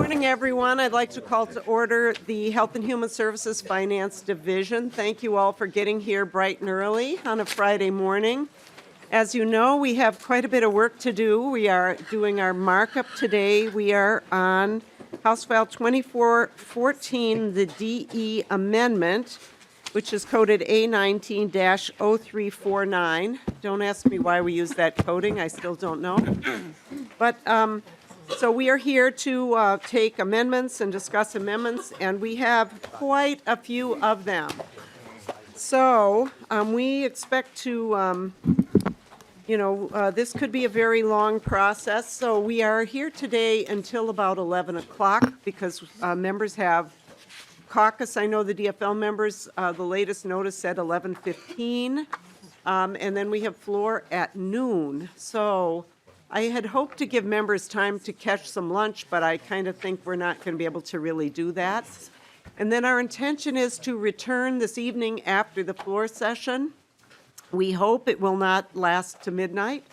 Morning, everyone. I'd like to call to order the Health and Human Services Finance Division. Thank you all for getting here bright and early on a Friday morning. As you know, we have quite a bit of work to do. We are doing our markup today. We are on House File 2414, the DE Amendment, which is coded A19-0349. Don't ask me why we use that coding. I still don't know. But so we are here to take amendments and discuss amendments, and we have quite a few of them. So we expect to, this could be a very long process. So we are here today until about 11 o'clock because members have caucus. I know the DFL members, the latest notice said 11:15, and then we have floor at noon. So I had hoped to give members time to catch some lunch, but I kind of think we're not going to be able to really do that. And then our intention is to return this evening after the floor session. We hope it will not last to midnight,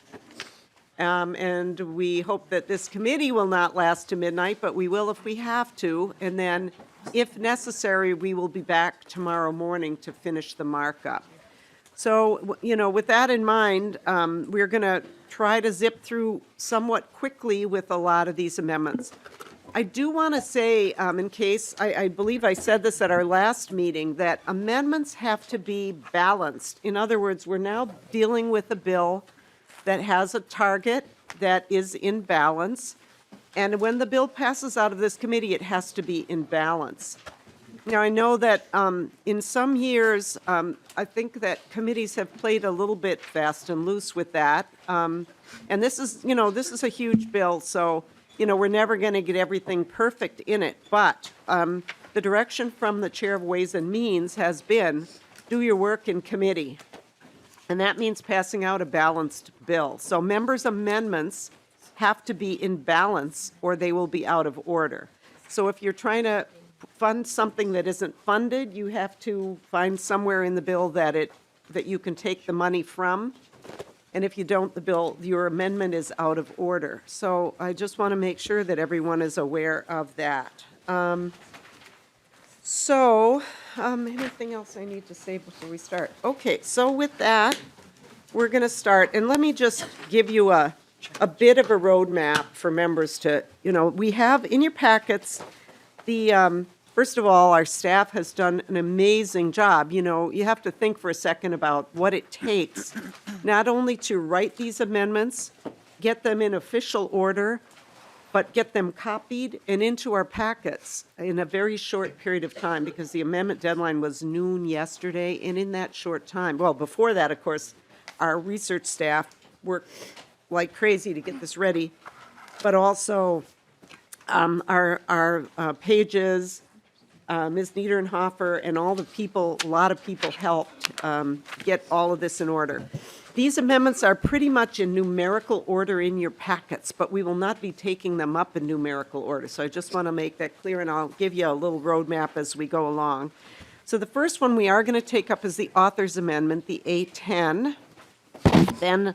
and we hope that this committee will not last to midnight, but we will if we have to. And then, if necessary, we will be back tomorrow morning to finish the markup. So, with that in mind, we're going to try to zip through somewhat quickly with a lot of these amendments. I do want to say, in case, I believe I said this at our last meeting, that amendments have to be balanced. In other words, we're now dealing with a bill that has a target that is in balance, and when the bill passes out of this committee, it has to be in balance. Now, I know that in some years, I think that committees have played a little bit fast and loose with that. And this is a huge bill, so, we're never going to get everything perfect in it. But the direction from the Chair of Ways and Means has been, do your work in committee. And that means passing out a balanced bill. So members' amendments have to be in balance or they will be out of order. So if you're trying to fund something that isn't funded, you have to find somewhere in the bill that you can take the money from. And if you don't, your amendment is out of order. So I just want to make sure that everyone is aware of that. Anything else I need to say before we start? Okay, so with that, we're going to start. And let me just give you a bit of a roadmap for members to, we have in your packets first of all, our staff has done an amazing job. You have to think for a second about what it takes, not only to write these amendments, get them in official order, but get them copied and into our packets in a very short period of time, because the amendment deadline was noon yesterday, and in that short time, well, before that, of course, our research staff worked like crazy to get this ready, but also our pages, Ms. Niedernhofer and all the people, a lot of people helped get all of this in order. These amendments are pretty much in numerical order in your packets, but we will not be taking them up in numerical order. So I just want to make that clear, and I'll give you a little roadmap as we go along. So the first one we are going to take up is the author's amendment, the A10. Then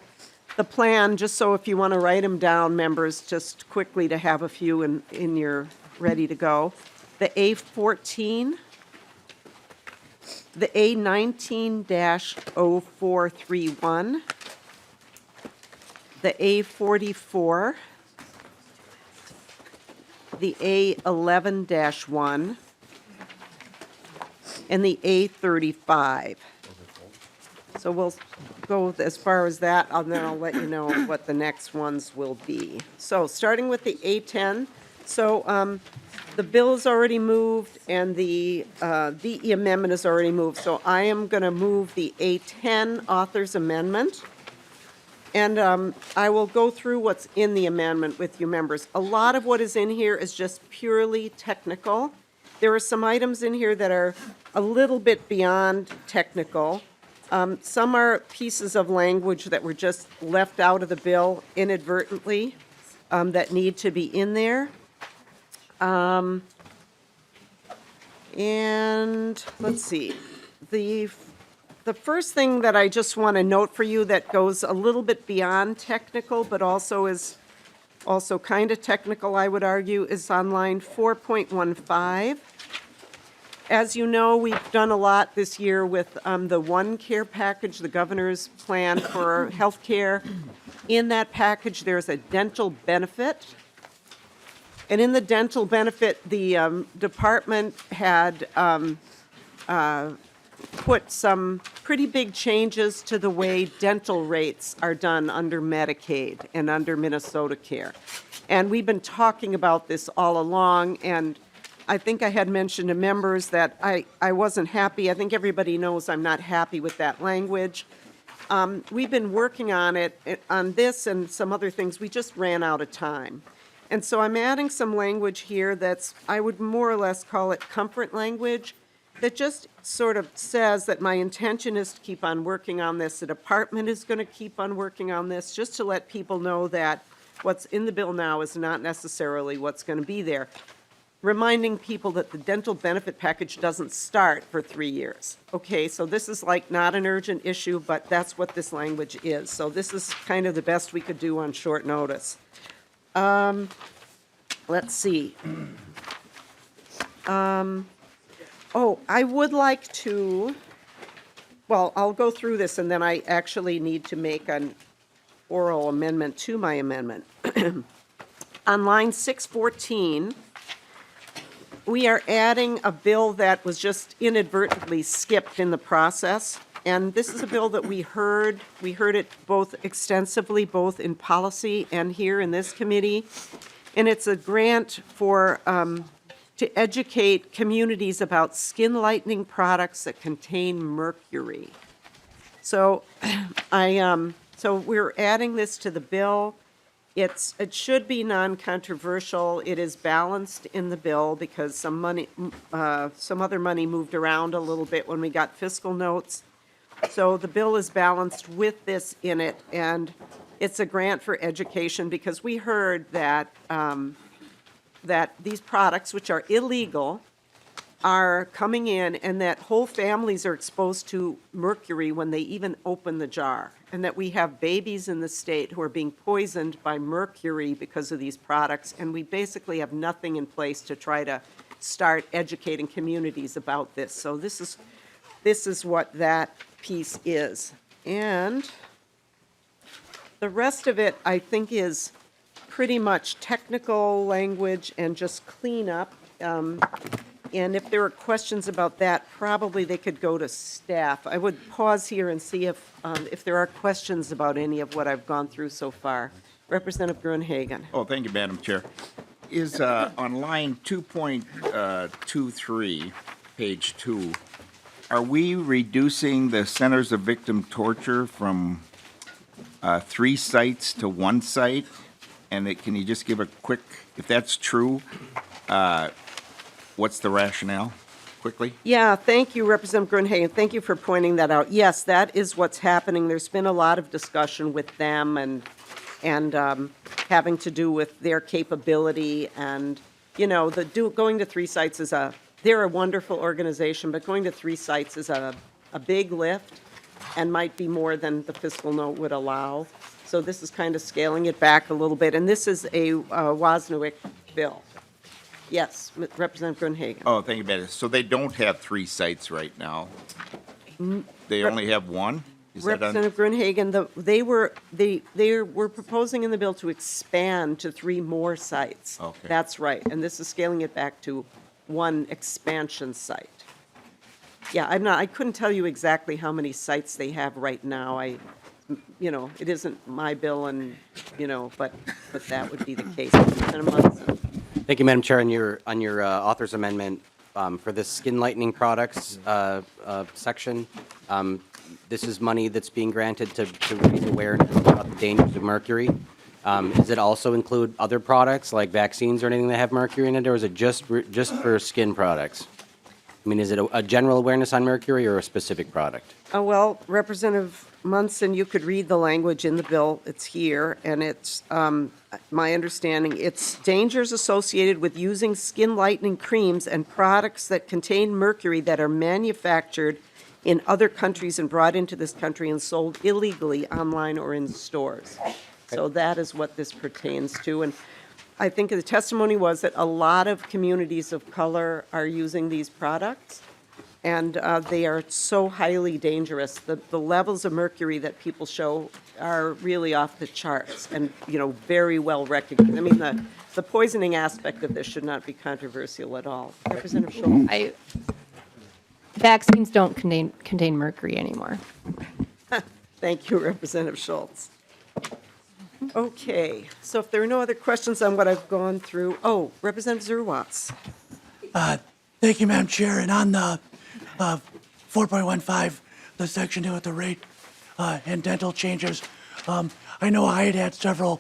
the plan, just so if you want to write them down, members, just quickly to have a few in your ready to go. The A14, the A19-0431, the A44, the A11-1, and the A35. So we'll go as far as that, and then I'll let you know what the next ones will be. So starting with the A10, so the bill is already moved and the DE amendment is already moved. So I am going to move the A10 author's amendment. And I will go through what's in the amendment with you members. A lot of what is in here is just purely technical. There are some items in here that are a little bit beyond technical. Some are pieces of language that were just left out of the bill inadvertently that need to be in there. And let's see, the first thing that I just want to note for you that goes a little bit beyond technical, but also is also kind of technical, I would argue, is on line 4.15. As you know, we've done a lot this year with the One Care package, the governor's plan for health care. In that package, there's a dental benefit. And in the dental benefit, the department had put some pretty big changes to the way dental rates are done under Medicaid and under Minnesota Care. And we've been talking about this all along, and I think I had mentioned to members that I wasn't happy. I think everybody knows I'm not happy with that language. We've been working on on this and some other things. We just ran out of time. And so I'm adding some language here that's, I would more or less call it comfort language, that just sort of says that my intention is to keep on working on this. The department is going to keep on working on this, just to let people know that what's in the bill now is not necessarily what's going to be there. Reminding people that the dental benefit package doesn't start for 3 years. Okay, so this is like not an urgent issue, but that's what this language is. So this is kind of the best we could do on short notice. Let's see. I would like to, well, I'll go through this and then I actually need to make an oral amendment to my amendment. On line 614, we are adding a bill that was just inadvertently skipped in the process. And this is a bill that we heard it both extensively, both in policy and here in this committee. And it's a grant for, to educate communities about skin lightening products that contain mercury. So so we're adding this to the bill. It should be non-controversial. It is balanced in the bill because some other money moved around a little bit when we got fiscal notes. So the bill is balanced with this in it, and it's a grant for education because we heard that that these products, which are illegal, are coming in and that whole families are exposed to mercury when they even open the jar, and that we have babies in the state who are being poisoned by mercury because of these products, and we basically have nothing in place to try to start educating communities about this. So this is what that piece is. And the rest of it, I think, is pretty much technical language and just cleanup. And if there are questions about that, probably they could go to staff. I would pause here and see if there are questions about any of what I've gone through so far. Representative Gruenhagen. Oh, thank you, Madam Chair. Is on line 2.23, page 2, are we reducing the Centers of Victim Torture from 3 sites to 1 site? And can you just give a quick, if that's true, what's the rationale, quickly? Yeah, thank you, Representative Gruenhagen. Thank you for pointing that out. Yes, that is what's happening. There's been a lot of discussion with them and having to do with their capability. And, you know, going to 3 sites is they're a wonderful organization, but going to 3 sites is a big lift and might be more than the fiscal note would allow. So this is kind of scaling it back a little bit. And this is a Wozniak bill. Yes, Representative Gruenhagen. Oh, thank you, Madam. So they don't have 3 sites right now? They only have 1? Representative Gruenhagen, they were proposing in the bill to expand to 3 more sites. Okay. That's right, and this is scaling it back to 1 expansion site. Yeah, I couldn't tell you exactly how many sites they have right now. It isn't my bill, and but that would be the case. Thank you, Madam Chair. On your author's amendment for the skin lightening products section, this is money that's being granted to raise awareness about the dangers of mercury. Does it also include other products like vaccines or anything that have mercury in it, or is it just for skin products? I mean, is it a general awareness on mercury or a specific product? Well, Representative Munson, you could read the language in the bill. It's here, and it's my understanding. It's dangers associated with using skin lightening creams and products that contain mercury that are manufactured in other countries and brought into this country and sold illegally online or in stores. So that is what this pertains to. And I think the testimony was that a lot of communities of color are using these products, and they are so highly dangerous. The levels of mercury that people show are really off the charts and, very well recognized. I mean, the poisoning aspect of this should not be controversial at all. Representative Schultz. Vaccines don't contain mercury anymore. Thank you, Representative Schultz. Okay, so if there are no other questions on what I've gone through, Representative Zerwatz. Thank you, Madam Chair. And on the 4.15, the section 2 with the rate and dental changes, I know I had several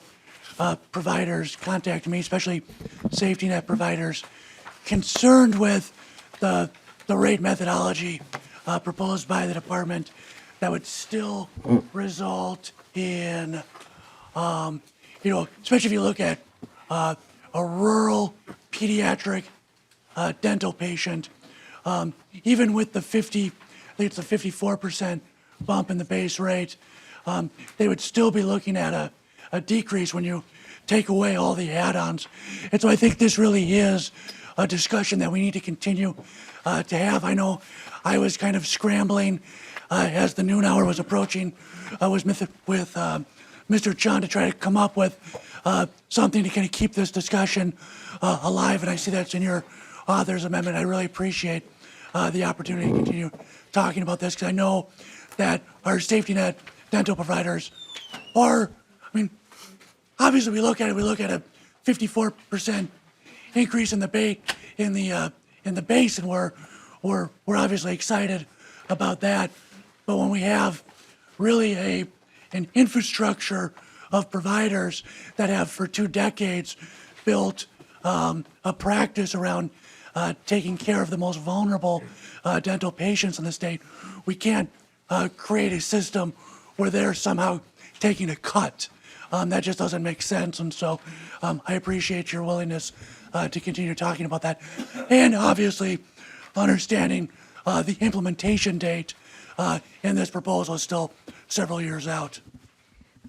providers contact me, especially safety net providers, concerned with the rate methodology proposed by the department that would still result in, especially if you look at a rural pediatric dental patient, even with the I think it's a 54% bump in the base rate, they would still be looking at a decrease when you take away all the add-ons. And so I think this really is a discussion that we need to continue to have. I know I was kind of scrambling as the noon hour was approaching with Mr. Chun to try to come up with something to kind of keep this discussion alive, and I see that's in your author's amendment. I really appreciate the opportunity to continue talking about this, because I know that our safety net dental providers are, obviously we look at a 54% increase in the base, and we're obviously excited about that. But when we have really an infrastructure of providers that have for 2 decades built a practice around taking care of the most vulnerable dental patients in the state, we can't create a system where they're somehow taking a cut. That just doesn't make sense. And so I appreciate your willingness to continue talking about that. And obviously understanding the implementation date in this proposal is still several years out.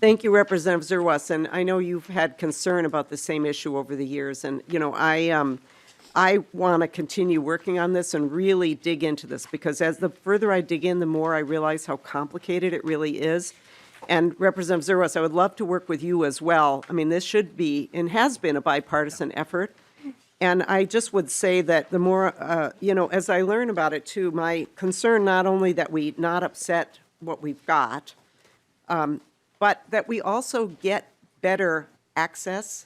Thank you, Representative Zerwas, and I know you've had concern about the same issue over the years, and, I want to continue working on this and really dig into this, because as the further I dig in, the more I realize how complicated it really is. And Representative Zerwas, I would love to work with you as well. This should be, and has been, a bipartisan effort. And I just would say that the more, as I learn about it too, my concern not only that we not upset what we've got, but that we also get better access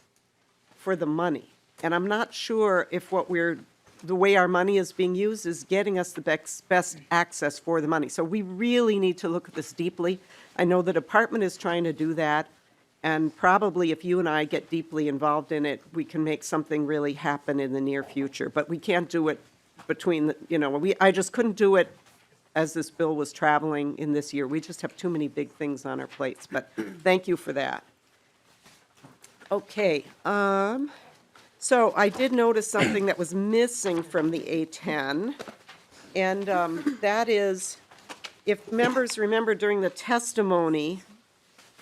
for the money. And I'm not sure if the way our money is being used is getting us the best access for the money. So we really need to look at this deeply. I know the department is trying to do that, and probably if you and I get deeply involved in it, we can make something really happen in the near future. But we can't do it I just couldn't do it as this bill was traveling in this year. We just have too many big things on our plates, but thank you for that. Okay, so I did notice something that was missing from the A10, and that is, if members remember during the testimony,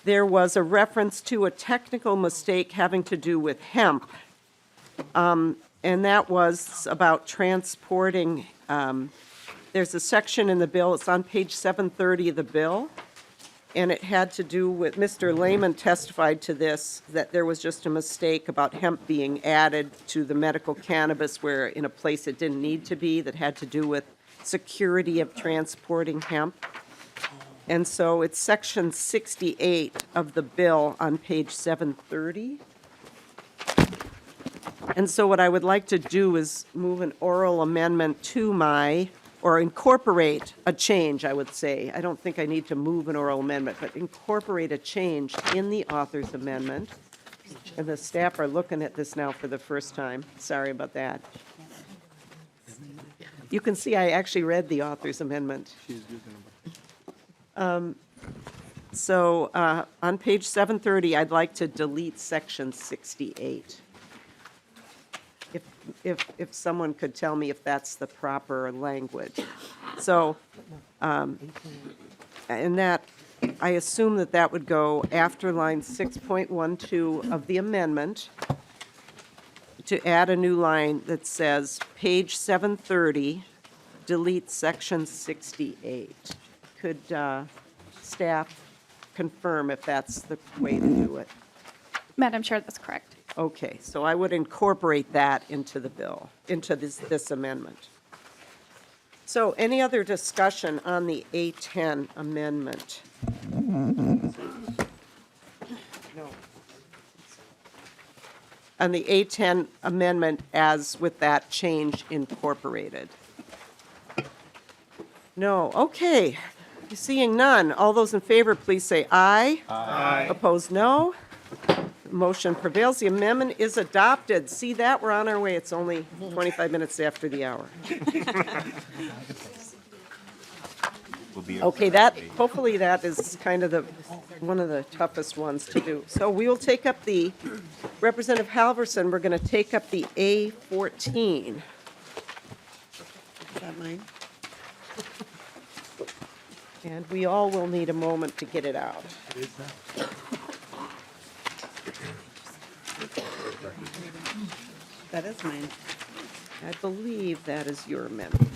there was a reference to a technical mistake having to do with hemp, and that was about transporting. There's a section in the bill, it's on page 730 of the bill, and it had to do with, Mr. Lamon testified to this, that there was just a mistake about hemp being added to the medical cannabis where in a place it didn't need to be, that had to do with security of transporting hemp. And so it's section 68 of the bill on page 730. And so what I would like to do is move an oral amendment to or incorporate a change, I would say. I don't think I need to move an oral amendment, but incorporate a change in the author's amendment. And the staff are looking at this now for the first time. Sorry about that. You can see I actually read the author's amendment. So on page 730, I'd like to delete section 68. If someone could tell me if that's the proper language. So, and that I assume that that would go after line 6.12 of the amendment to add a new line that says, page 730, delete section 68. Could staff confirm if that's the way to do it? Madam Chair, that's correct. Okay, so I would incorporate that into the bill, into this amendment. So any other discussion on the A10 amendment? No. On the A10 amendment as with that change incorporated? No, okay. Seeing none, all those in favor, please say aye. Aye. Opposed, no. Motion prevails. The amendment is adopted. See that? We're on our way. It's only 25 minutes after the hour. Okay, hopefully that is kind of one of the toughest ones to do. So we will take up the, Representative Halverson, we're going to take up the A14. Is that mine? And we all will need a moment to get it out. That is mine. I believe that is your amendment.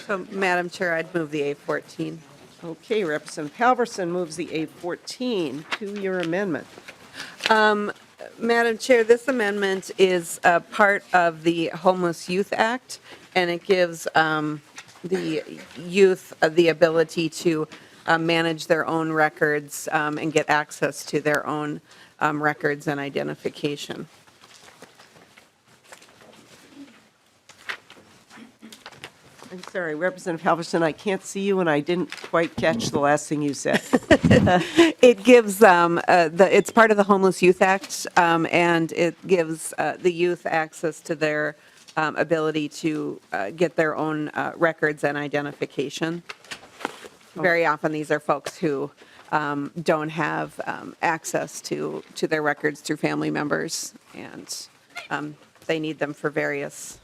So, Madam Chair, I'd move the A14. Okay, Representative Halverson moves the A14 to your amendment. Madam Chair, this amendment is a part of the Homeless Youth Act, and it gives the youth the ability to manage their own records and get access to their own records and identification. I'm sorry, Representative Halverson, I can't see you, and I didn't quite catch the last thing you said. It gives it's part of the Homeless Youth Act, and it gives the youth access to their ability to get their own records and identification. Very often, these are folks who don't have access to their records through family members, and they need them for various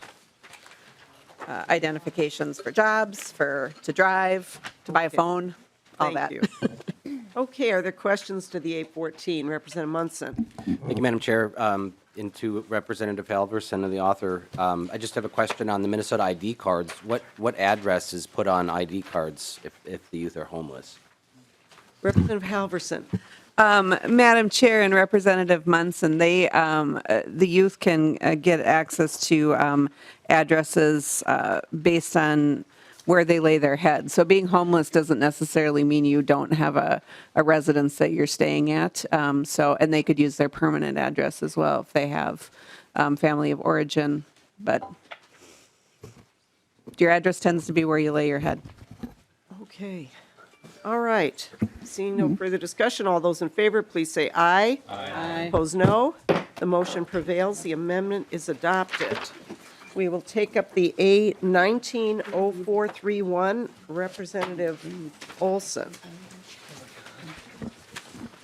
identifications for jobs, to drive, to buy a phone, all that. Thank you. Okay, are there questions to the A14? Representative Munson. Thank you, Madam Chair. Into Representative Halverson and the author, I just have a question on the Minnesota ID cards. What address is put on ID cards if the youth are homeless? Representative Halverson. Madam Chair and Representative Munson, the youth can get access to addresses based on where they lay their head. So being homeless doesn't necessarily mean you don't have a residence that you're staying at. And they could use their permanent address as well if they have family of origin. But your address tends to be where you lay your head. Okay. All right. Seeing no further discussion, all those in favor, please say aye. Aye. Opposed, no. The motion prevails. The amendment is adopted. We will take up the A190431, Representative Olson.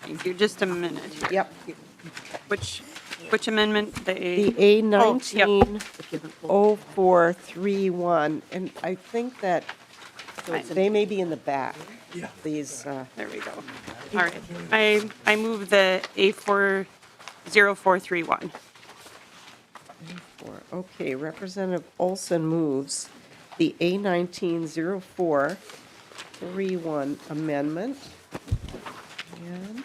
Thank you. Just a minute here. Yep. Which amendment? The The A190431, and I think that they may be in the back. These, There we go. All right. I move the A400431. okay, Representative Olson moves the A190431 amendment. And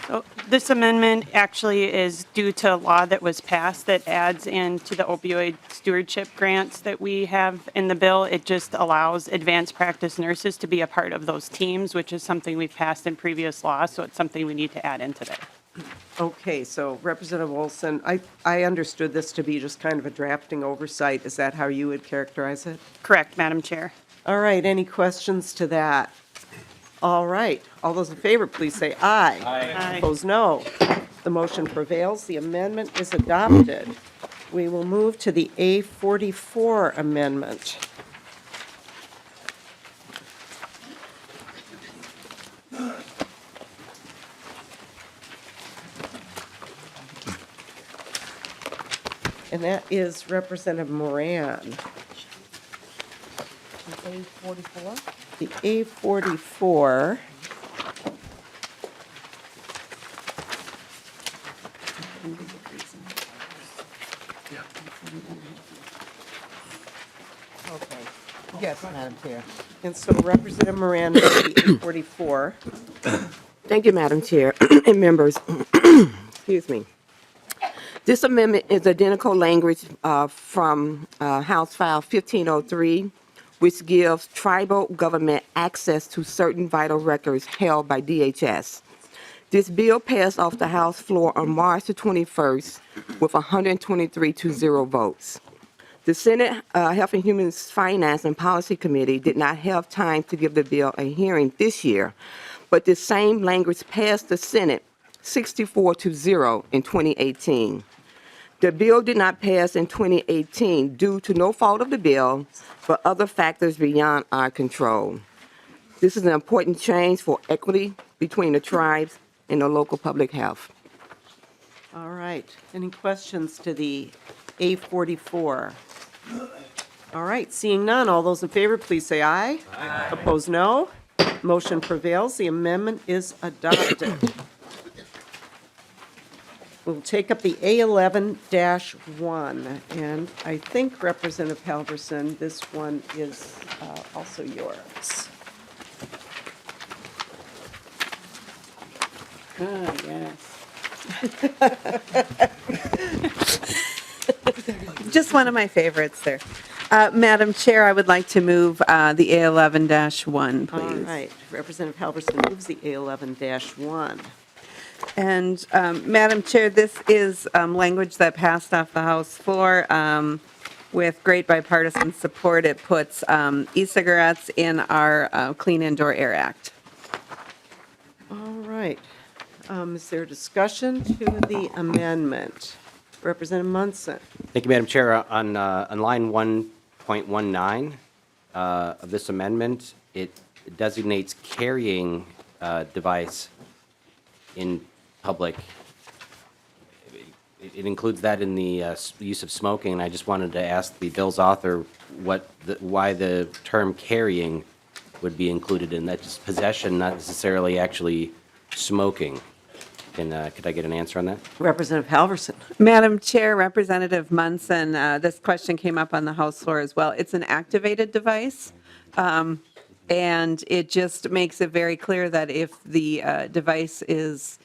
So this amendment actually is due to a law that was passed that adds into the opioid stewardship grants that we have in the bill. It just allows advanced practice nurses to be a part of those teams, which is something we've passed in previous laws, so it's something we need to add in today. okay, so Representative Olson, I understood this to be just kind of a drafting oversight. Is that how you would characterize it? Correct, Madam Chair. All right, any questions to that? All right, all those in favor, please say aye. Aye. Opposed, no. The motion prevails. The amendment is adopted. We will move to the A44 amendment. And that is Representative Moran. The A44. Yes, Madam Chair. And so Representative Miranda, the A44. Thank you, Madam Chair and members. Excuse me. This amendment is identical language from House File 1503, which gives tribal government access to certain vital records held by DHS. This bill passed off the House floor on March the 21st with 123 to 0 votes. The Senate Health and Human Finance and Policy Committee did not have time to give the bill a hearing this year, but the same language passed the Senate 64 to 0 in 2018. The bill did not pass in 2018 due to no fault of the bill, but other factors beyond our control. This is an important change for equity between the tribes and the local public health. All right. Any questions to the A44? All right. Seeing none, all those in favor, please say aye. Aye. Opposed, no. Motion prevails. The amendment is adopted. We'll take up the A11-1, and I think, Representative Halverson, this one is also yours. Ah, yes. Just one of my favorites there. Madam Chair, I would like to move the A11-1, please. All right. Representative Halverson moves the A11-1. And Madam Chair, this is language that passed off the House floor with great bipartisan support. It puts e-cigarettes in our Clean Indoor Air Act. All right. Is there discussion to the amendment? Representative Munson. Thank you, Madam Chair. On line 1.19 of this amendment, it designates carrying device in public. It includes that in the use of smoking, and I just wanted to ask the bill's author why the term carrying would be included in that. Just possession, not necessarily actually smoking. Could I get an answer on that? Representative Halverson. Madam Chair, Representative Munson, this question came up on the House floor as well. It's an activated device, and it just makes it very clear that if the device is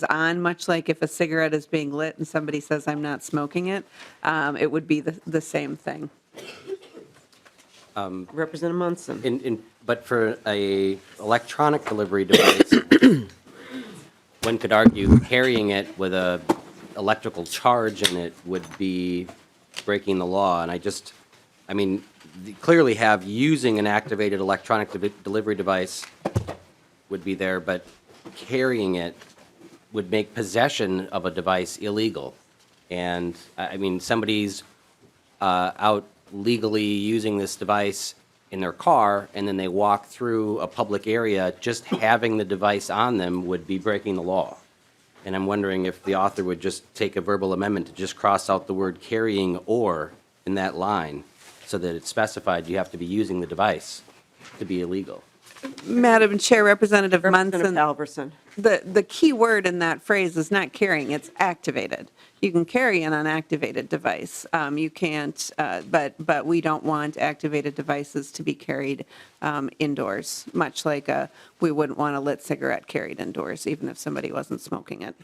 on, much like if a cigarette is being lit and somebody says, I'm not smoking it, it would be the same thing. Representative Munson. But for a electronic delivery device, one could argue carrying it with a electrical charge in it would be breaking the law. And I mean, clearly have using an activated electronic delivery device would be there, but carrying it would make possession of a device illegal. And I mean, somebody's out legally using this device in their car, and then they walk through a public area, just having the device on them would be breaking the law. And I'm wondering if the author would just take a verbal amendment to just cross out the word carrying or in that line, so that it's specified you have to be using the device to be illegal. Madam Chair, Representative Representative Munson, Halverson. the key word in that phrase is not carrying, it's activated. You can carry an unactivated device. You can't, but we don't want activated devices to be carried indoors, much like we wouldn't want a lit cigarette carried indoors, even if somebody wasn't smoking it.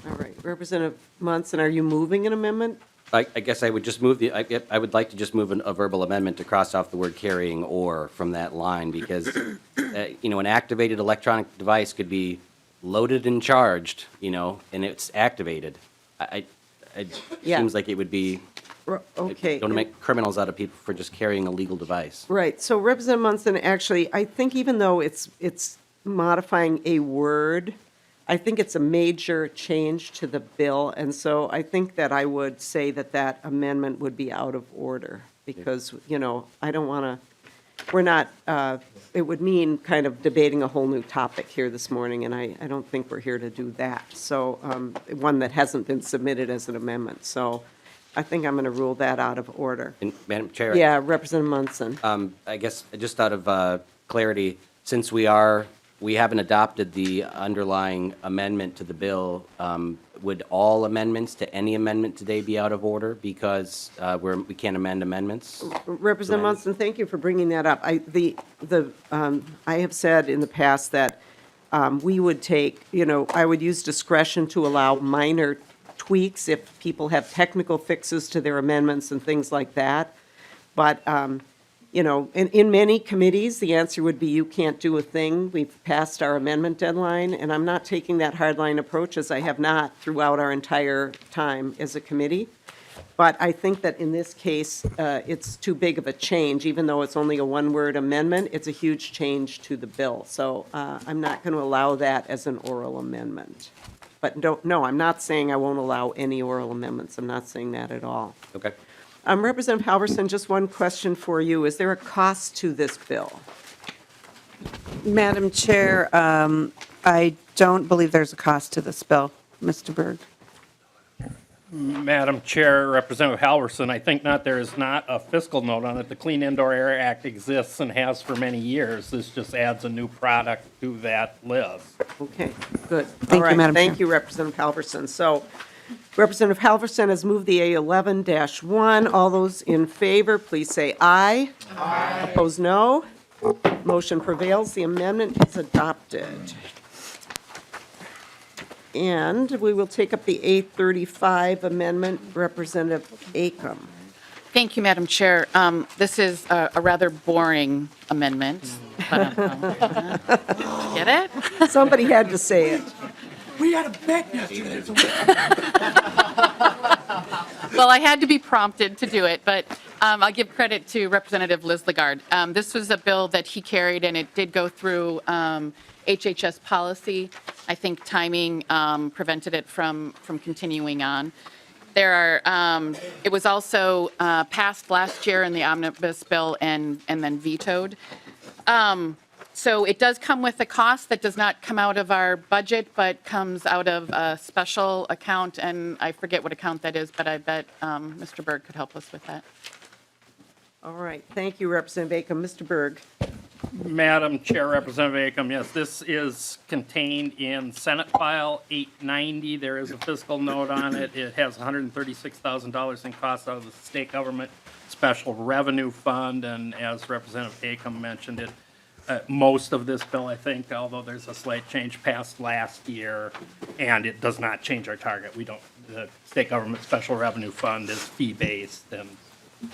All right. Representative Munson, are you moving an amendment? I guess I would just move I would like to just move a verbal amendment to cross off the word carrying or from that line, because, an activated electronic device could be loaded and charged, and it's activated. It Yeah. seems like it would be, Okay. don't want to make criminals out of people for just carrying a legal device. Right. So Representative Munson, actually, I think even though it's modifying a word, I think it's a major change to the bill. And so I think that I would say that amendment would be out of order because, I don't want to, we're not, it would mean kind of debating a whole new topic here this morning, and I don't think we're here to do that. So one that hasn't been submitted as an amendment. So I think I'm going to rule that out of order. And Madam Chair? Yeah, Representative Munson. I guess just out of clarity, since we haven't adopted the underlying amendment to the bill, would all amendments to any amendment today be out of order because we can't amend amendments? Representative Munson, thank you for bringing that up. I have said in the past that we would take, I would use discretion to allow minor tweaks if people have technical fixes to their amendments and things like that. But, in many committees, the answer would be you can't do a thing. We've passed our amendment deadline, and I'm not taking that hardline approach, as I have not throughout our entire time as a committee. But I think that in this case, it's too big of a change. Even though it's only a one-word amendment, it's a huge change to the bill. So I'm not going to allow that as an oral amendment. But no, I'm not saying I won't allow any oral amendments. I'm not saying that at all. Okay. Representative Halverson, just one question for you. Is there a cost to this bill? Madam Chair, I don't believe there's a cost to this bill. Mr. Berg? Madam Chair, Representative Halverson, I think there is not a fiscal note on it. The Clean Indoor Air Act exists and has for many years. This just adds a new product to that list. Okay, good. Thank you, Madam Chair. Thank you, Representative Halverson. So Representative Halverson has moved the A11-1. All those in favor, please say aye. Aye. Opposed, no. Motion prevails. The amendment is adopted. And we will take up the A35 Amendment. Representative Acom. Thank you, Madam Chair. This is a rather boring amendment. But, get it? Somebody had to say it. We had a bet yesterday. Well, I had to be prompted to do it, but I'll give credit to Representative Liz Lagarde. This was a bill that he carried, and it did go through HHS policy. I think timing prevented it from continuing on. It was also passed last year in the Omnibus bill and then vetoed. So it does come with a cost that does not come out of our budget, but comes out of a special account, and I forget what account that is, but I bet Mr. Berg could help us with that. All right. Thank you, Representative Acom. Mr. Berg. Madam Chair, Representative Acom, yes, this is contained in Senate File 890. There is a fiscal note on it. It has $136,000 in costs out of the state government special revenue fund, and as Representative Acom mentioned, most of this bill, I think, although there's a slight change, passed last year, and it does not change our target. The state government special revenue fund is fee-based, and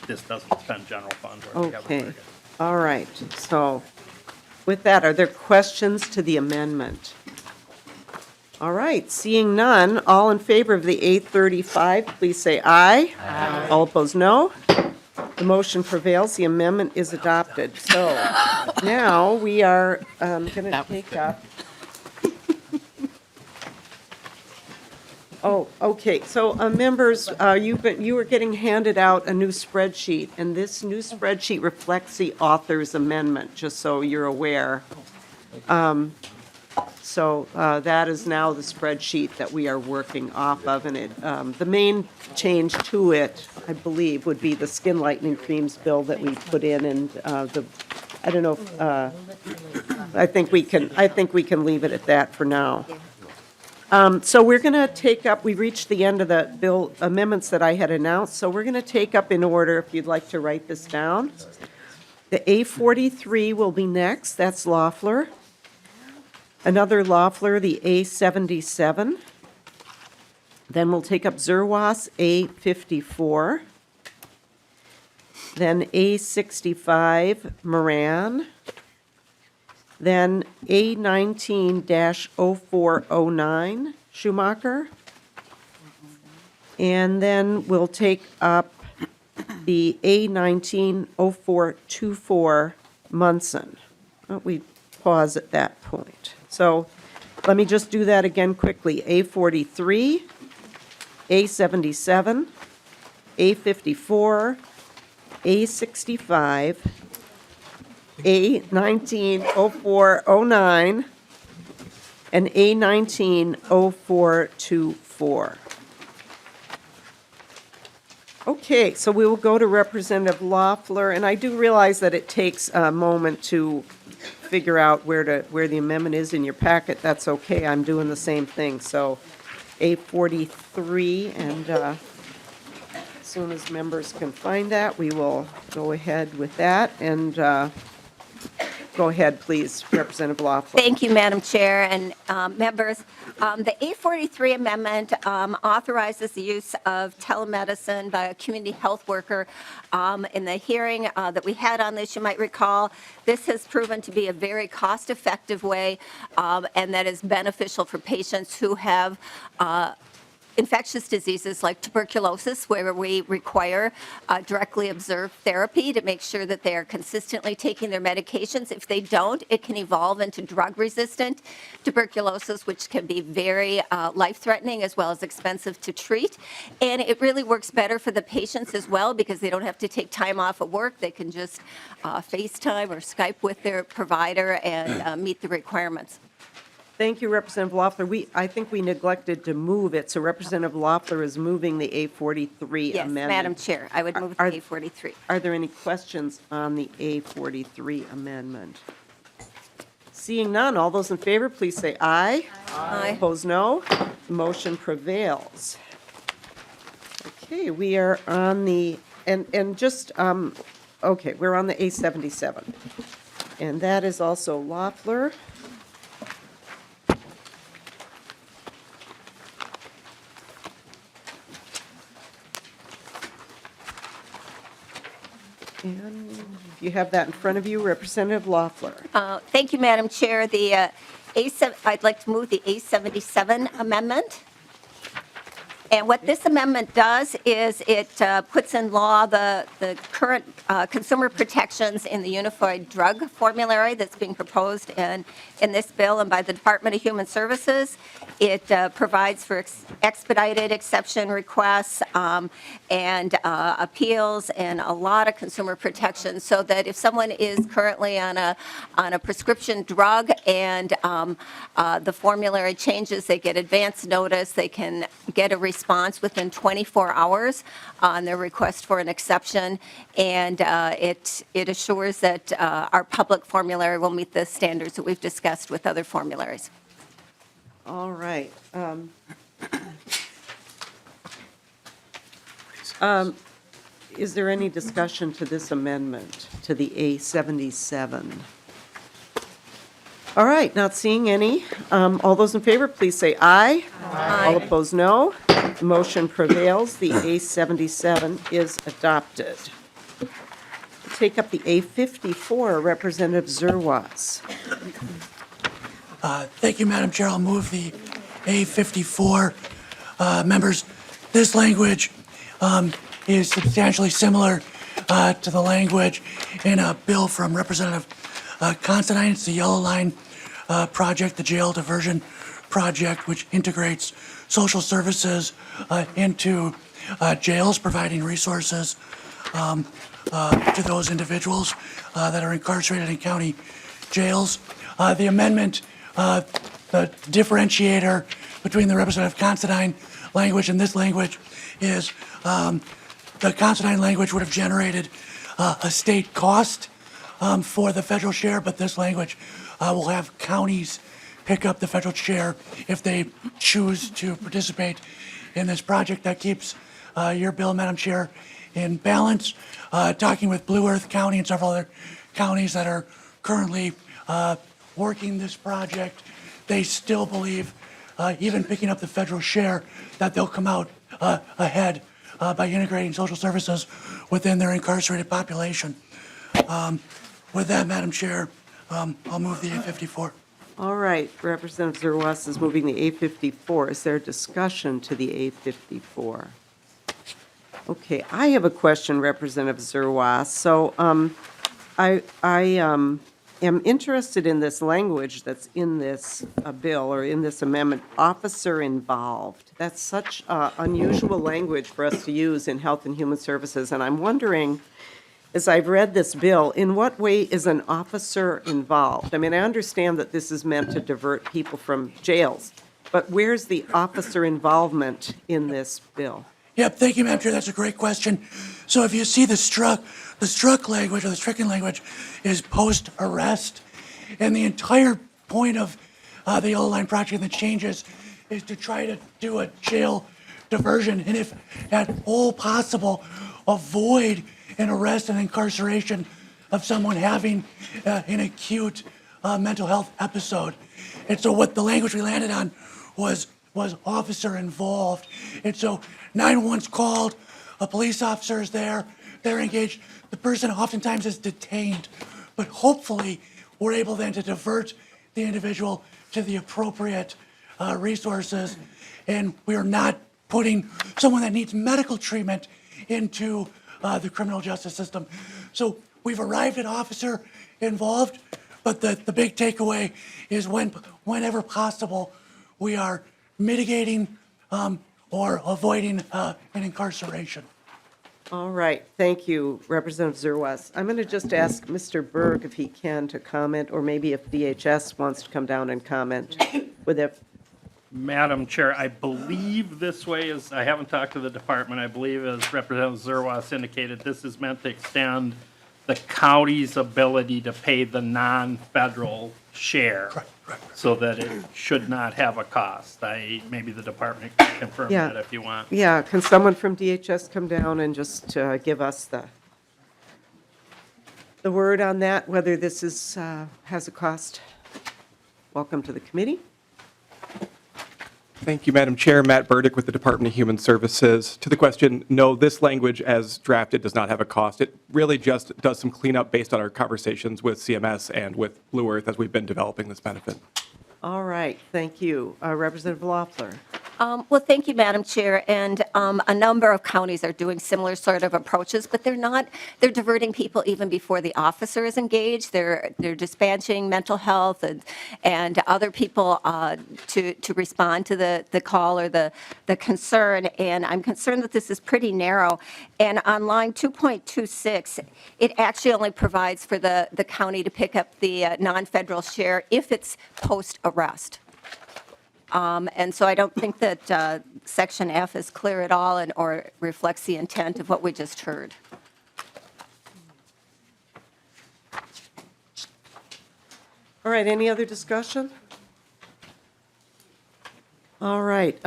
this doesn't spend general funds. Okay. All right. So with that, are there questions to the amendment? All right. Seeing none, all in favor of the A35, please say aye. Aye. All opposed, no. The motion prevails. The amendment is adopted. So now we are going to take up. Oh, okay. So members, you were getting handed out a new spreadsheet, and this new spreadsheet reflects the author's amendment, just so you're aware. So that is now the spreadsheet that we are working off of, and the main change to it, I believe, would be the skin lightening creams bill that we put in, and I don't know if, I think we can leave it at that for now. So we're going to take up, we reached the end of the bill amendments that I had announced, so we're going to take up in order, if you'd like to write this down. The A43 will be next, that's Loeffler. Another Loeffler, the A77. Then we'll take up Zerwas, A54. Then A65, Moran. Then A19-0409, Schumacher. And then we'll take up the A19-0424, Munson. We pause at that point. So let me just do that again quickly. A43, A77, A54, A65, A19-0409, and A19-0424. Okay, so we will go to Representative Loeffler, and I do realize that it takes a moment to figure out where the amendment is in your packet. That's okay, I'm doing the same thing. So A43, and as soon as members can find that, we will go ahead with that. And go ahead, please, Representative Loeffler. Thank you, Madam Chair and members. The A43 Amendment authorizes the use of telemedicine by a community health worker. In the hearing that we had on this, you might recall, this has proven to be a very cost-effective way and that is beneficial for patients who have infectious diseases like tuberculosis, where we require directly observed therapy to make sure that they are consistently taking their medications. If they don't, it can evolve into drug-resistant tuberculosis, which can be very life-threatening as well as expensive to treat. And it really works better for the patients as well because they don't have to take time off of work. They can just FaceTime or Skype with their provider and meet the requirements. Thank you, Representative Loeffler. I think we neglected to move it, so Representative Loeffler is moving the A43 Yes, amendment. Madam Chair, I would move the A43. Are there any questions on the A43 amendment? Seeing none, all those in favor, please say aye. Aye. Opposed, no. The motion prevails. Okay, we are on the, okay, we're on the A77. And that is also Loeffler. And if you have that in front of you, Representative Loeffler. Thank you, Madam Chair. I'd like to move the A77 amendment. And what this amendment does is it puts in law the current consumer protections in the Unified Drug Formulary that's being proposed in this bill and by the Department of Human Services. It provides for expedited exception requests and appeals and a lot of consumer protections so that if someone is currently on a prescription drug and the formulary changes, they get advance notice, they can get a response within 24 hours on their request for an exception, and it assures that our public formulary will meet the standards that we've discussed with other formularies. All right. Is there any discussion to this amendment, to the A77? All right, not seeing any. All those in favor, please say aye. Aye. All opposed, no. The motion prevails. The A77 is adopted. Take up the A54, Representative Zerwas. Thank you, Madam Chair. I'll move the A54. Members, this language is substantially similar to the language in a bill from Representative Considine. It's the Yellow Line project, the jail diversion project, which integrates social services into jails, providing resources to those individuals that are incarcerated in county jails. The amendment, the differentiator between the Representative Considine language and this language is the Considine language would have generated a state cost for the federal share, but this language will have counties pick up the federal share if they choose to participate in this project. That keeps your bill, Madam Chair, in balance. Talking with Blue Earth County and several other counties that are currently working this project, they still believe, even picking up the federal share, that they'll come out ahead by integrating social services within their incarcerated population. With that, Madam Chair, I'll move the A54. All right, Representative Zerwas is moving the A54. Is there a discussion to the A54? Okay, I have a question, Representative Zerwas. So I am interested in this language that's in this bill or in this amendment, officer involved. That's such unusual language for us to use in Health and Human Services, and I'm wondering, as I've read this bill, in what way is an officer involved? I mean, I understand that this is meant to divert people from jails, but where's the officer involvement in this bill? Yep, thank you, Madam Chair. That's a great question. So if you see the struck language or the stricken language is post-arrest, and the entire point of the Yellow Line project and the changes is to try to do a jail diversion, and if at all possible, avoid an arrest and incarceration of someone having an acute mental health episode. And so what the language we landed on was officer involved. And so 911's called, a police officer is there, they're engaged. The person oftentimes is detained, but hopefully we're able then to divert the individual to the appropriate resources, and we are not putting someone that needs medical treatment into the criminal justice system. So we've arrived at officer involved, but the big takeaway is whenever possible, we are mitigating or avoiding an incarceration. All right, thank you, Representative Zerwas. I'm going to just ask Mr. Berg if he can to comment, or maybe if DHS wants to come down and comment with it. Madam Chair, I believe this way is, I haven't talked to the department, I believe as Representative Zerwas indicated, this is meant to extend the county's ability to pay the non-federal share so that it should not have a cost. Maybe the department can confirm Yeah. that if you want. Yeah, can someone from DHS come down and just give us the word on that, whether this is, has a cost? Welcome to the committee. Thank you, Madam Chair. Matt Burdick with the Department of Human Services. To the question, no, this language as drafted does not have a cost. It really just does some cleanup based on our conversations with CMS and with Blue Earth as we've been developing this benefit. All right, thank you. Representative Loeffler. Well, thank you, Madam Chair. And a number of counties are doing similar sort of approaches, but they're diverting people even before the officer is engaged. They're dispatching mental health and other people to respond to the call or the concern. And I'm concerned that this is pretty narrow. And on line 2.26, it actually only provides for the county to pick up the non-federal share if it's post-arrest. And so I don't think that Section F is clear at all or reflects the intent of what we just heard. All right, any other discussion? All right,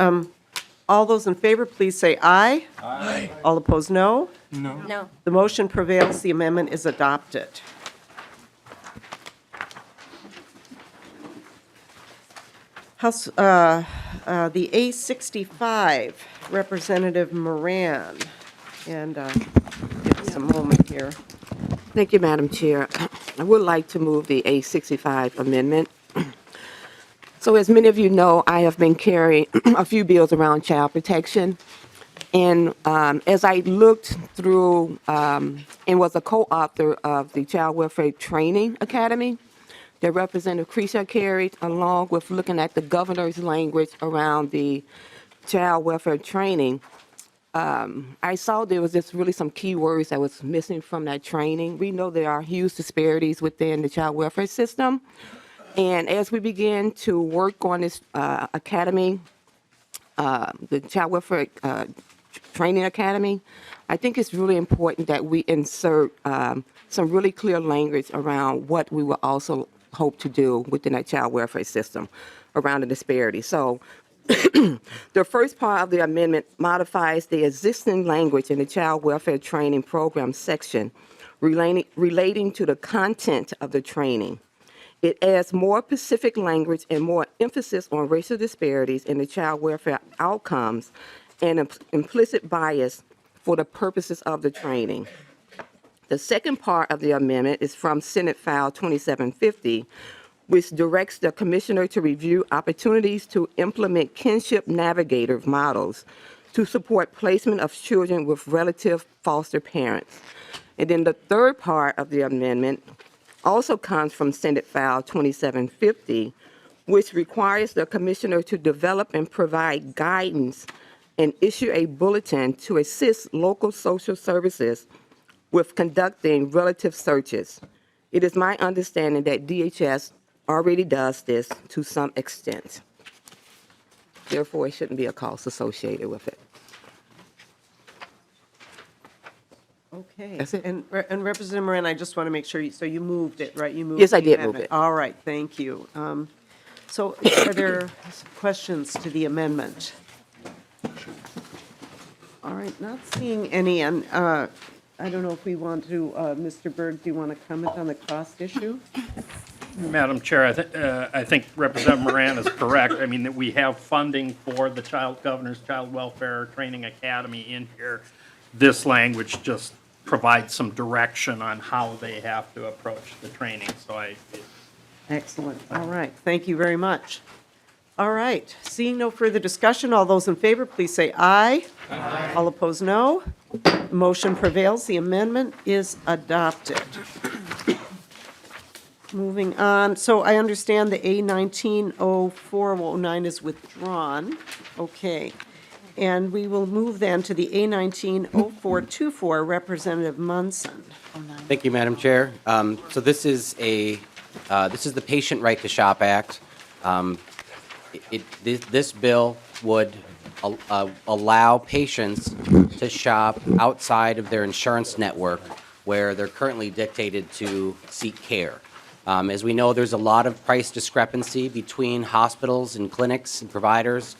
all those in favor, please say aye. Aye. All opposed, no. No. The motion prevails, the amendment is adopted. House, the A65, Representative Moran, and give us a moment here. Thank you, Madam Chair. I would like to move the A65 amendment. So as many of you know, I have been carrying a few bills around child protection. And as I looked through and was a co-author of the Child Welfare Training Academy that Representative Creasure carried, along with looking at the governor's language around the child welfare training, I saw there was just really some key words that was missing from that training. We know there are huge disparities within the child welfare system. And as we begin to work on this academy, the Child Welfare Training Academy, I think it's really important that we insert some really clear language around what we will also hope to do within that child welfare system around the disparity. So the first part of the amendment modifies the existing language in the Child Welfare Training Program section relating to the content of the training. It adds more specific language and more emphasis on racial disparities in the child welfare outcomes and implicit bias for the purposes of the training. The second part of the amendment is from Senate File 2750, which directs the commissioner to review opportunities to implement kinship navigator models to support placement of children with relative foster parents. And then the third part of the amendment also comes from Senate File 2750, which requires the commissioner to develop and provide guidance and issue a bulletin to assist local social services with conducting relative searches. It is my understanding that DHS already does this to some extent. Therefore, it shouldn't be a cost associated with it. Okay. That's it. And Representative Moran, I just want to make sure, so you moved it, right? You moved Yes, I the did move amendment. it. All right, thank you. So are there questions to the amendment? All right, not seeing any, and I don't know if we want to, Mr. Berg, do you want to comment on the cost issue? Madam Chair, I think Representative Moran is correct. I mean, that we have funding for the Governor's Child Welfare Training Academy in here. This language just provides some direction on how they have to approach the training, so Excellent. All right, thank you very much. All right, seeing no further discussion, all those in favor, please say aye. Aye. All opposed, no. The motion prevails. The amendment is adopted. Moving on, so I understand the A190409 is withdrawn. Okay. And we will move then to the A190424, Representative Munson. Thank you, Madam Chair. So this is the Patient Right to Shop Act. This bill would allow patients to shop outside of their insurance network where they're currently dictated to seek care. As we know, there's a lot of price discrepancy between hospitals and clinics and providers.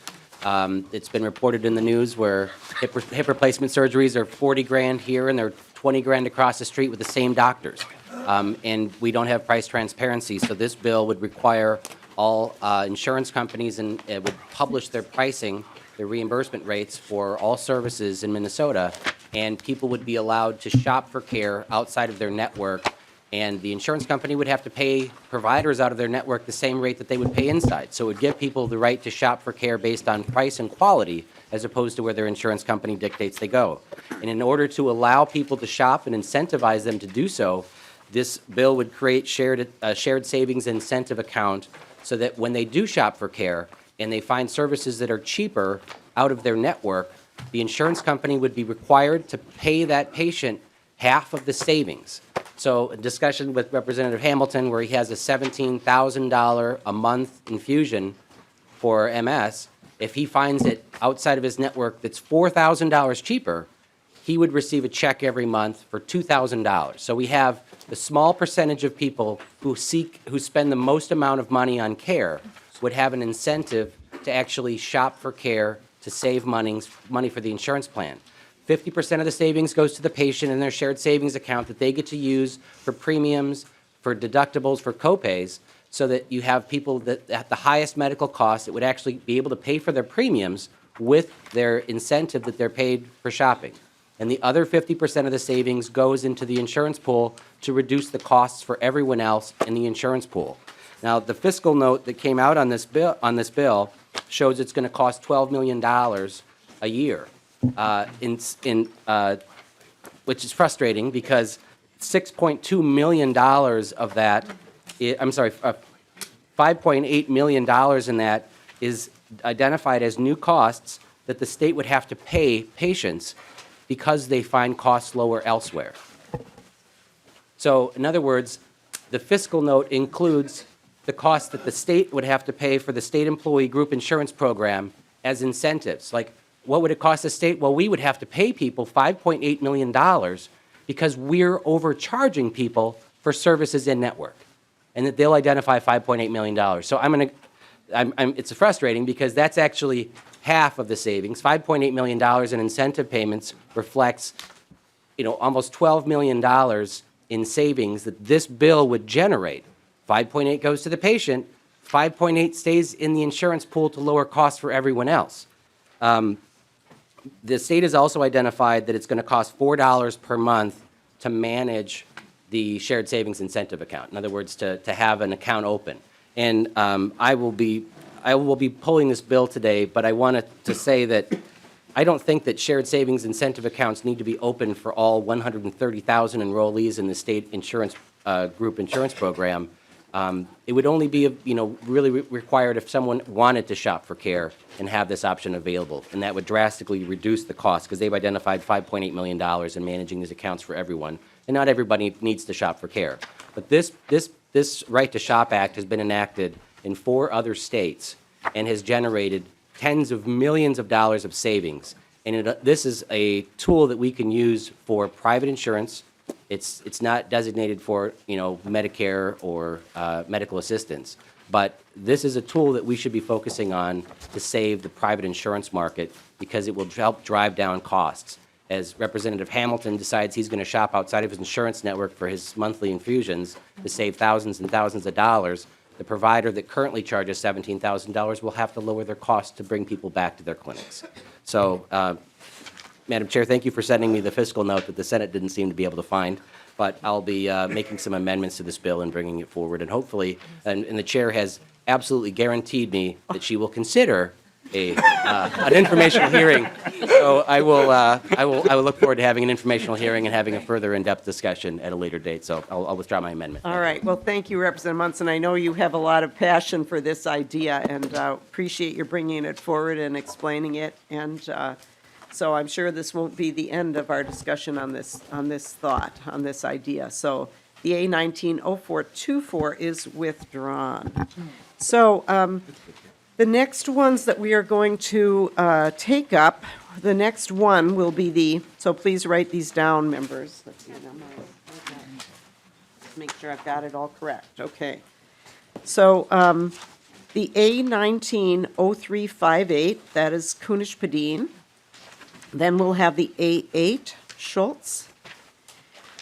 It's been reported in the news where hip replacement surgeries are 40 grand here and they're 20 grand across the street with the same doctors. And we don't have price transparency, so this bill would require all insurance companies and it would publish their pricing, their reimbursement rates for all services in Minnesota, and people would be allowed to shop for care outside of their network, and the insurance company would have to pay providers out of their network the same rate that they would pay inside. So it would give people the right to shop for care based on price and quality as opposed to where their insurance company dictates they go. And in order to allow people to shop and incentivize them to do so, this bill would create shared savings incentive account so that when they do shop for care and they find services that are cheaper out of their network, the insurance company would be required to pay that patient half of the savings. So a discussion with Representative Hamilton where he has a $17,000 a month infusion for MS, if he finds it outside of his network that's $4,000 cheaper, he would receive a check every month for $2,000. So we have the small percentage of people who spend the most amount of money on care would have an incentive to actually shop for care to save money for the insurance plan. 50% of the savings goes to the patient in their shared savings account that they get to use for premiums, for deductibles, for copays, so that you have people that at the highest medical cost that would actually be able to pay for their premiums with their incentive that they're paid for shopping. And the other 50% of the savings goes into the insurance pool to reduce the costs for everyone else in the insurance pool. Now, the fiscal note that came out on this bill shows it's going to cost $12 million a year. Which is frustrating because $6.2 million of that, $5.8 million in that is identified as new costs that the state would have to pay patients because they find costs lower elsewhere. So, in other words, the fiscal note includes the cost that the state would have to pay for the state employee group insurance program as incentives. Like, what would it cost the state? Well, we would have to pay people $5.8 million because we're overcharging people for services in network, and that they'll identify $5.8 million. So it's frustrating because that's actually half of the savings. $5.8 million in incentive payments reflects, almost $12 million in savings that this bill would generate. 5.8 goes to the patient, 5.8 stays in the insurance pool to lower costs for everyone else. The state has also identified that it's going to cost $4 per month to manage the shared savings incentive account. In other words, to have an account open. And I will be pulling this bill today, but I wanted to say that I don't think that shared savings incentive accounts need to be open for all 130,000 enrollees in the state insurance group insurance program. It would only be, really required if someone wanted to shop for care and have this option available, and that would drastically reduce the cost because they've identified $5.8 million in managing these accounts for everyone, and not everybody needs to shop for care. But this Right to Shop Act has been enacted in 4 other states and has generated tens of millions of dollars of savings. And this is a tool that we can use for private insurance. It's not designated for, Medicare or medical assistance. But this is a tool that we should be focusing on to save the private insurance market because it will help drive down costs. As Representative Hamilton decides he's going to shop outside of his insurance network for his monthly infusions to save thousands and thousands of dollars, the provider that currently charges $17,000 will have to lower their costs to bring people back to their clinics. So, Madam Chair, thank you for sending me the fiscal note that the Senate didn't seem to be able to find. But I'll be making some amendments to this bill and bringing it forward. And hopefully, and the chair has absolutely guaranteed me that she will consider an informational hearing. So I will look forward to having an informational hearing and having a further in-depth discussion at a later date. So I'll withdraw my amendment. All right, well, thank you, Representative Munson. I know you have a lot of passion for this idea, and appreciate your bringing it forward and explaining it. And so I'm sure this won't be the end of our discussion on this thought, on this idea. So the A190424 is withdrawn. So the next ones that we are going to take up, the next one will be so please write these down, members. Let's see, let's make sure I've got it all correct. Okay. So the A190358, that is Kunish-Padin. Then we'll have the A8, Schultz.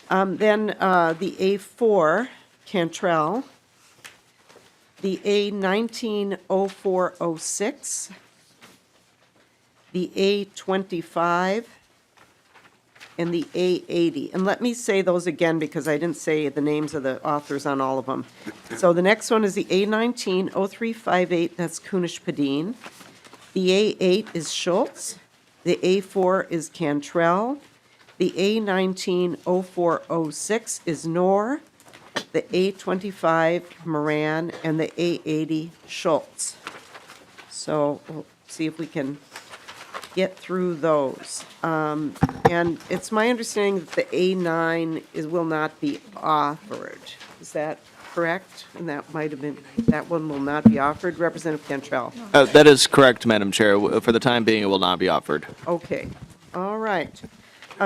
Then the A4, Cantrell. The A190406. The A25. And the A80. And let me say those again because I didn't say the names of the authors on all of them. So the next one is the A190358, that's Kunish-Padin. The A8 is Schultz. The A4 is Cantrell. The A190406 is Knorr. The A25 Moran, and the A80 Schultz. So we'll see if we can get through those. And it's my understanding that the A9 will not be offered. Is that correct? And that one will not be offered. Representative Cantrell. That is correct, Madam Chair. For the time being, it will not be offered. Okay, all right.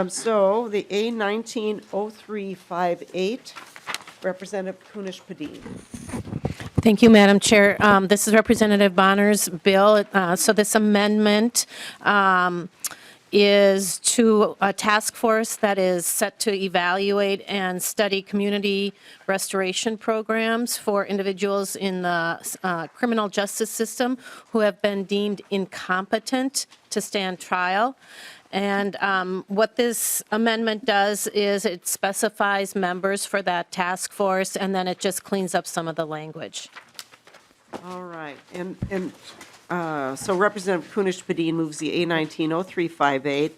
So the A190358, Representative Kunish-Padin. Thank you, Madam Chair. This is Representative Bonner's bill. So this amendment is to a task force that is set to evaluate and study community restoration programs for individuals in the criminal justice system who have been deemed incompetent to stand trial. And what this amendment does is it specifies members for that task force, and then it just cleans up some of the language. All right, and so Representative Kunish-Padin moves the A190358.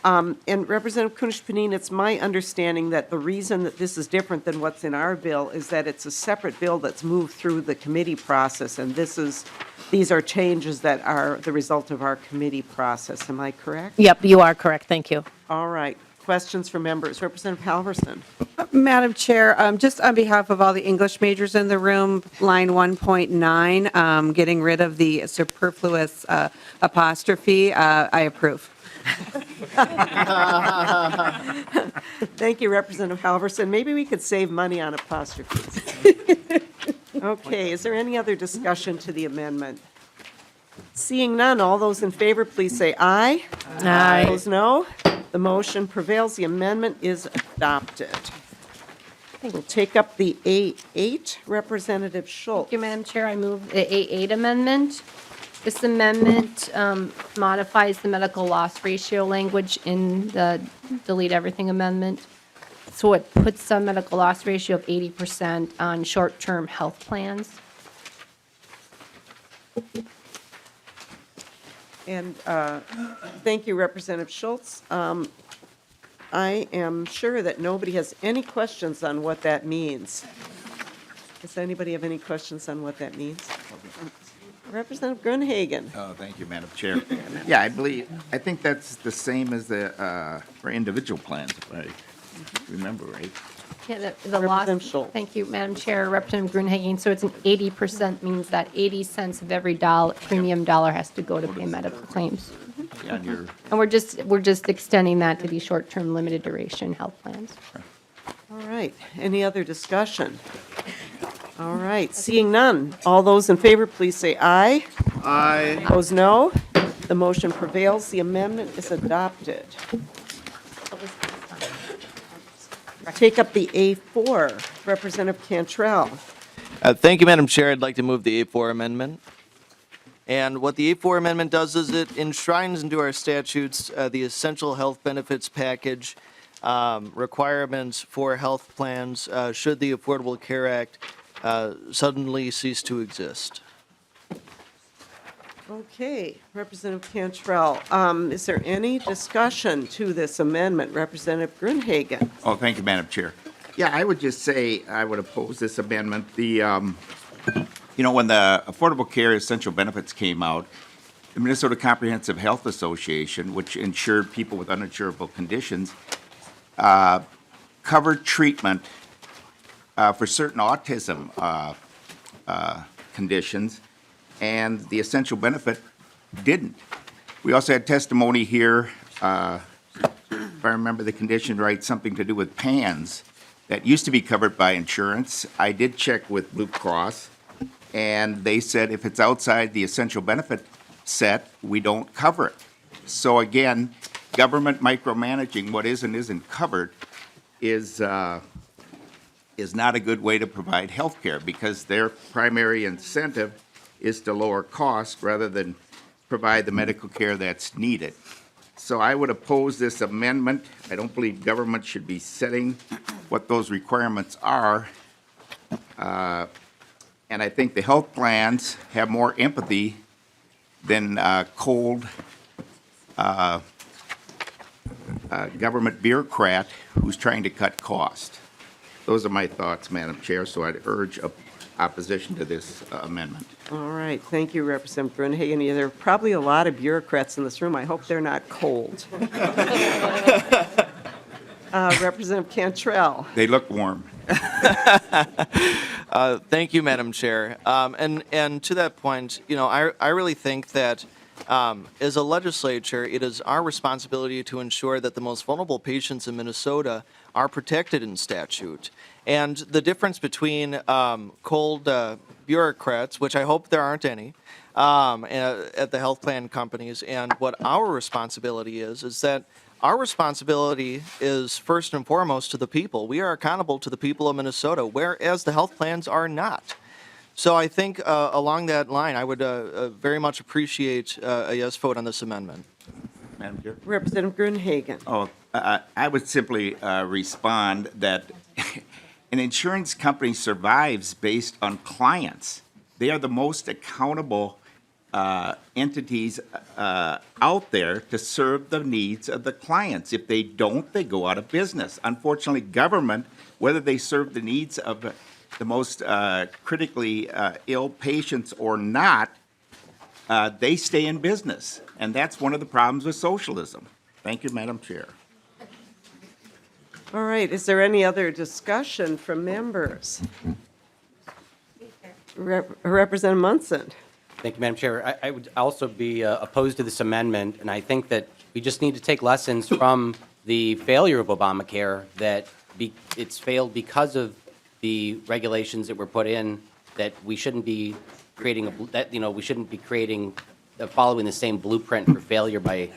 And Representative Kunish-Padin, it's my understanding that the reason that this is different than what's in our bill is that it's a separate bill that's moved through the committee process, and these are changes that are the result of our committee process. Am I correct? Yep, you are correct. Thank you. All right. Questions from members? Representative Halverson. Madam Chair, just on behalf of all the English majors in the room, line 1.9, getting rid of the superfluous apostrophe, I approve. Thank you, Representative Halverson. Maybe we could save money on apostrophes. Okay, is there any other discussion to the amendment? Seeing none, all those in favor, please say aye. Aye. Those no. The motion prevails. The amendment is adopted. We'll take up the A8, Representative Schultz. Thank you, Madam Chair. I move the A8 amendment. This amendment modifies the medical loss ratio language in the delete everything amendment. So it puts a medical loss ratio of 80% on short-term health plans. And thank you, Representative Schultz. I am sure that nobody has any questions on what that means. Does anybody have any questions on what that means? Representative Grunhagen. Oh, thank you, Madam Chair. Yeah, I think that's the same as for individual plans, if I remember right. Yeah, the loss, Representative Schultz. thank you, Madam Chair, Representative Gruenhagen. So it's an 80% means that 80 cents of every premium dollar has to go to pay medical claims. Yeah, and you're- And we're just extending that to these short-term limited duration health plans. All right, any other discussion? All right, seeing none. All those in favor, please say aye. Aye. Opposed, no. The motion prevails. The amendment is adopted. Take up the A4, Representative Cantrell. Thank you, Madam Chair. I'd like to move the A4 amendment. And what the A4 amendment does is it enshrines into our statutes the essential health benefits package requirements for health plans should the Affordable Care Act suddenly cease to exist. Okay, Representative Cantrell, is there any discussion to this amendment? Representative Gruenhagen. Oh, thank you, Madam Chair. Yeah, I would just say I would oppose this amendment. When the Affordable Care Essential Benefits came out, the Minnesota Comprehensive Health Association, which insured people with uninsurable conditions, covered treatment for certain autism conditions, and the essential benefit didn't. We also had testimony here, if I remember the condition right, something to do with PANS that used to be covered by insurance. I did check with Blue Cross, and they said if it's outside the essential benefit set, we don't cover it. So again, government micromanaging what is and isn't covered is not a good way to provide health care, because their primary incentive is to lower cost rather than provide the medical care that's needed. So I would oppose this amendment. I don't believe government should be setting what those requirements are. And I think the health plans have more empathy than cold government bureaucrat who's trying to cut cost. Those are my thoughts, Madam Chair, so I'd urge opposition to this amendment. All right, thank you, Representative Gruenhagen. Yeah, there are probably a lot of bureaucrats in this room. I hope they're not cold. Representative Cantrell. They look warm. Thank you, Madam Chair. And to that point, I really think that as a legislature, it is our responsibility to ensure that the most vulnerable patients in Minnesota are protected in statute. And the difference between cold bureaucrats, which I hope there aren't any, at the health plan companies, and what our responsibility is that our responsibility is first and foremost to the people. We are accountable to the people of Minnesota, whereas the health plans are not. So I think along that line, I would very much appreciate a yes vote on this amendment. Madam Chair? Representative Gruenhagen. Oh, I would simply respond that an insurance company survives based on clients. They are the most accountable entities out there to serve the needs of the clients. If they don't, they go out of business. Unfortunately, government, whether they serve the needs of the most critically ill patients or not, they stay in business. And that's one of the problems with socialism. Thank you, Madam Chair. All right, is there any other discussion from members? Representative Munson. Thank you, Madam Chair. I would also be opposed to this amendment, and I think that we just need to take lessons from the failure of Obamacare, that it's failed because of the regulations that were put in, that we shouldn't be creating following the same blueprint for failure by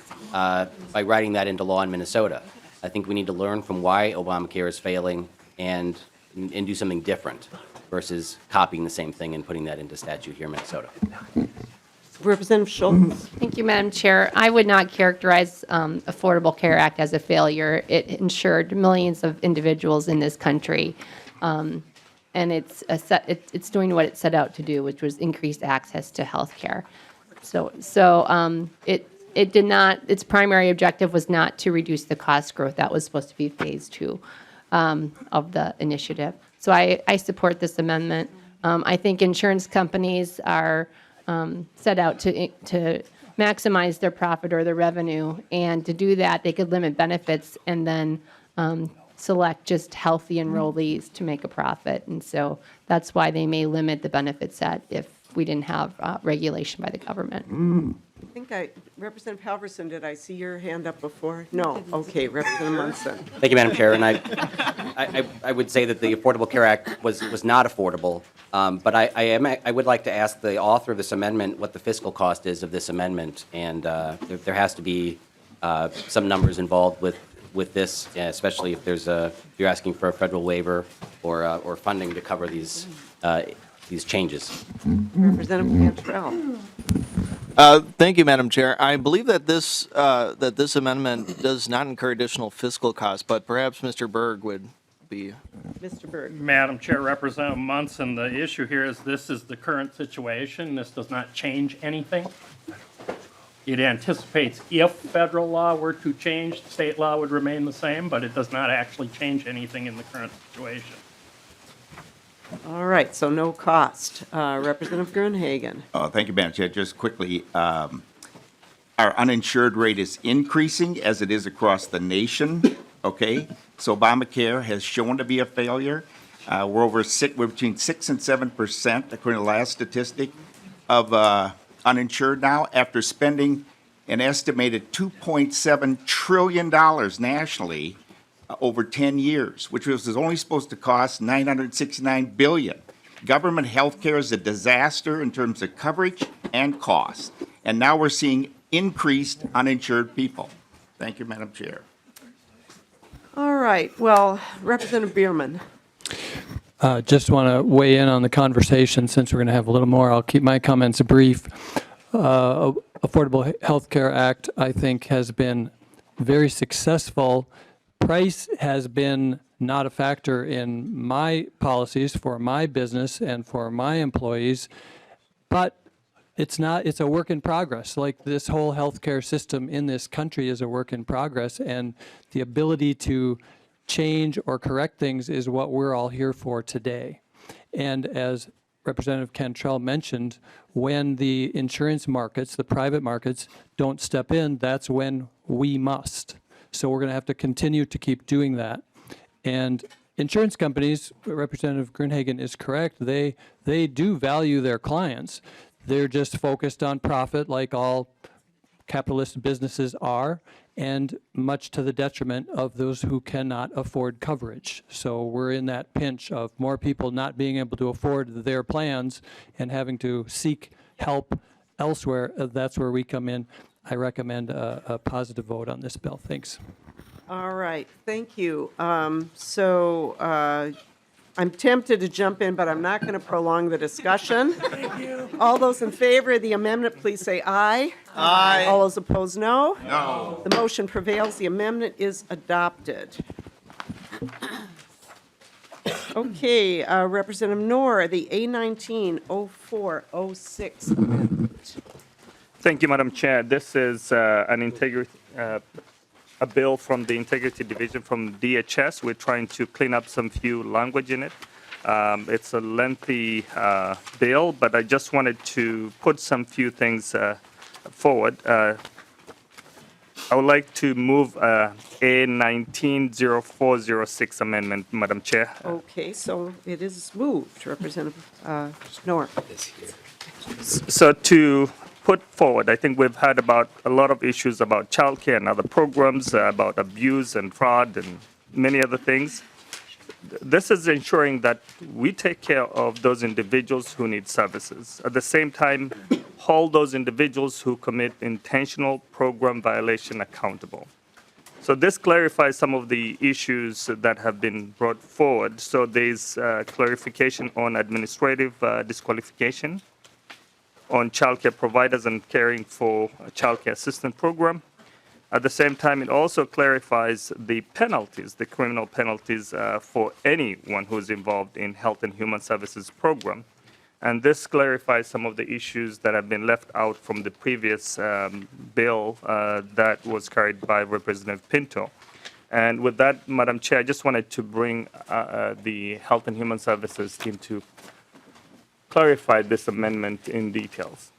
writing that into law in Minnesota. I think we need to learn from why Obamacare is failing and do something different versus copying the same thing and putting that into statute here in Minnesota. Representative Schultz. Thank you, Madam Chair. I would not characterize Affordable Care Act as a failure. It insured millions of individuals in this country, and it's doing what it set out to do, which was increase access to health care. It did not, its primary objective was not to reduce the cost growth. That was supposed to be phase 2 of the initiative. So I support this amendment. I think insurance companies are set out to maximize their profit or their revenue, and to do that, they could limit benefits and then select just healthy enrollees to make a profit. And so that's why they may limit the benefit set if we didn't have regulation by the government. I think Representative Halverson, did I see your hand up before? No, okay, Representative Munson. Thank you, Madam Chair. And I would say that the Affordable Care Act was not affordable. But I would like to ask the author of this amendment what the fiscal cost is of this amendment. And there has to be some numbers involved with this, especially if you're asking for a federal waiver or funding to cover these changes. Representative Cantrell. Thank you, Madam Chair. I believe that this amendment does not incur additional fiscal costs, but perhaps Mr. Berg would be. Mr. Berg. Madam Chair, Representative Munson, the issue here is this is the current situation. This does not change anything. It anticipates if federal law were to change, state law would remain the same, but it does not actually change anything in the current situation. All right, so no cost. Representative Gruenhagen. Thank you, Madam Chair. Just quickly, our uninsured rate is increasing as it is across the nation, okay? So Obamacare has shown to be a failure. We're between 6 and 7%, according to the last statistic, of uninsured now, after spending an estimated $2.7 trillion nationally over 10 years, which was only supposed to cost $969 billion. Government health care is a disaster in terms of coverage and cost. And now we're seeing increased uninsured people. Thank you, Madam Chair. All right, well, Representative Bierman. Just want to weigh in on the conversation since we're going to have a little more. I'll keep my comments brief. Affordable Health Care Act, I think, has been very successful. Price has been not a factor in my policies for my business and for my employees, but it's a work in progress. Like this whole healthcare system in this country is a work in progress, and the ability to change or correct things is what we're all here for today. And as Representative Cantrell mentioned, when the insurance markets, the private markets, don't step in, that's when we must. So we're going to have to continue to keep doing that. And insurance companies, Representative Gruenhagen is correct, they do value their clients. They're just focused on profit like all capitalist businesses are, and much to the detriment of those who cannot afford coverage. So we're in that pinch of more people not being able to afford their plans and having to seek help elsewhere. That's where we come in. I recommend a positive vote on this bill. Thanks. All right, thank you. I'm tempted to jump in, but I'm not going to prolong the discussion. Thank you. All those in favor of the amendment, please say aye. Aye. All those opposed, no. No. The motion prevails. The amendment is adopted. Okay, Representative Knorr, the A19-0406 amendment. Thank you, Madam Chair. This is a bill from the Integrity Division from DHS. We're trying to clean up some few language in it. It's a lengthy bill, but I just wanted to put some few things forward. I would like to move A19-0406 amendment, Madam Chair. Okay, so it is moved. Representative Knorr. So to put forward, I think we've had about a lot of issues about childcare and other programs, about abuse and fraud and many other things. This is ensuring that we take care of those individuals who need services. At the same time, hold those individuals who commit intentional program violation accountable. So this clarifies some of the issues that have been brought forward. So there's clarification on administrative disqualification, on childcare providers and caring for a childcare assistant program. At the same time, it also clarifies the penalties, the criminal penalties for anyone who's involved in Health and Human Services program. And this clarifies some of the issues that have been left out from the previous bill that was carried by Representative Pinto. And with that, Madam Chair, I just wanted to bring the Health and Human Services team to clarify this amendment in details.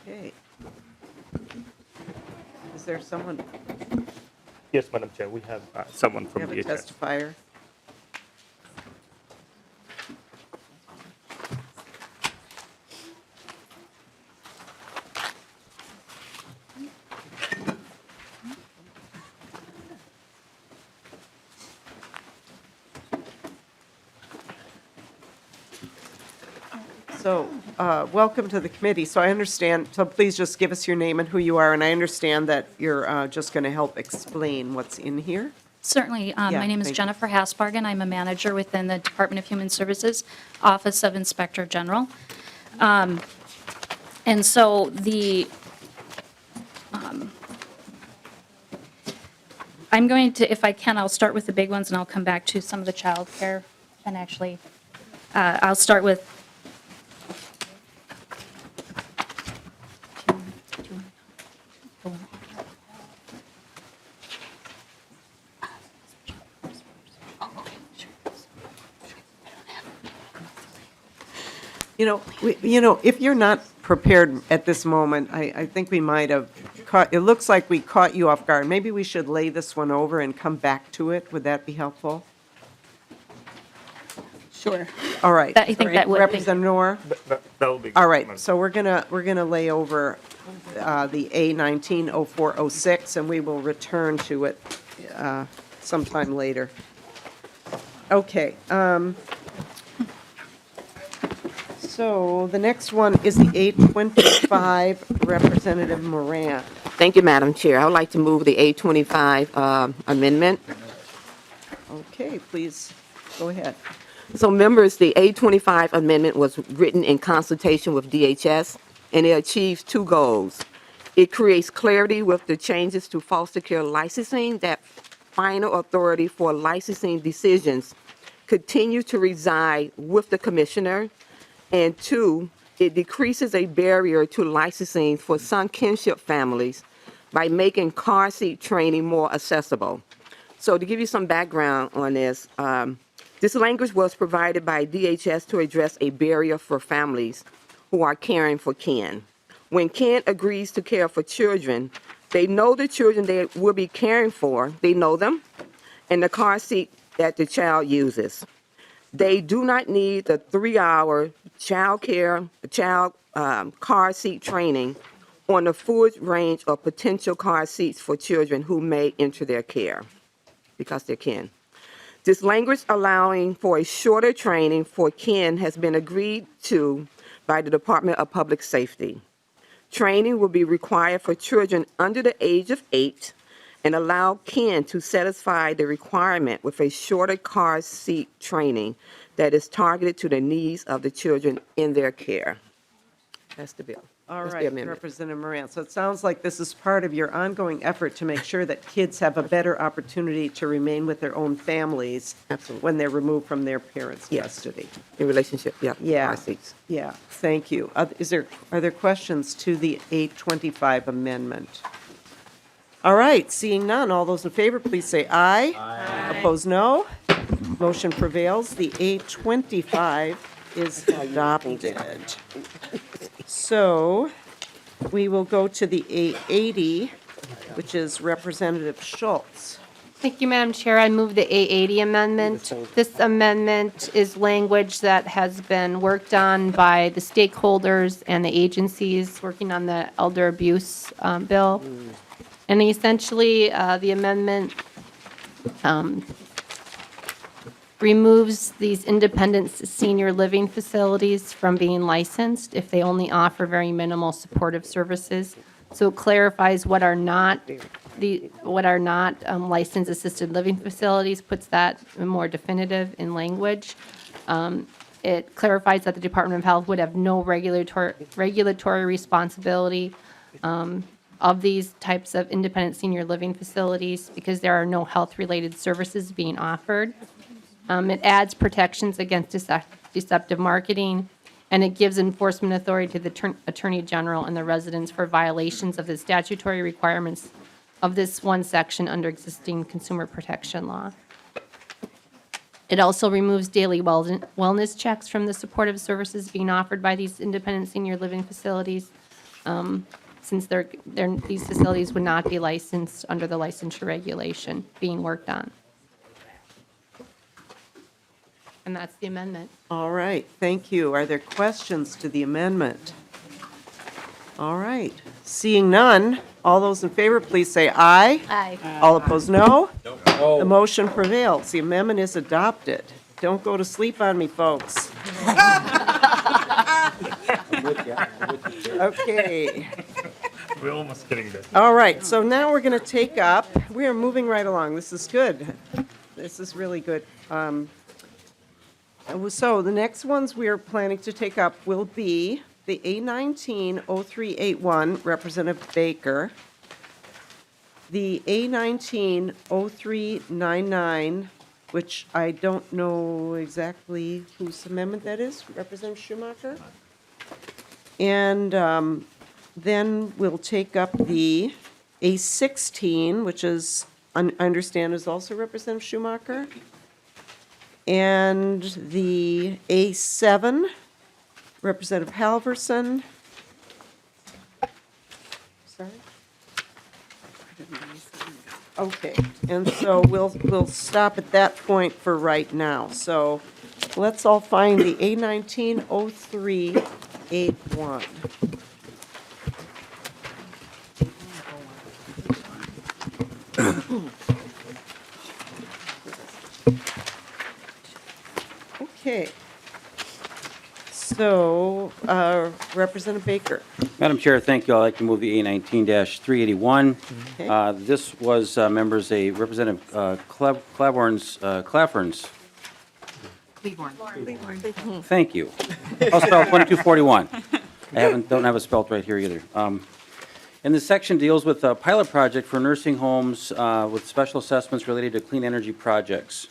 Okay. Is there someone? Yes, Madam Chair, we have someone We from have a DHS. testifier. So, welcome to the committee. So I understand, so please just give us your name and who you are, and I understand that you're just going to help explain what's in here. Certainly. Yeah, My name is thank you. Jennifer Hasbargen. I'm a manager within the Department of Human Services, Office of Inspector General. And so I'm going to, if I can, I'll start with the big ones and I'll come back to some of the child care. And actually, I'll start with if you're not prepared at this moment, I think we might have caught, it looks like we caught you off guard. Maybe we should lay this one over and come back to it. Would that be helpful? Sure. All right. I think that would be. Representative Noor? That will be. All right, so we're gonna lay over the A190406, and we will return to it sometime later. Okay. So the next one is the A25, Representative Moran. Thank you, Madam Chair. I would like to move the A25 amendment. Okay, please, go ahead. So members, the A25 amendment was written in consultation with DHS, and it achieves two goals. It creates clarity with the changes to foster care licensing that final authority for licensing decisions continue to reside with the commissioner. And two, it decreases a barrier to licensing for some kinship families by making car seat training more accessible. So to give you some background on this, this language was provided by DHS to address a barrier for families who are caring for kin. When kin agrees to care for children, they know the children they will be caring for, they know them, and the car seat that the child uses. They do not need the 3-hour child car seat training on the full range of potential car seats for children who may enter their care because they're kin. This language allowing for a shorter training for kin has been agreed to by the Department of Public Safety. Training will be required for children under the age of 8 and allow kin to satisfy the requirement with a shorter car seat training that is targeted to the needs of the children in their care. That's the bill. All That's the right, amendment. Representative Moran. So it sounds like this is part of your ongoing effort to make sure that kids have a better opportunity to remain with their own families Absolutely. when they're removed from their parents' custody. In relationship, Yeah. car seats. Yeah, thank you. Are there questions to the 825 amendment? All right, seeing none, all those in favor, please say aye. Aye. Opposed, no. Motion prevails. The 825 is adopted. So we will go to the 880, which is Representative Schultz. Thank you, Madam Chair. I move the A80 amendment. This amendment is language that has been worked on by the stakeholders and the agencies working on the elder abuse bill. And essentially, the amendment removes these independent senior living facilities from being licensed if they only offer very minimal supportive services. So it clarifies what are not licensed assisted living facilities, puts that more definitive in language. It clarifies that the Department of Health would have no regulatory responsibility of these types of independent senior living facilities because there are no health-related services being offered. It adds protections against deceptive marketing, and it gives enforcement authority to the Attorney General and the residents for violations of the statutory requirements of this one section under existing consumer protection law. It also removes daily wellness checks from the supportive services being offered by these independent senior living facilities. since these facilities would not be licensed under the licensure regulation being worked on. And that's the amendment. All right, thank you. Are there questions to the amendment? All right, seeing none, all those in favor, please say aye. Aye. All opposed, no? The motion prevails. The amendment is adopted. Don't go to sleep on me, folks. Okay. We're almost getting there. All right, so now we're going to take up, we are moving right along. This is good. This is really good. So the next ones we are planning to take up will be the A19-0381, Representative Baker, the A19-0399, which I don't know exactly whose amendment that is, Representative Schumacher. And then we'll take up the A16, which is, I understand is also Representative Schumacher. And the A7, Representative Halverson. Sorry? Okay, and so we'll stop at that point for right now. So let's all find the A19-0381. Okay. So, Representative Baker. Madam Chair, thank you. I'd like to move the A19-381. This was, members, a Representative Claiborne's, thank you. I'll spell 2241. Don't have it spelled right here either. And this section deals with a pilot project for nursing homes with special assessments related to clean energy projects.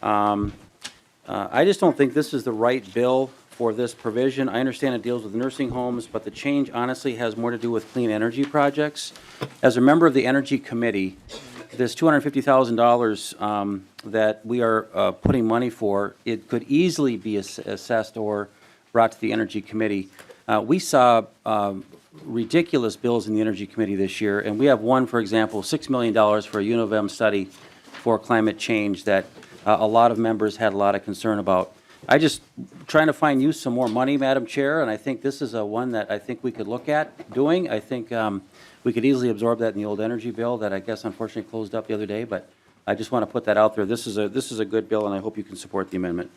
I just don't think this is the right bill for this provision. I understand it deals with nursing homes, but the change honestly has more to do with clean energy projects. As a member of the Energy Committee, this $250,000 that we are putting money for, it could easily be assessed or brought to the Energy Committee. We saw ridiculous bills in the Energy Committee this year, and we have one, for example, $6 million for a U of M study for climate change that a lot of members had a lot of concern about. I just trying to find you some more money, Madam Chair, and I think this is a one that I think we could look at doing. I think we could easily absorb that in the old energy bill that I guess unfortunately closed up the other day, but I just want to put that out there. This is a good bill, and I hope you can support the amendment.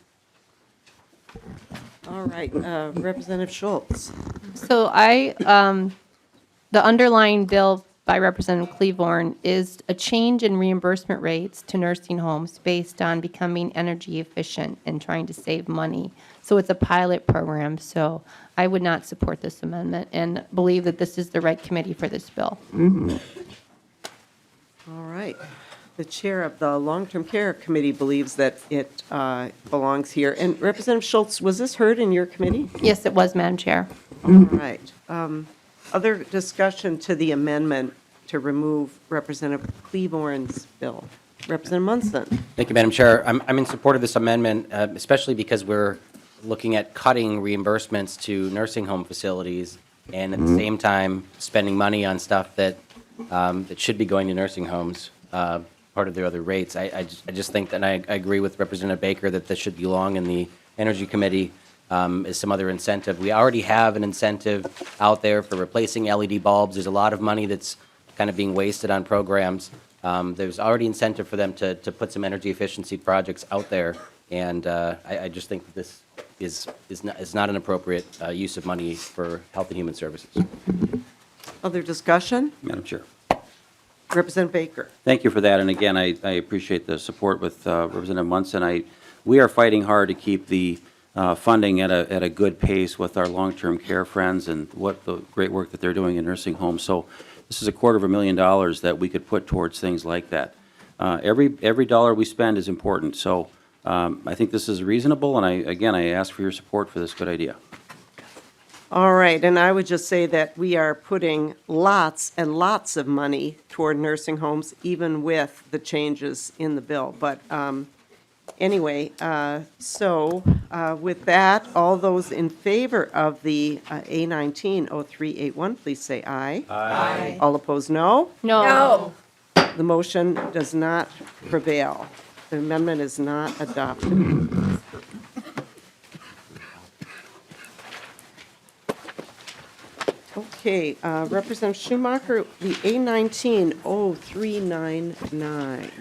All right, Representative Schultz. So the underlying bill by Representative Claiborne is a change in reimbursement rates to nursing homes based on becoming energy efficient and trying to save money. So it's a pilot program, so I would not support this amendment and believe that this is the right committee for this bill. All right. The chair of the Long-Term Care Committee believes that it belongs here. And Representative Schultz, was this heard in your committee? Yes, it was, Madam Chair. All right. Other discussion to the amendment to remove Representative Claiborne's bill? Representative Munson. Thank you, Madam Chair. I'm in support of this amendment, especially because we're looking at cutting reimbursements to nursing home facilities and at the same time spending money on stuff that should be going to nursing homes, part of their other rates. I just think that I agree with Representative Baker that this should belong in the Energy Committee as some other incentive. We already have an incentive out there for replacing LED bulbs. There's a lot of money that's kind of being wasted on programs. There's already incentive for them to put some energy efficiency projects out there, and I just think that this is not an appropriate use of money for Health and Human Services. Other discussion? Madam Chair. Representative Baker. Thank you for that, and again, I appreciate the support with Representative Munson. We are fighting hard to keep the funding at a good pace with our long-term care friends and what the great work that they're doing in nursing homes. So this is $250,000 that we could put towards things like that. Every dollar we spend is important. So I think this is reasonable, and I ask for your support for this good idea. All right, and I would just say that we are putting lots and lots of money toward nursing homes, even with the changes in the bill. But anyway, so With that, all those in favor of the A19-0381, please say aye. Aye. All opposed, no. No. The motion does not prevail. The amendment is not adopted. Okay, Representative Schumacher, the A19-0399.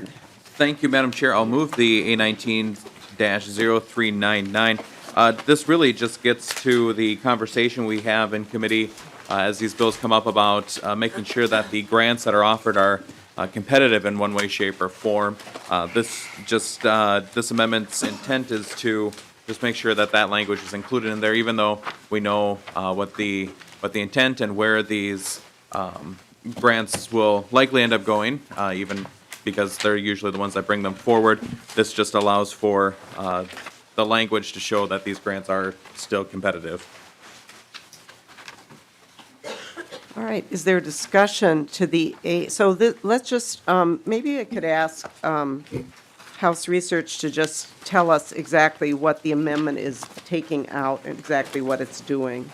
Thank you, Madam Chair. I'll move the A19-0399. This really just gets to the conversation we have in committee as these bills come up about making sure that the grants that are offered are competitive in one way, shape, or form. This amendment's intent is to just make sure that that language is included in there, even though we know what the intent and where these grants will likely end up going, even because they're usually the ones that bring them forward. This just allows for the language to show that these grants are still competitive. All right, is there discussion to the let's just, maybe I could ask House Research to just tell us exactly what the amendment is taking out and exactly what it's doing.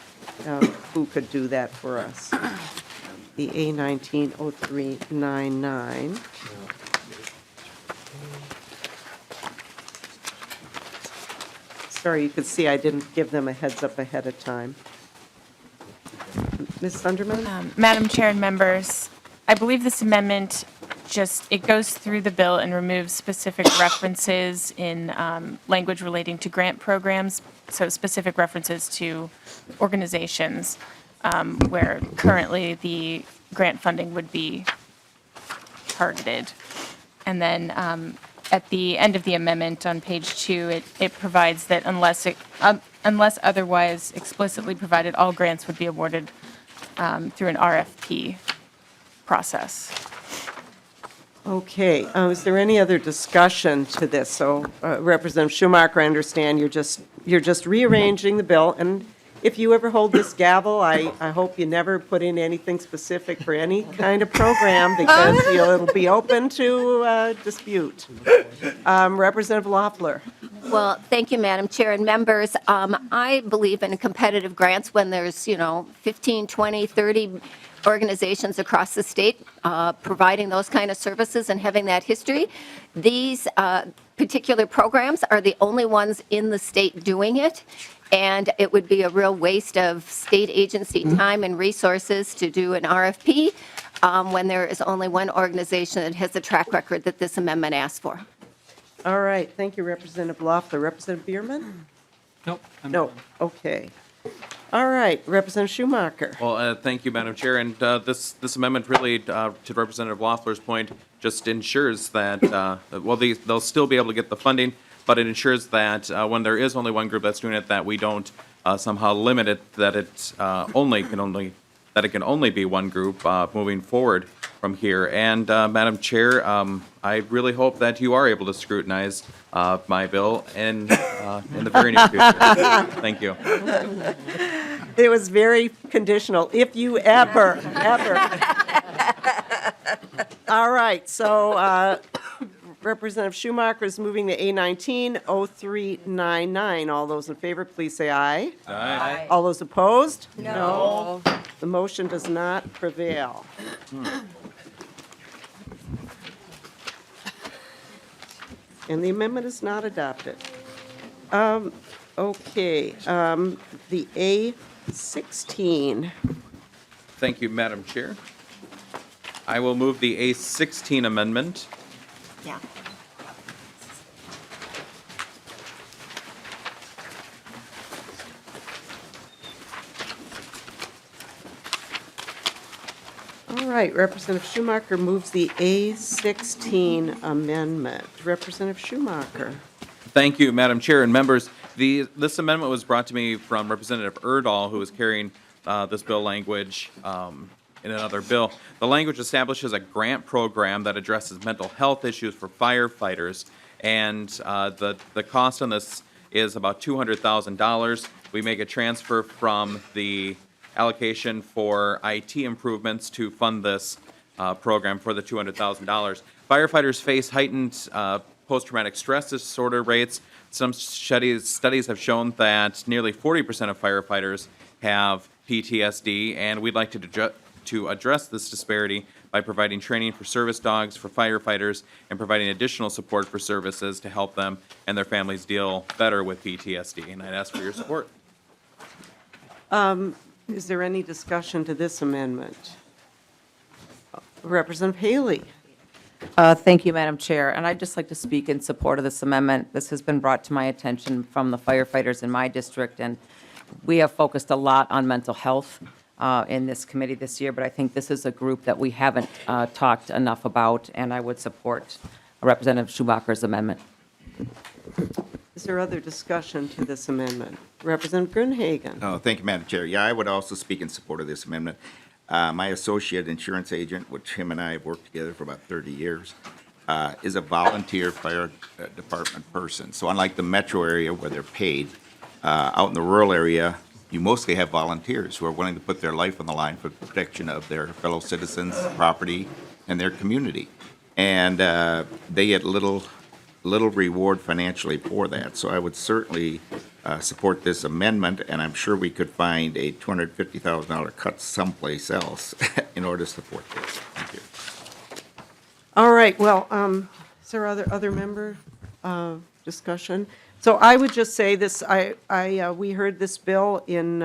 Who could do that for us? The A19-0399. Sorry, you could see I didn't give them a heads up ahead of time. Ms. Sunderman? Madam Chair and members, I believe this amendment it goes through the bill and removes specific references in language relating to grant programs, so specific references to organizations where currently the grant funding would be targeted. And then at the end of the amendment on page 2, it provides that unless otherwise explicitly provided, all grants would be awarded through an RFP process. Okay, is there any other discussion to this? So Representative Schumacher, I understand you're just rearranging the bill, and if you ever hold this gavel, I hope you never put in anything specific for any kind of program because it'll be open to dispute. Representative Loeffler. Well, thank you, Madam Chair and members. I believe in competitive grants when there's, 15, 20, 30 organizations across the state providing those kind of services and having that history. These particular programs are the only ones in the state doing it, and it would be a real waste of state agency time and resources to do an RFP when there is only one organization that has the track record that this amendment asks for. All right, thank you, Representative Loeffler. Representative Bierman? Nope. No, okay. All right, Representative Schumacher. Well, thank you, Madam Chair. And this amendment really, to Representative Loeffler's point, just ensures that, they'll still be able to get the funding, but it ensures that when there is only one group that's doing it, that we don't somehow limit it, that it can only be one group moving forward from here. And Madam Chair, I really hope that you are able to scrutinize my bill in the very near future. Thank you. It was very conditional, if you ever. All right, so Representative Schumacher is moving the A19-0399. All those in favor, please say aye. Aye. All those opposed? No. The motion does not prevail. And the amendment is not adopted. Okay, the A16. Thank you, Madam Chair. I will move the A16 amendment. Yeah. All right, Representative Schumacher moves the A16 amendment. Representative Schumacher. Thank you, Madam Chair and members. This amendment was brought to me from Representative Erdahl, who is carrying this bill language in another bill. The language establishes a grant program that addresses mental health issues for firefighters, and the cost on this is about $200,000. We make a transfer from the allocation for IT improvements to fund this program for the $200,000. Firefighters face heightened post-traumatic stress disorder rates, some studies have shown that nearly 40% of firefighters have PTSD, and we'd like to address this disparity by providing training for service dogs for firefighters and providing additional support for services to help them and their families deal better with PTSD. And I'd ask for your support. Is there any discussion to this amendment? Representative Haley. Thank you, Madam Chair. And I'd just like to speak in support of this amendment. This has been brought to my attention from the firefighters in my district, and we have focused a lot on mental health in this committee this year, but I think this is a group that we haven't talked enough about, and I would support Representative Schumacher's amendment. Is there other discussion to this amendment? Representative Gruenhagen. Oh, thank you, Madam Chair. Yeah, I would also speak in support of this amendment. My associate insurance agent, which him and I have worked together for about 30 years, is a volunteer fire department person. So unlike the metro area where they're paid, out in the rural area, you mostly have volunteers who are willing to put their life on the line for the protection of their fellow citizens, property, and their community. And they get little reward financially for that. So I would certainly support this amendment, and I'm sure we could find a $250,000 cut someplace else in order to support this. Thank you. All right, well, is there other member discussion? So I would just say this, we heard this bill in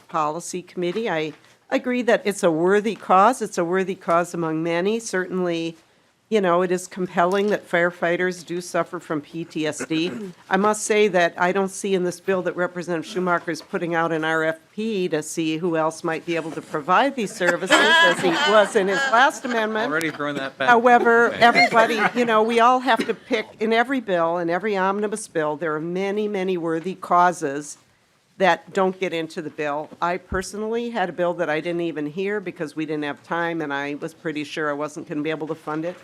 Policy Committee. I agree that it's a worthy cause. It's a worthy cause among many. Certainly, you know, it is compelling that firefighters do suffer from PTSD. I must say that I don't see in this bill that Representative Schumacher is putting out an RFP to see who else might be able to provide these services, as he was in his last amendment. Already throwing that back. However, everybody, you know, we all have to pick, in every bill, in every omnibus bill, there are many, many worthy causes that don't get into the bill. I personally had a bill that I didn't even hear because we didn't have time, and I was pretty sure I wasn't going to be able to fund it.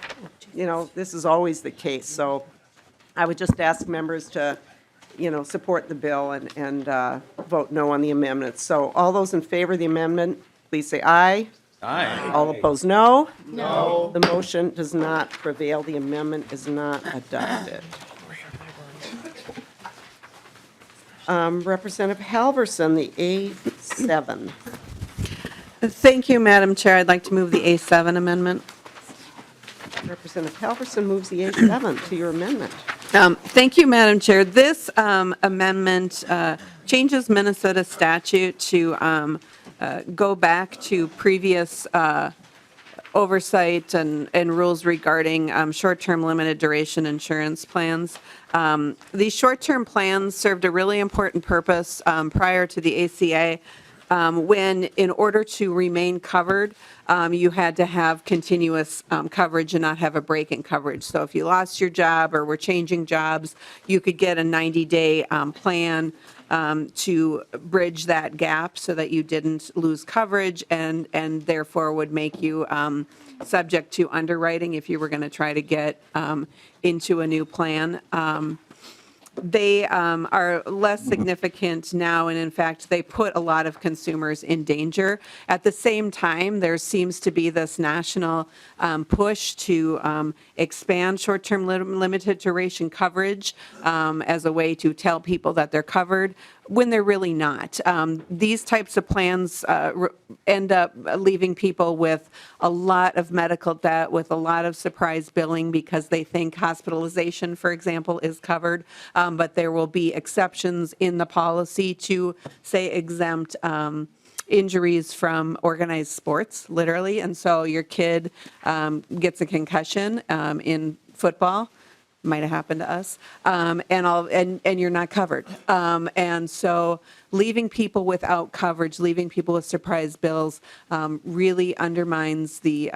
You know, this is always the case, so I would just ask members to, you know, support the bill and vote no on the amendment. So all those in favor of the amendment, please say aye. Aye. All opposed, no. No. The motion does not prevail. The amendment is not adopted. Representative Halverson, the A7. Thank you, Madam Chair. I'd like to move the A7 amendment. Representative Halverson moves the A7 to your amendment. Thank you, Madam Chair. This amendment changes Minnesota statute to go back to previous oversight and rules regarding short-term limited duration insurance plans. These short-term plans served a really important purpose prior to the ACA when, in order to remain covered, you had to have continuous coverage and not have a break in coverage. So if you lost your job or were changing jobs, you could get a 90-day plan to bridge that gap so that you didn't lose coverage and therefore would make you subject to underwriting if you were going to try to get into a new plan. They are less significant now, and in fact, they put a lot of consumers in danger. At the same time, there seems to be this national push to expand short-term limited duration coverage as a way to tell people that they're covered when they're really not. These types of plans end up leaving people with a lot of medical debt, with a lot of surprise billing because they think hospitalization, for example, is covered, but there will be exceptions in the policy to, say, exempt injuries from organized sports, literally. And so your kid gets a concussion in football. Might have happened to us, and you're not covered. And so leaving people without coverage, leaving people with surprise bills really undermines the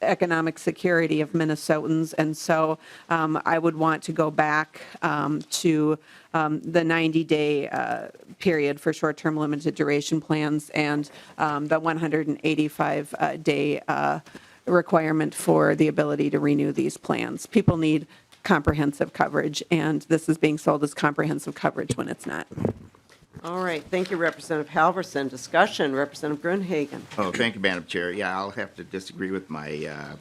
economic security of Minnesotans. And so I would want to go back to the 90-day period for short-term limited duration plans and the 185-day requirement for the ability to renew these plans. People need comprehensive coverage, and this is being sold as comprehensive coverage when it's not. All right, thank you, Representative Halverson. Discussion, Representative Gruenhagen. Oh, thank you, Madam Chair. Yeah, I'll have to disagree with my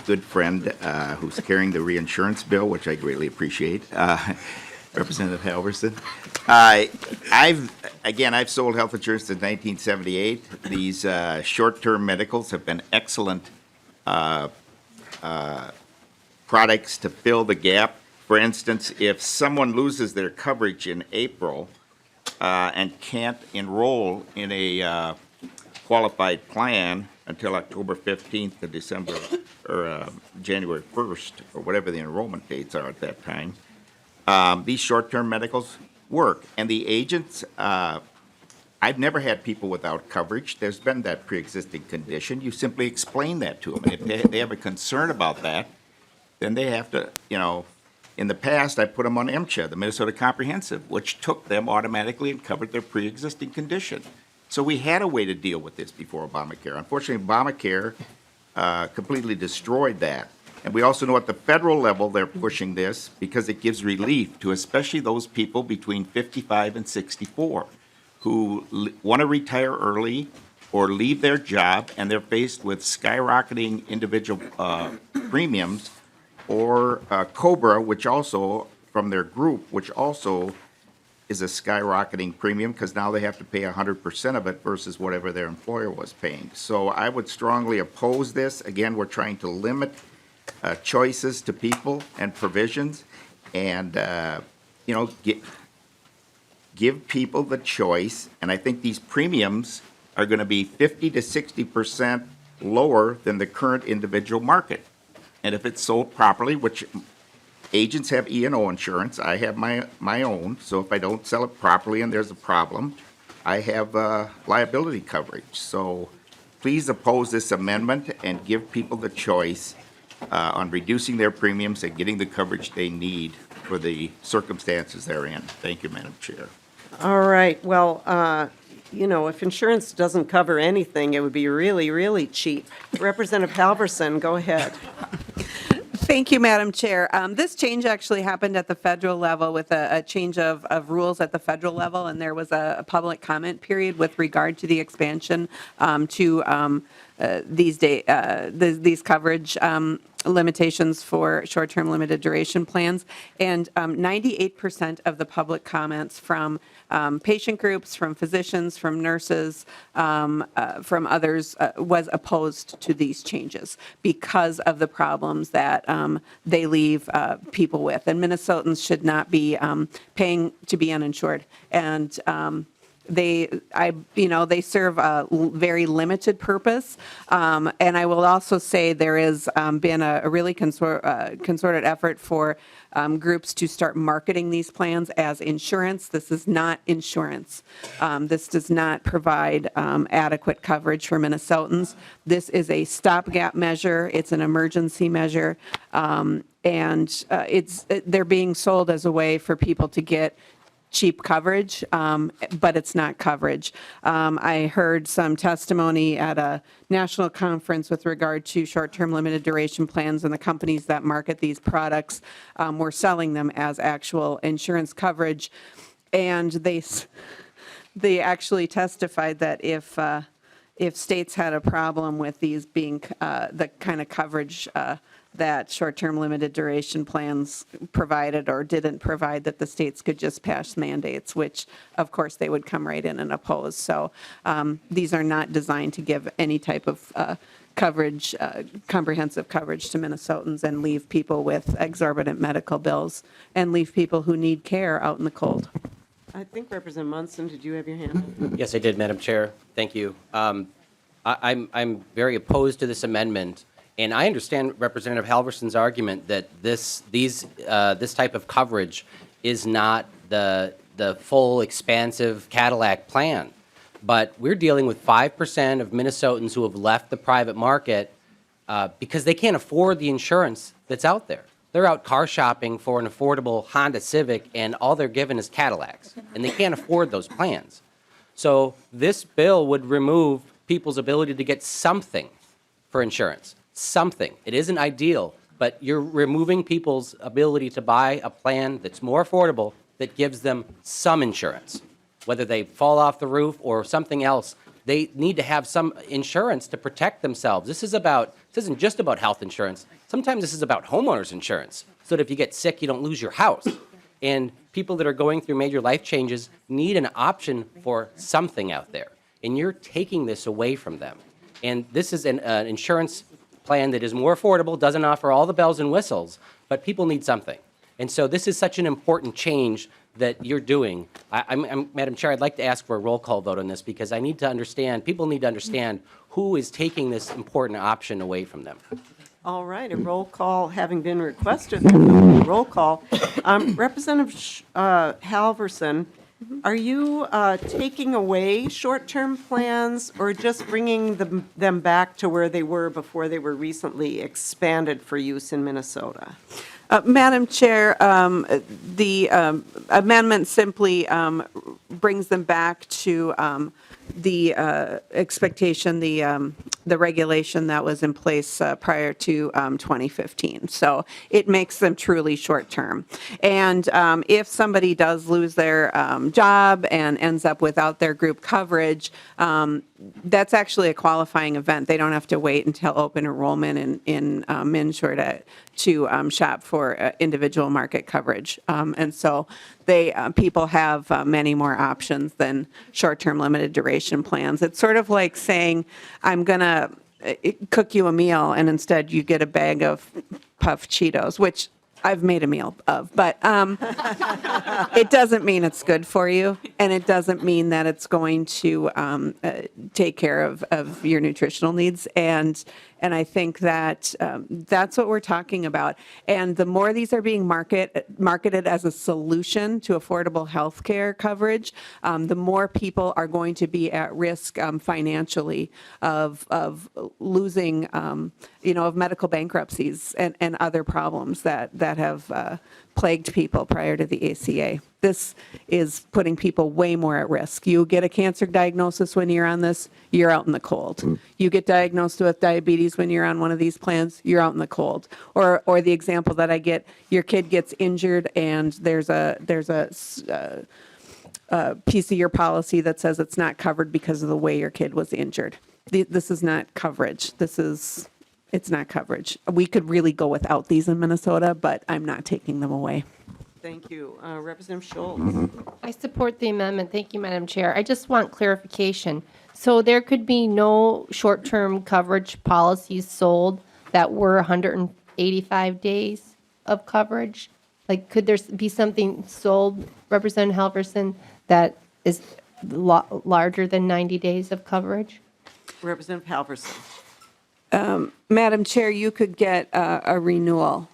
good friend who's carrying the reinsurance bill, which I greatly appreciate. Representative Halverson. I've sold health insurance since 1978. These short-term medicals have been excellent products to fill the gap. For instance, if someone loses their coverage in April and can't enroll in a qualified plan until October 15th to December or January 1st, or whatever the enrollment dates are at that time, these short-term medicals work. And the agents, I've never had people without coverage. There's been that pre-existing condition. You simply explain that to them. If they have a concern about that, then they have to, in the past, I put them on MCHA, the Minnesota Comprehensive, which took them automatically and covered their pre-existing condition. So we had a way to deal with this before Obamacare. Unfortunately, Obamacare completely destroyed that. And we also know at the federal level they're pushing this because it gives relief to especially those people between 55 and 64 who want to retire early or leave their job and they're faced with skyrocketing individual premiums, or COBRA, which also, from their group, which also is a skyrocketing premium because now they have to pay 100% of it versus whatever their employer was paying. So I would strongly oppose this. Again, we're trying to limit choices to people and provisions and, give people the choice. And I think these premiums are going to be 50 to 60% lower than the current individual market. And if it's sold properly, which agents have E&O insurance, I have my own, so if I don't sell it properly and there's a problem, I have liability coverage. So please oppose this amendment and give people the choice on reducing their premiums and getting the coverage they need for the circumstances they're in. Thank you, Madam Chair. All right, well, if insurance doesn't cover anything, it would be really, really cheap. Representative Halverson, go ahead. Thank you, Madam Chair. This change actually happened at the federal level with a change of rules at the federal level, and there was a public comment period with regard to the expansion to these coverage limitations for short-term limited duration plans. And 98% of the public comments from patient groups, from physicians, from nurses, from others was opposed to these changes because of the problems that they leave people with. And Minnesotans should not be paying to be uninsured. And they serve a very limited purpose. And I will also say there has been a really concerted effort for groups to start marketing these plans as insurance. This is not insurance. This does not provide adequate coverage for Minnesotans. This is a stopgap measure. It's an emergency measure. And they're being sold as a way for people to get cheap coverage, but it's not coverage. I heard some testimony at a national conference with regard to short-term limited duration plans, and the companies that market these products were selling them as actual insurance coverage. And they actually testified that if states had a problem with these being the kind of coverage that short-term limited duration plans provided or didn't provide, that the states could just pass mandates, which of course they would come right in and oppose. So these are not designed to give any type of coverage, comprehensive coverage to Minnesotans and leave people with exorbitant medical bills and leave people who need care out in the cold. I think Representative Munson, did you have your hand up? Yes, I did, Madam Chair. Thank you. I'm very opposed to this amendment. And I understand Representative Halverson's argument that this type of coverage is not the full, expansive Cadillac plan. But we're dealing with 5% of Minnesotans who have left the private market because they can't afford the insurance that's out there. They're out car shopping for an affordable Honda Civic, and all they're given is Cadillacs, and they can't afford those plans. So this bill would remove people's ability to get something for insurance. Something. It isn't ideal, but you're removing people's ability to buy a plan that's more affordable that gives them some insurance. Whether they fall off the roof or something else, they need to have some insurance to protect themselves. This isn't just about health insurance. Sometimes this is about homeowners insurance, so that if you get sick, you don't lose your house. And people that are going through major life changes need an option for something out there. And you're taking this away from them. And this is an insurance plan that is more affordable, doesn't offer all the bells and whistles, but people need something. And so this is such an important change that you're doing. Madam Chair, I'd like to ask for a roll call vote on this because I need to understand, people need to understand who is taking this important option away from them. All right, a roll call having been requested, roll call. Representative Halverson, are you taking away short-term plans or just bringing them back to where they were before they were recently expanded for use in Minnesota? Madam Chair, the amendment simply brings them back to the expectation, the regulation that was in place prior to 2015. So it makes them truly short-term. And if somebody does lose their job and ends up without their group coverage, that's actually a qualifying event. They don't have to wait until open enrollment in MNsure to shop for individual market coverage. And so people have many more options than short-term limited duration plans. It's sort of like saying, I'm going to cook you a meal and instead you get a bag of puffed Cheetos, which I've made a meal of, but it doesn't mean it's good for you, and it doesn't mean that it's going to take care of your nutritional needs. And I think that that's what we're talking about. And the more these are being marketed as a solution to affordable health care coverage, the more people are going to be at risk financially of losing, of medical bankruptcies and other problems that have plagued people prior to the ACA. This is putting people way more at risk. You get a cancer diagnosis when you're on this, you're out in the cold. You get diagnosed with diabetes when you're on one of these plans, you're out in the cold. Or the example that I get, your kid gets injured and there's a piece of your policy that says it's not covered because of the way your kid was injured. This is not coverage. It's not coverage. We could really go without these in Minnesota, but I'm not taking them away. Thank you. Representative Schultz. I support the amendment. Thank you, Madam Chair. I just want clarification. So there could be no short-term coverage policies sold that were 185 days of coverage? Like, could there be something sold, Representative Halverson, that is larger than 90 days of coverage? Representative Halverson. Madam Chair, you could get a renewal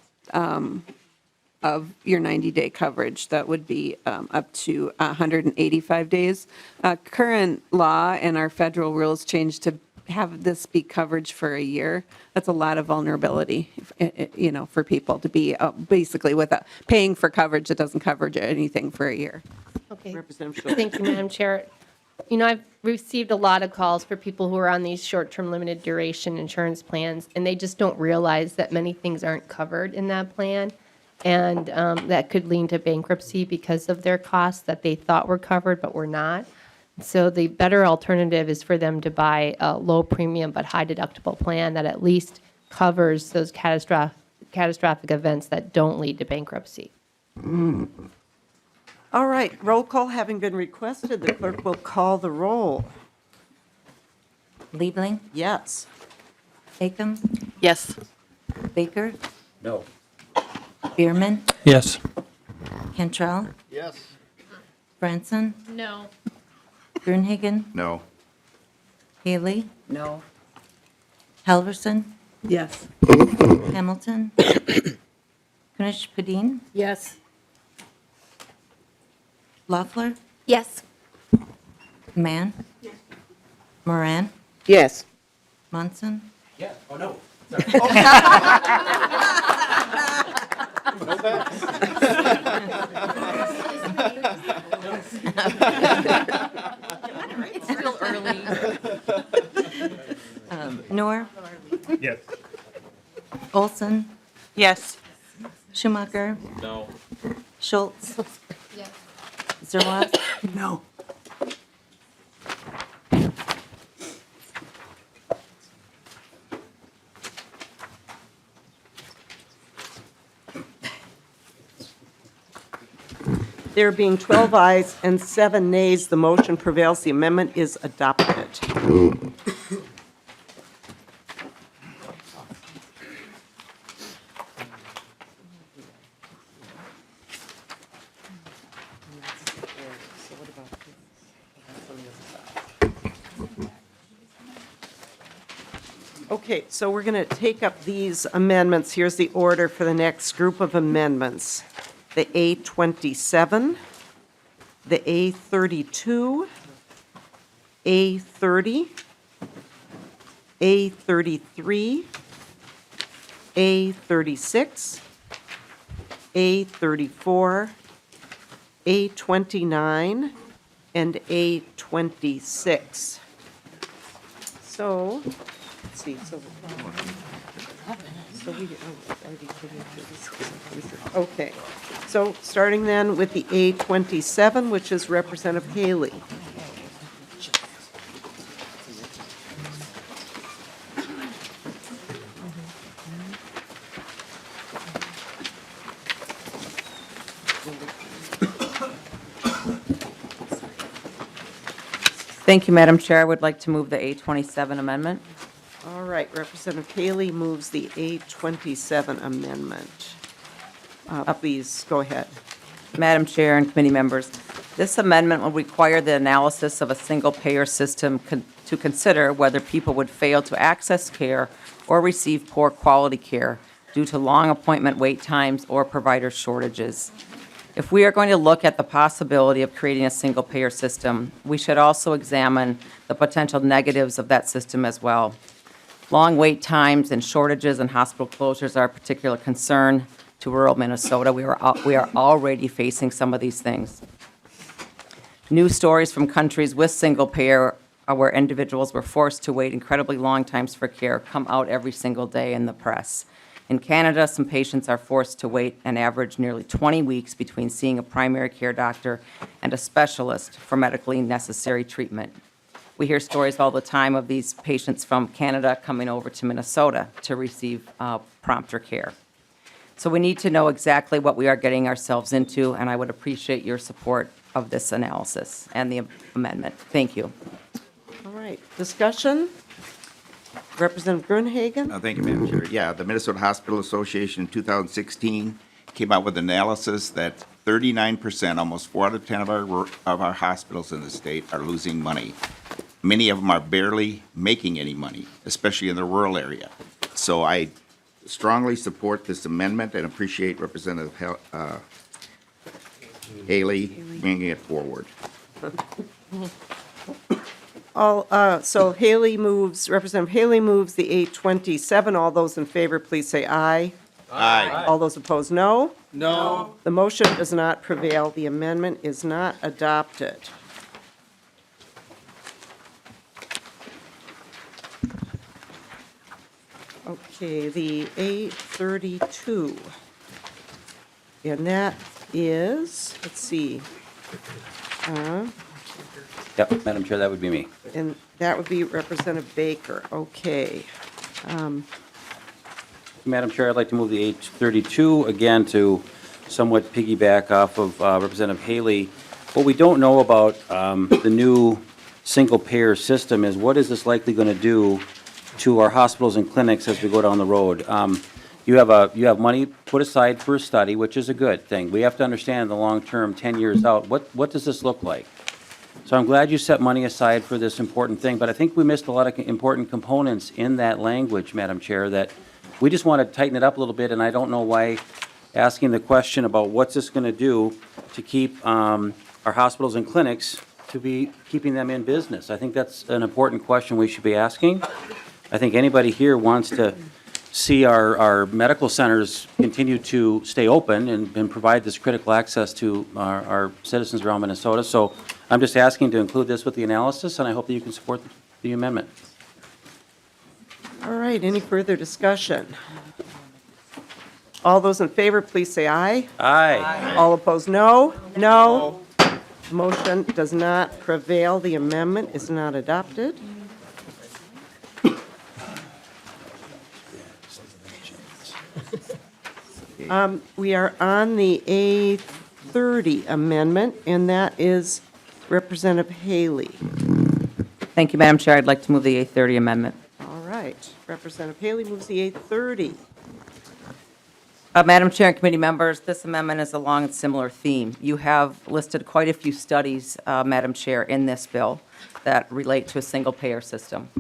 of your 90-day coverage. That would be up to 185 days. Current law and our federal rules changed to have this be coverage for a year. That's a lot of vulnerability, for people to be basically without paying for coverage that doesn't cover anything for a year. Okay. Representative Schultz. Thank you, Madam Chair. I've received a lot of calls for people who are on these short-term limited duration insurance plans, and they just don't realize that many things aren't covered in that plan, and that could lead to bankruptcy because of their costs that they thought were covered but were not. So the better alternative is for them to buy a low premium but high deductible plan that at least covers those catastrophic events that don't lead to bankruptcy. All right, roll call having been requested, the clerk will call the roll. Liebling, Yes. Acom, Yes. Baker, No. Bierman, Yes. Cantrell, Yes. Branson, No. Gruenhagen, No. Haley, No. Halverson, Yes. Hamilton, Kunish Padin, Yes. Loeffler, Yes. Mann, Moran, Yes. Munson, Yeah, oh no. It's still early. Noor, Yes. Olson, Yes. Schumacher, No. Schultz, Zerwas, No. There being 12 ayes and 7 nays, the motion prevails. The amendment is adopted. Okay, so we're going to take up these amendments. Here's the order for the next group of amendments. The A27, the A32, A30, A33, A36, A34, A29, and A26. So, let's see, okay. So starting then with the A27, which is Representative Haley. Thank you, Madam Chair. I would like to move the A27 amendment. All right, Representative Haley moves the A27 amendment. Please, go ahead. Madam Chair and committee members, this amendment will require the analysis of a single-payer system to consider whether people would fail to access care or receive poor quality care due to long appointment wait times or provider shortages. If we are going to look at the possibility of creating a single-payer system, we should also examine the potential negatives of that system as well. Long wait times and shortages and hospital closures are a particular concern to rural Minnesota. We are already facing some of these things. News stories from countries with single-payer where individuals were forced to wait incredibly long times for care come out every single day in the press. In Canada, some patients are forced to wait an average nearly 20 weeks between seeing a primary care doctor and a specialist for medically necessary treatment. We hear stories all the time of these patients from Canada coming over to Minnesota to receive prompter care. So we need to know exactly what we are getting ourselves into, and I would appreciate your support of this analysis and the amendment. Thank you. All right, discussion? Representative Gruenhagen? Thank you, Madam Chair. Yeah, the Minnesota Hospital Association in 2016 came out with analysis that 39%, almost 4 out of 10 of our hospitals in the state are losing money. Many of them are barely making any money, especially in the rural area. So I strongly support this amendment and appreciate Representative Haley bringing it forward. So Haley moves, Representative Haley moves the 827. All those in favor, please say aye. Aye. All those opposed, no. No. The motion does not prevail. The amendment is not adopted. Okay, the 832. And that is, let's see. Yep, Madam Chair, that would be me. And that would be Representative Baker. Okay. Madam Chair, I'd like to move the H32 again to somewhat piggyback off of Representative Haley. What we don't know about the new single-payer system is what is this likely going to do to our hospitals and clinics as we go down the road. You have money put aside for a study, which is a good thing. We have to understand the long-term, 10 years out, what does this look like? So I'm glad you set money aside for this important thing, but I think we missed a lot of important components in that language, Madam Chair, that we just want to tighten it up a little bit, and I don't know why asking the question about what's this going to do to keep our hospitals and clinics to be keeping them in business. I think that's an important question we should be asking. I think anybody here wants to see our medical centers continue to stay open and provide this critical access to our citizens around Minnesota. So I'm just asking to include this with the analysis, and I hope that you can support the amendment. All right, any further discussion? All those in favor, please say aye. Aye. All opposed, no. No. Motion does not prevail. The amendment is not adopted. We are on the A30 Amendment, and that is Representative Haley. Thank you, Madam Chair. I'd like to move the A30 amendment. All right, Representative Haley moves the A30. Madam Chair and committee members, this amendment is along a similar theme. You have listed quite a few studies, Madam Chair, in this bill that relate to a single-payer system.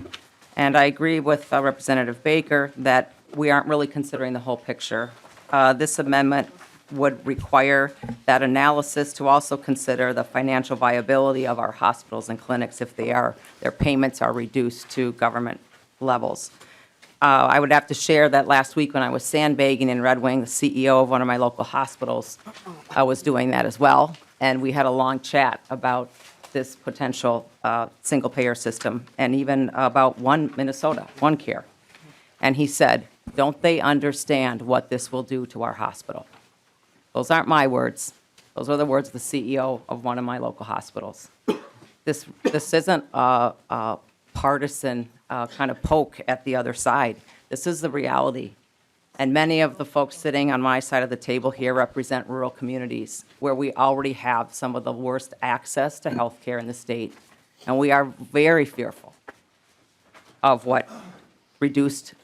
And I agree with Representative Baker that we aren't really considering the whole picture. This amendment would require that analysis to also consider the financial viability of our hospitals and clinics if their payments are reduced to government levels. I would have to share that last week when I was sandbagging in Red Wing, the CEO of one of my local hospitals was doing that as well, and we had a long chat about this potential single-payer system, and even about Minnesota, OneCare. And he said, don't they understand what this will do to our hospital? Those aren't my words. Those are the words of the CEO of one of my local hospitals. This isn't a partisan kind of poke at the other side. This is the reality. And many of the folks sitting on my side of the table here represent rural communities where we already have some of the worst access to health care in the state. And we are very fearful of what reduced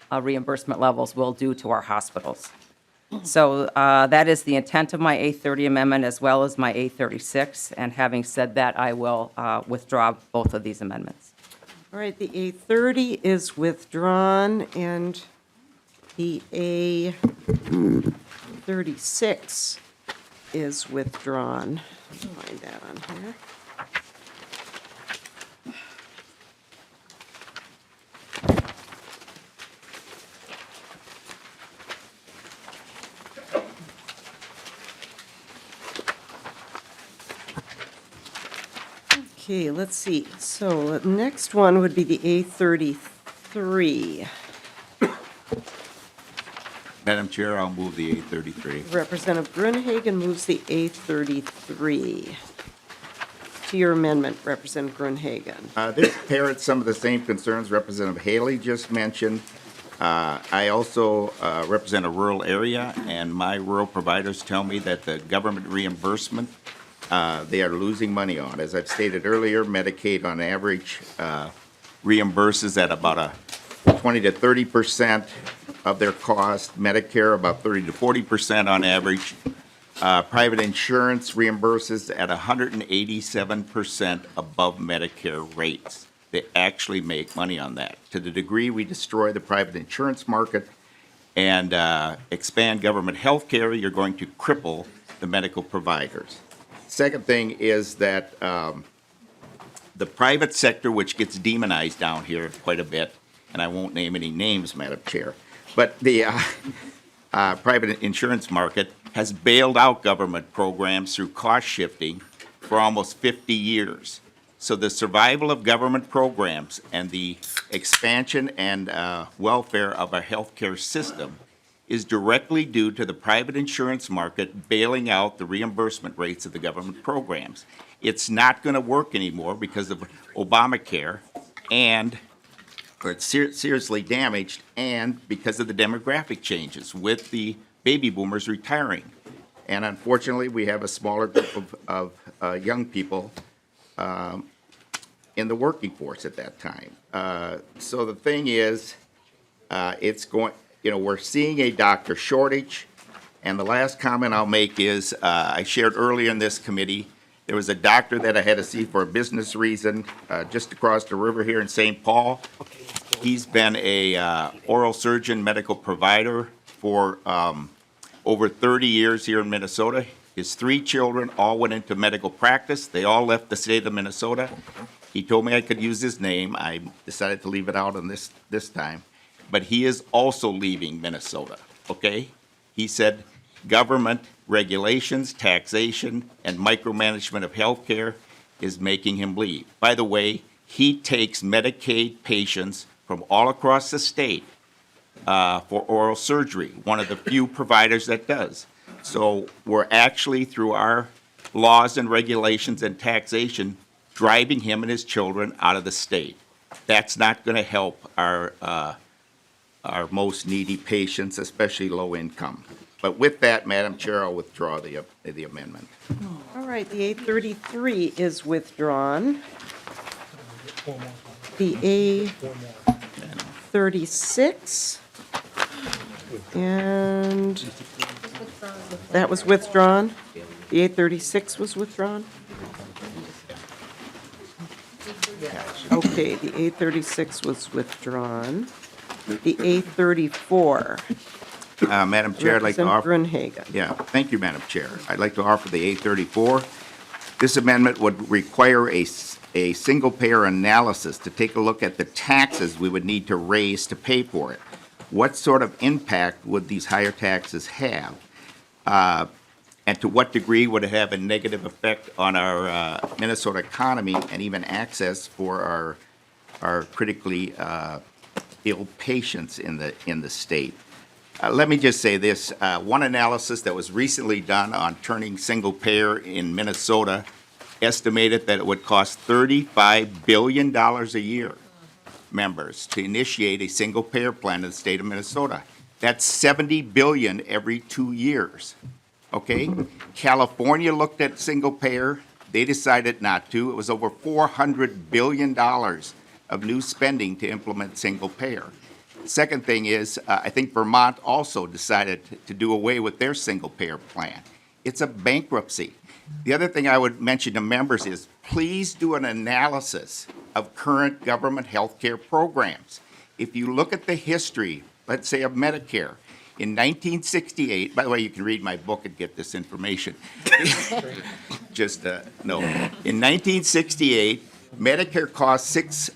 reimbursement levels will do to our hospitals. So that is the intent of my A30 amendment as well as my A36. And having said that, I will withdraw both of these amendments. All right, the A30 is withdrawn, and the A36 is withdrawn. Let's find that on here. Okay, let's see. So the next one would be the A33. Madam Chair, I'll move the A33. Representative Grunhagen moves the A33. To your amendment, Representative Grunhagen. This parrots some of the same concerns Representative Haley just mentioned. I also represent a rural area, and my rural providers tell me that the government reimbursement they are losing money on. As I've stated earlier, Medicaid on average reimburses at about a 20 to 30% of their cost. Medicare about 30 to 40% on average. Private insurance reimburses at 187% above Medicare rates. They actually make money on that. To the degree we destroy the private insurance market and expand government health care, you're going to cripple the medical providers. Second thing is that the private sector, which gets demonized down here quite a bit, and I won't name any names, Madam Chair, but the private insurance market has bailed out government programs through cost shifting for almost 50 years. So the survival of government programs and the expansion and welfare of our healthcare system is directly due to the private insurance market bailing out the reimbursement rates of the government programs. It's not going to work anymore because of Obamacare, or it's seriously damaged, and because of the demographic changes with the baby boomers retiring. And unfortunately, we have a smaller group of young people in the working force at that time. So the thing is, it's going, we're seeing a doctor shortage. And the last comment I'll make is, I shared earlier in this committee, there was a doctor that I had to see for a business reason just across the river here in St. Paul. He's been a oral surgeon medical provider for over 30 years here in Minnesota. His 3 children all went into medical practice. They all left the state of Minnesota. He told me I could use his name. I decided to leave it out on this time. But he is also leaving Minnesota, okay? He said government regulations, taxation, and micromanagement of health care is making him leave. By the way, he takes Medicaid patients from all across the state for oral surgery, one of the few providers that does. So we're actually, through our laws and regulations and taxation, driving him and his children out of the state. That's not going to help our most needy patients, especially low income. But with that, Madam Chair, I'll withdraw the amendment. All right, the A33 is withdrawn. The A36, and that was withdrawn. The A36 was withdrawn. Okay, the A36 was withdrawn. The A34. Madam Chair, I'd like to offer. Representative Grunhagen. Yeah, thank you, Madam Chair. I'd like to offer the A34. This amendment would require a single-payer analysis to take a look at the taxes we would need to raise to pay for it. What sort of impact would these higher taxes have? And to what degree would it have a negative effect on our Minnesota economy and even access for our critically ill patients in the state? Let me just say this. One analysis that was recently done on turning single-payer in Minnesota estimated that it would cost $35 billion a year, members, to initiate a single-payer plan in the state of Minnesota. That's $70 billion every 2 years, okay? California looked at single-payer. They decided not to. It was over $400 billion of new spending to implement single-payer. Second thing is, I think Vermont also decided to do away with their single-payer plan. It's a bankruptcy. The other thing I would mention to members is, please do an analysis of current government health care programs. If you look at the history, let's say, of Medicare, in 1968, by the way, you can read my book and get this information. Just, no. In 1968, Medicare cost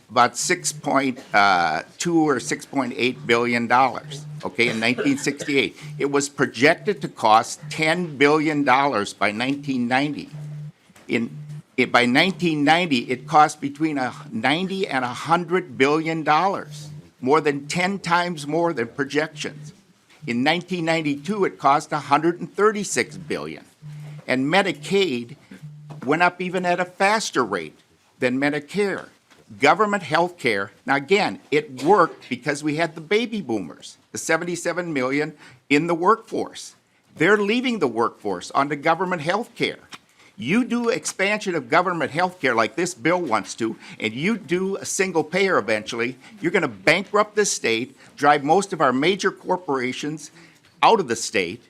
about $6.2 or $6.8 billion, okay, in 1968. It was projected to cost $10 billion by 1990. By 1990, it cost between $90 and $100 billion, more than 10 times more than projections. In 1992, it cost $136 billion. And Medicaid went up even at a faster rate than Medicare. Government health care, now again, it worked because we had the baby boomers, the 77 million in the workforce. They're leaving the workforce onto government health care. You do expansion of government health care like this bill wants to, and you do a single payer eventually, you're going to bankrupt the state, drive most of our major corporations out of the state,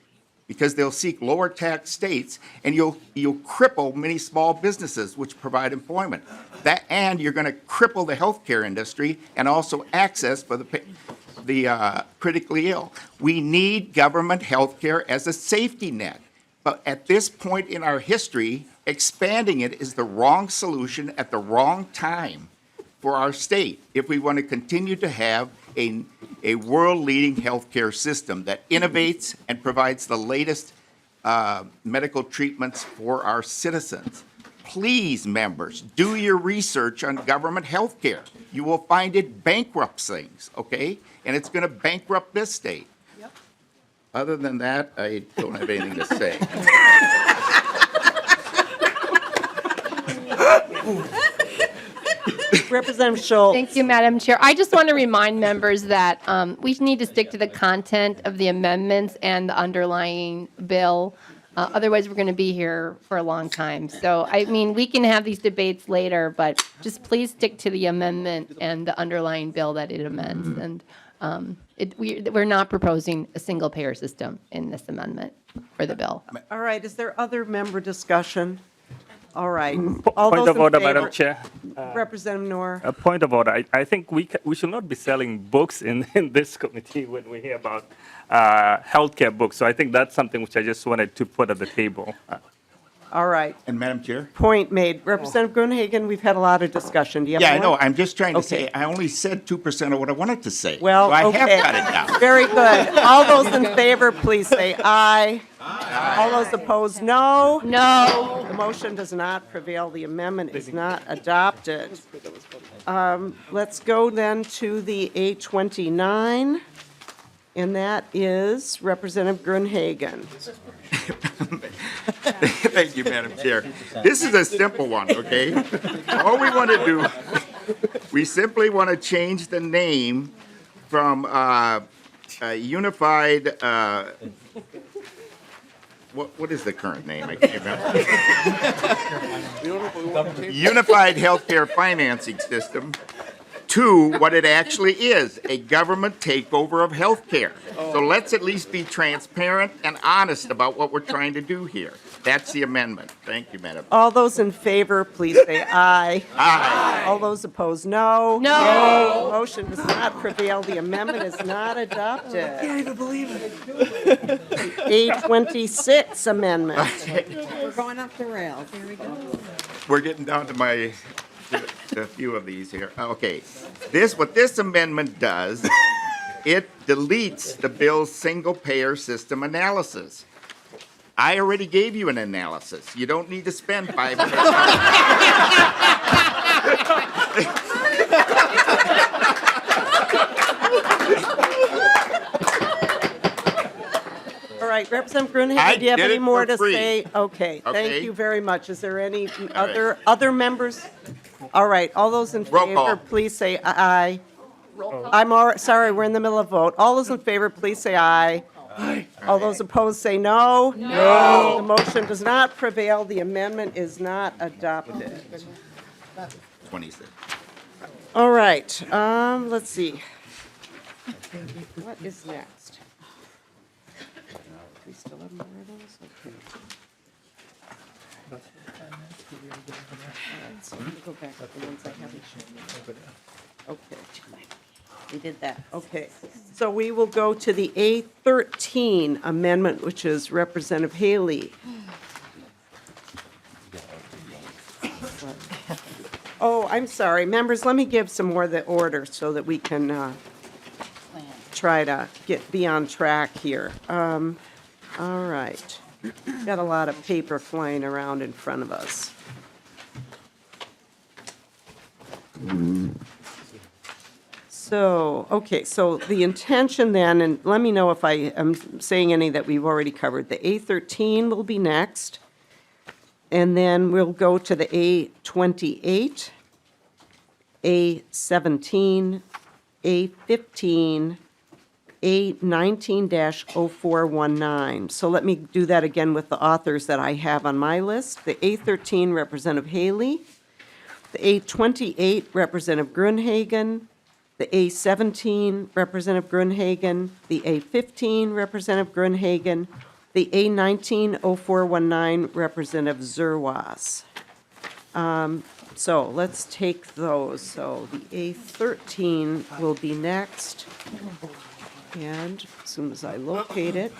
because they'll seek lower tax states, and you'll cripple many small businesses which provide employment. And you're going to cripple the healthcare industry and also access for the critically ill. We need government healthcare as a safety net. But at this point in our history, expanding it is the wrong solution at the wrong time for our state if we want to continue to have a world-leading healthcare system that innovates and provides the latest medical treatments for our citizens. Please, members, do your research on government healthcare. You will find it bankrupts things, okay? And it's going to bankrupt this state. Yep. Other than that, I don't have anything to say. Representative Schultz. Thank you, Madam Chair. I just want to remind members that we need to stick to the content of the amendments and the underlying bill. Otherwise, we're going to be here for a long time. So, I mean, we can have these debates later, but just please stick to the amendment and the underlying bill that it amends. And we're not proposing a single-payer system in this amendment for the bill. All right, is there other member discussion? All right. All Point those of in order, favor- Madam Chair. Representative Noor. A point of order. I think we should not be selling books in this committee when we hear about healthcare books. So I think that's something which I just wanted to put at the table. All right. And Madam Chair? Point made. Representative Grunhagen, we've had a lot of discussion. Do you have Yeah, I more? know. I'm just trying to Okay. say, I only said 2% of what I wanted to say. Well, so I okay. have got it down. Very good. All those in favor, please say aye. Aye. All those opposed, no. No. The motion does not prevail. The amendment is not adopted. Let's go then to the A29, and that is Representative Grunhagen. Thank you, Madam Chair. This is a simple one, okay? All we want to do, we simply want to change the name from Unified what is the current name? I can't remember. Unified Healthcare Financing System to what it actually is, a government takeover of healthcare. So let's at least be transparent and honest about what we're trying to do here. That's the amendment. Thank you, Madam. All those in favor, please say aye. Aye. All those opposed, no. No. Motion does not prevail. The amendment is not adopted. I can't even believe it. A26 Amendment. We're going off the rails. Here we go. We're getting down to a few of these here. Okay, what this amendment does, it deletes the bill's single-payer system analysis. I already gave you an analysis. You don't need to spend 5 minutes. All right, Representative Gruenhagen, do you have did any it more for to free. say? Okay, Okay. thank you very much. Is there any right. other members? All right, all those in Roll call. favor, please say aye. I'm sorry, we're in the middle of vote. All those in favor, please say aye. Aye. All those opposed say no. No. The motion does not prevail. The amendment is not adopted. 26. All right, let's see. What is next? We still have more of those? Okay. All right, so let me go back to the ones I haven't shown. Okay. We did that. Okay. So we will go to the A13 Amendment, which is Representative Haley. Oh, I'm sorry. Members, let me give some more of the order so that we can try to be on track here. All right. Got a lot of paper flying around in front of us. So, okay, so the intention then, and let me know if I am saying any that we've already covered. The A13 will be next, and then we'll go to the A28, A17, A15, A19-0419. So let me do that again with the authors that I have on my list. The A13, Representative Haley. The A28, Representative Gruenhagen. The A17, Representative Gruenhagen. The A15, Representative Gruenhagen. The A19-0419, Representative Zerwas. So let's take those. So the A13 will be next. And as soon as I locate it.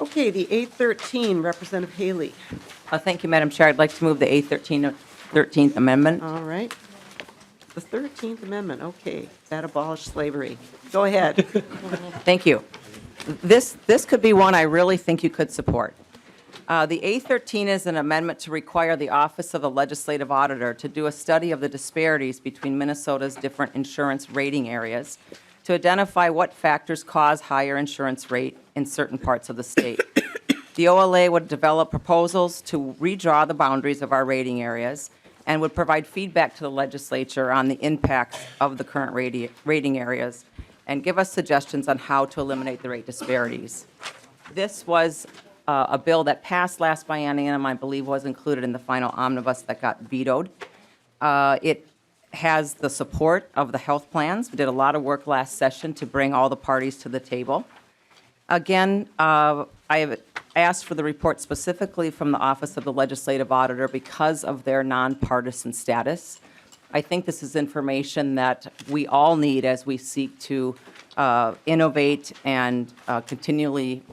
Okay, the A13, Representative Haley. Thank you, Madam Chair. I'd like to move the A13th Amendment. All right. The 13th Amendment, okay. That abolished slavery. Go ahead. Thank you. This could be one I really think you could support. The A13 is an amendment to require the Office of the Legislative Auditor to do a study of the disparities between Minnesota's different insurance rating areas to identify what factors cause higher insurance rate in certain parts of the state. The OLA would develop proposals to redraw the boundaries of our rating areas and would provide feedback to the legislature on the impacts of the current rating areas and give us suggestions on how to eliminate the rate disparities. This was a bill that passed last biennium, I believe was included in the final omnibus that got vetoed. It has the support of the health plans. We did a lot of work last session to bring all the parties to the table. Again, I have asked for the report specifically from the Office of the Legislative Auditor because of their nonpartisan status. I think this is information that we all need as we seek to innovate and continually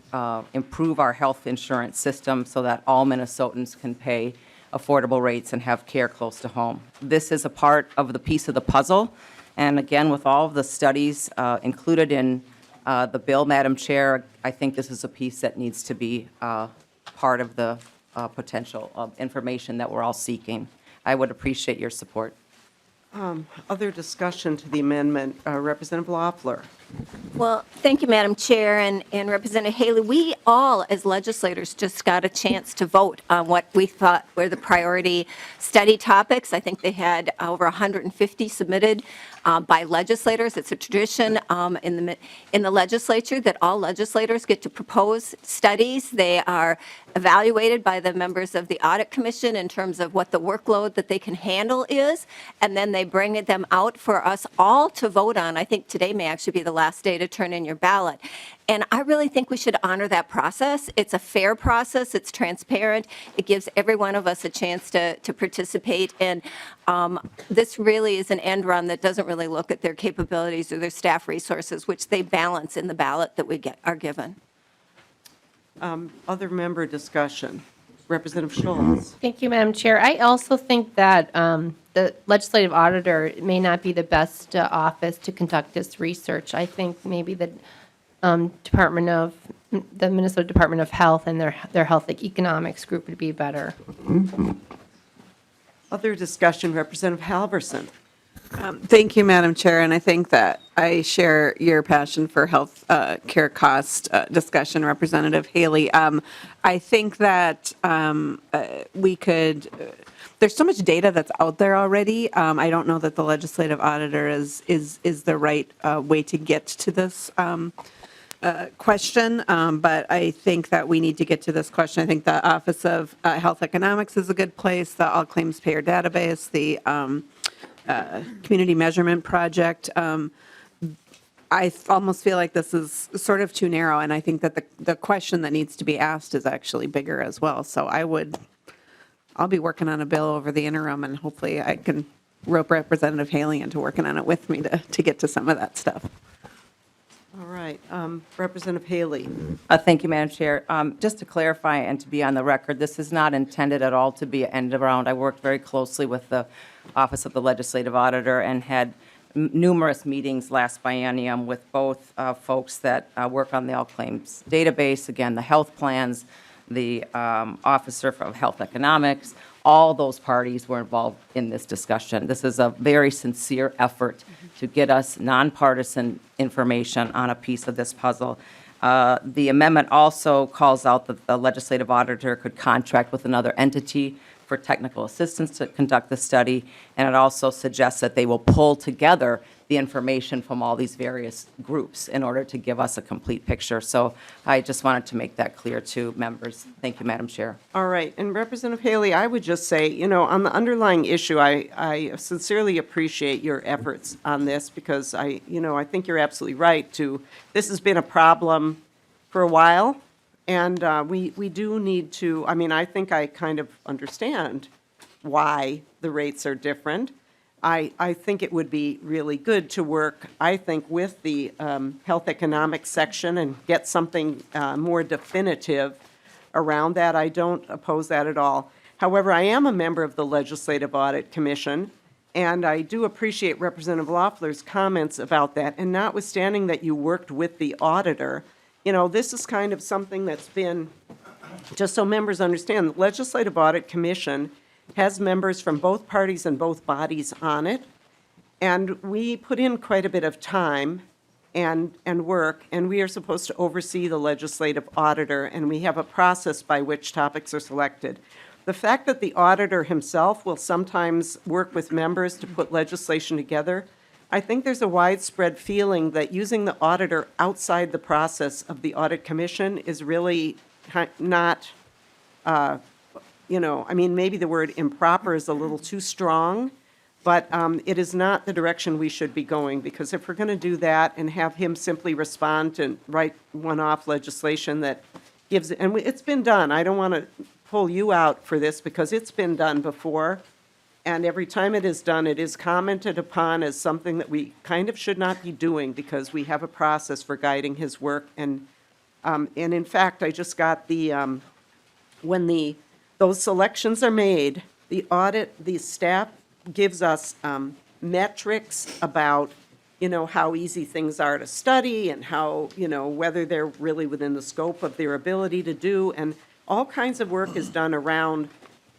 improve our health insurance system so that all Minnesotans can pay affordable rates and have care close to home. This is a part of the piece of the puzzle. And again, with all of the studies included in the bill, Madam Chair, I think this is a piece that needs to be part of the potential of information that we're all seeking. I would appreciate your support. Other discussion to the amendment, Representative Loeffler. Well, thank you, Madam Chair, and Representative Haley. We all, as legislators, just got a chance to vote on what we thought were the priority study topics. I think they had over 150 submitted by legislators. It's a tradition in the legislature that all legislators get to propose studies. They are evaluated by the members of the Audit Commission in terms of what the workload that they can handle is, and then they bring them out for us all to vote on. I think today may actually be the last day to turn in your ballot. And I really think we should honor that process. It's a fair process. It's transparent. It gives every one of us a chance to participate. And this really is an end run that doesn't really look at their capabilities or their staff resources, which they balance in the ballot that we are given. Other member discussion. Representative Schultz. Thank you, Madam Chair. I also think that the legislative auditor may not be the best office to conduct this research. I think maybe the Minnesota Department of Health and their health economics group would be better. Other discussion, Representative Halverson. Thank you, Madam Chair, and I think that I share your passion for health care cost discussion, Representative Haley. I think that we could, there's so much data that's out there already. I don't know that the legislative auditor is the right way to get to this question, but I think that we need to get to this question. I think the Office of Health Economics is a good place, the All Claims Payer Database, the Community Measurement Project. I almost feel like this is sort of too narrow, and I think that the question that needs to be asked is actually bigger as well. So I'll be working on a bill over the interim, and hopefully I can rope Representative Haley into working on it with me to get to some of that stuff. All right. Representative Haley. Thank you, Madam Chair. Just to clarify and to be on the record, this is not intended at all to be an end around. I worked very closely with the Office of the Legislative Auditor and had numerous meetings last biennium with both folks that work on the All Claims database, again, the health plans, the Officer of Health Economics. All those parties were involved in this discussion. This is a very sincere effort to get us nonpartisan information on a piece of this puzzle. The amendment also calls out that the legislative auditor could contract with another entity for technical assistance to conduct the study, and it also suggests that they will pull together the information from all these various groups in order to give us a complete picture. So I just wanted to make that clear to members. Thank you, Madam Chair. All right. And Representative Haley, I would just say, on the underlying issue, I sincerely appreciate your efforts on this because I think you're absolutely right this has been a problem for a while. And we do need to, I think I kind of understand why the rates are different. I think it would be really good to work, with the health economics section and get something more definitive around that. I don't oppose that at all. However, I am a member of the Legislative Audit Commission, and I do appreciate Representative Loeffler's comments about that. And notwithstanding that you worked with the auditor, this is kind of something that's been, just so members understand, the Legislative Audit Commission has members from both parties and both bodies on it. And we put in quite a bit of time and work, and we are supposed to oversee the legislative auditor, and we have a process by which topics are selected. The fact that the auditor himself will sometimes work with members to put legislation together, I think there's a widespread feeling that using the auditor outside the process of the Audit Commission is really not, maybe the word improper is a little too strong, but it is not the direction we should be going, because if we're going to do that and have him simply respond and write one-off legislation that gives, and it's been done. I don't want to pull you out for this because it's been done before. And every time it is done, it is commented upon as something that we kind of should not be doing because we have a process for guiding his work. And in fact, I just got when those selections are made, the staff gives us metrics about, how easy things are to study and how, whether they're really within the scope of their ability to do. And all kinds of work is done around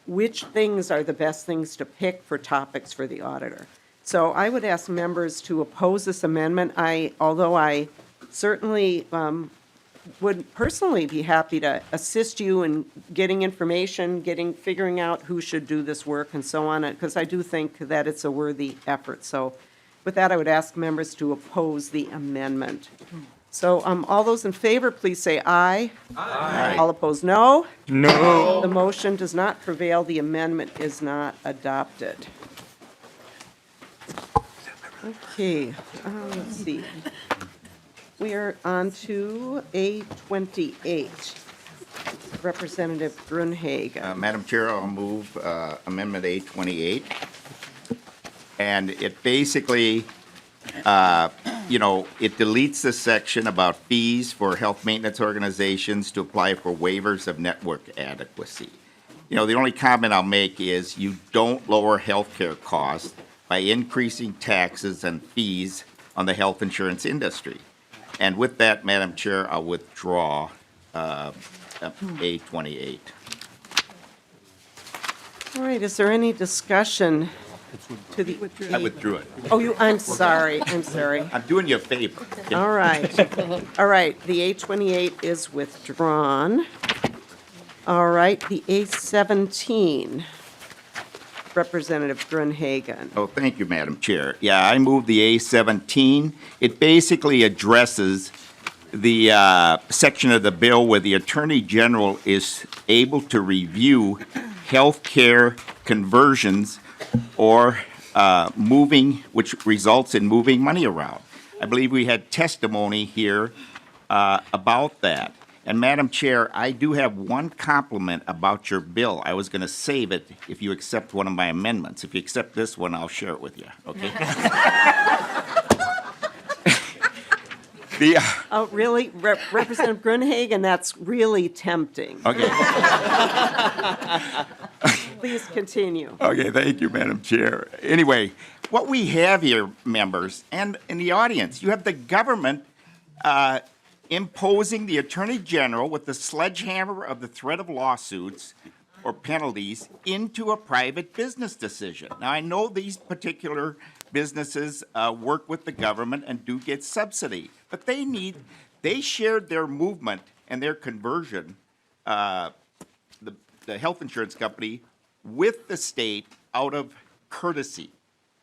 which things are the best things to pick for topics for the auditor. So I would ask members to oppose this amendment. Although I certainly would personally be happy to assist you in getting information, figuring out who should do this work and so on, because I do think that it's a worthy effort. So with that, I would ask members to oppose the amendment. So all those in favor, please say aye. Aye. All opposed, no. No. The motion does not prevail. The amendment is not adopted. Okay, let's see. We are on to A28. Representative Grunhagen. Madam Chair, I'll move Amendment A28. And it basically, it deletes the section about fees for health maintenance organizations to apply for waivers of network adequacy. The only comment I'll make is you don't lower healthcare costs by increasing taxes and fees on the health insurance industry. And with that, Madam Chair, I'll withdraw A28. All right, is there any discussion to the? I withdrew it. Oh, I'm sorry. I'm doing you a favor. All right. The A28 is withdrawn. All right, the A17. Representative Grunhagen. Oh, thank you, Madam Chair. Yeah, I move the A17. It basically addresses the section of the bill where the Attorney General is able to review healthcare conversions or moving, which results in moving money around. I believe we had testimony here about that. And Madam Chair, I do have one compliment about your bill. I was going to save it if you accept one of my amendments. If you accept this one, I'll share it with you, okay? Oh, really? Representative Grunhagen, that's really tempting. Okay. Please continue. Okay, thank you, Madam Chair. Anyway, what we have here, members, and in the audience, you have the government imposing the Attorney General with the sledgehammer of the threat of lawsuits or penalties into a private business decision. Now, I know these particular businesses work with the government and do get subsidy, but they shared their movement and their conversion, the health insurance company, with the state out of courtesy,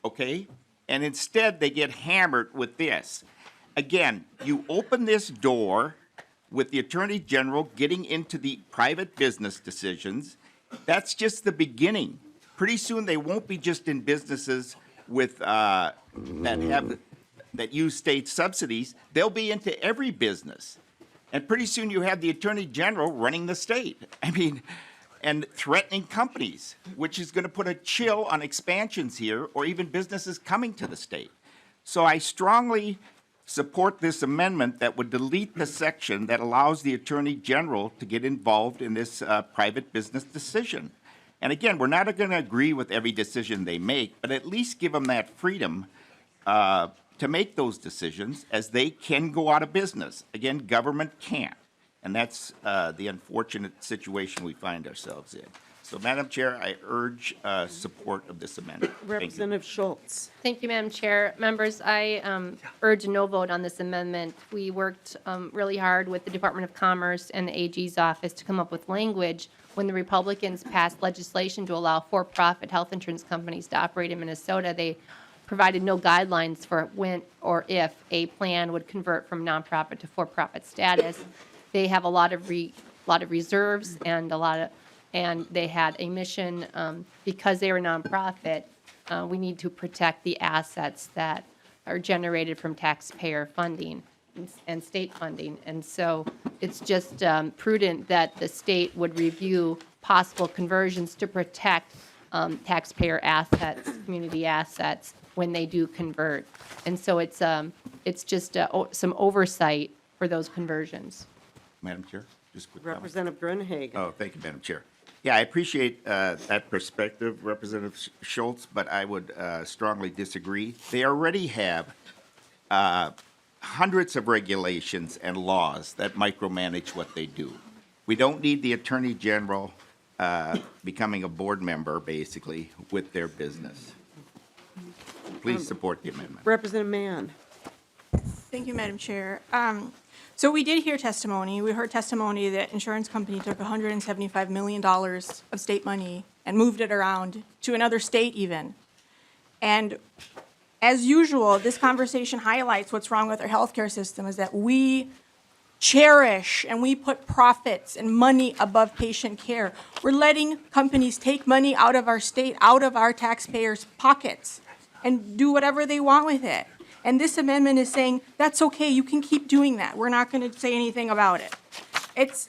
okay? And instead, they get hammered with this. Again, you open this door with the Attorney General getting into the private business decisions. That's just the beginning. Pretty soon, they won't be just in businesses with that use state subsidies. They'll be into every business, and pretty soon you have the Attorney General running the state. I mean, and threatening companies, which is going to put a chill on expansions here or even businesses coming to the state. So I strongly support this amendment that would delete the section that allows the Attorney General to get involved in this private business decision. And again, we're not going to agree with every decision they make, but at least give them that freedom to make those decisions, as they can go out of business. Again, government can't. And that's the unfortunate situation we find ourselves in. So, Madam Chair, I urge support of this amendment. Thank you. Representative Schultz. Thank you, Madam Chair. Members, I urge a no vote on this amendment. We worked really hard with the Department of Commerce and the AG's office to come up with language when the Republicans passed legislation to allow for-profit health insurance companies to operate in Minnesota. They provided no guidelines for when or if a plan would convert from nonprofit to for-profit status. They have a lot of reserves and and they had a mission, because they were nonprofit, we need to protect the assets that are generated from taxpayer funding and state funding. And so it's just prudent that the state would review possible conversions to protect taxpayer assets, community assets, when they do convert. And so it's just some oversight for those conversions. Madam Chair, just a quick comment. Representative Grunhagen. Oh, thank you, Madam Chair. Yeah, I appreciate that perspective, Representative Schultz, but I would strongly disagree. They already have hundreds of regulations and laws that micromanage what they do. We don't need the Attorney General becoming a board member, basically, with their business. please support the amendment. Representative Mann. Thank you, Madam Chair. So we did hear testimony. We heard testimony that insurance company took $175 million of state money and moved it around to another state even. And as usual, this conversation highlights what's wrong with our healthcare system is that we cherish and we put profits and money above patient care. We're letting companies take money out of our state, out of our taxpayers' pockets, and do whatever they want with it. And this amendment is saying, that's okay, you can keep doing that. We're not going to say anything about it. It's,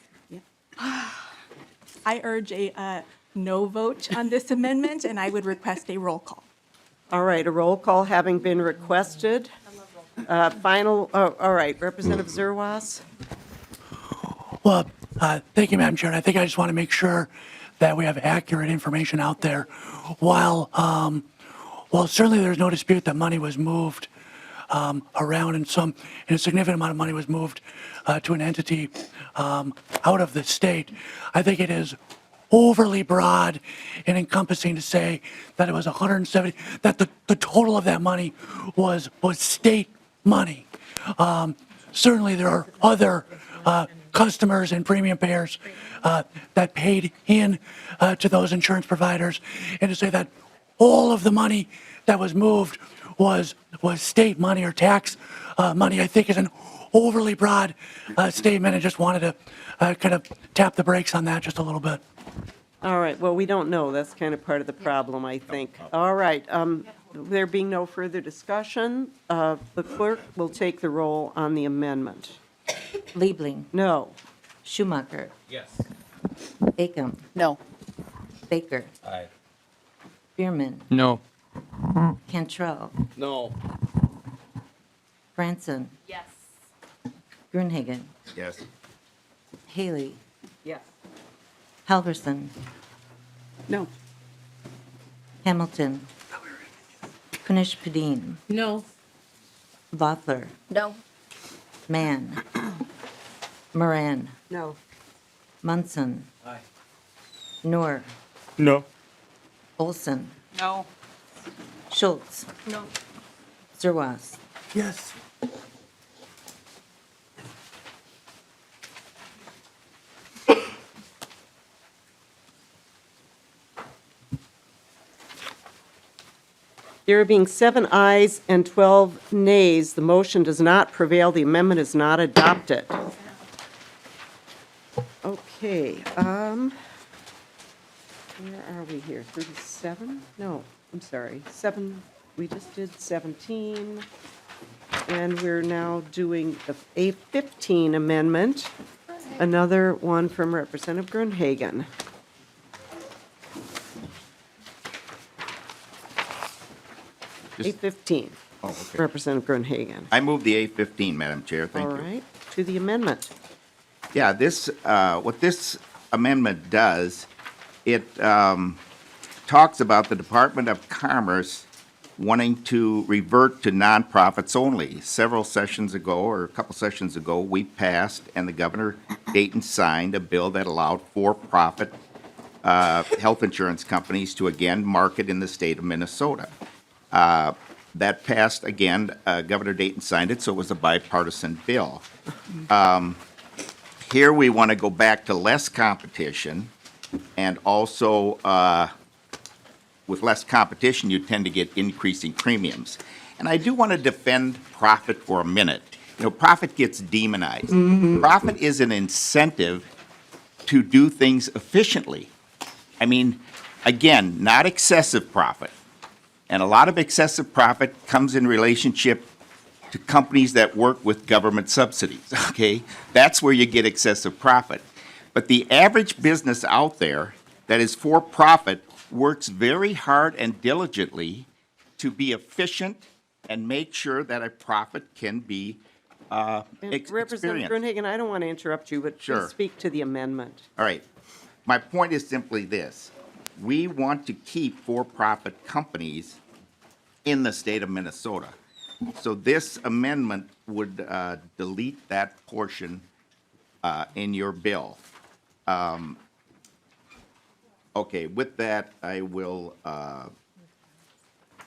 I urge a no vote on this amendment, and I would request a roll call. All right, a roll call having been requested. All right, Representative Zerwas. Well, thank you, Madam Chair. And I think I just want to make sure that we have accurate information out there. While certainly there's no dispute that money was moved around, and a significant amount of money was moved to an entity out of the state, I think it is overly broad and encompassing to say that it was 170, that the total of that money was state money. Certainly there are other customers and premium payers that paid in to those insurance providers, and to say that all of the money that was moved was state money or tax money, I think is an overly broad statement, and just wanted to kind of tap the brakes on that just a little bit. All right, well, we don't know. That's kind of part of the problem, I think. All right, there being no further discussion, the clerk will take the roll on the amendment. Liebling. No. Schumacher. Yes. Acom. No. Baker. Aye. Bierman. No. Cantrell. No. Branson. Yes. Grunhagen. Yes. Haley. Yes. Halverson. No. Hamilton. Kunish Padin. No. Loeffler. No. Mann. Moran. No. Munson. Aye. Noor. No. Olson. No. Schultz. No. Zerwas. Yes. There being 7 ayes and 12 nays, the motion does not prevail. The amendment is not adopted. Okay, where are we here? 37? No, I'm sorry, 7, we just did 17. And we're now doing the A13 Amendment, another one from Representative Grunhagen. A15. Oh, okay. Representative Grunhagen. I move the A15, Madam Chair. Thank you. All right, to the amendment. Yeah, what this amendment does, it talks about the Department of Commerce wanting to revert to nonprofits only. Several sessions ago, or a couple sessions ago, we passed, and the Governor Dayton signed a bill that allowed for-profit health insurance companies to again market in the state of Minnesota. That passed again, Governor Dayton signed it, so it was a bipartisan bill. Here we want to go back to less competition, and also with less competition, you tend to get increasing premiums. And I do want to defend profit for a minute. You know, profit gets demonized. Profit is an incentive to do things efficiently. I mean, again, not excessive profit. And a lot of excessive profit comes in relationship to companies that work with government subsidies, okay? That's where you get excessive profit. But the average business out there that is for profit works very hard and diligently to be efficient and make sure that a profit can be Representative experienced. Grunhagen, I don't want to interrupt you, but Sure. please speak to the amendment. All right. My point is simply this. We want to keep for-profit companies in the state of Minnesota. So this amendment would delete that portion in your bill. Okay, with that, I will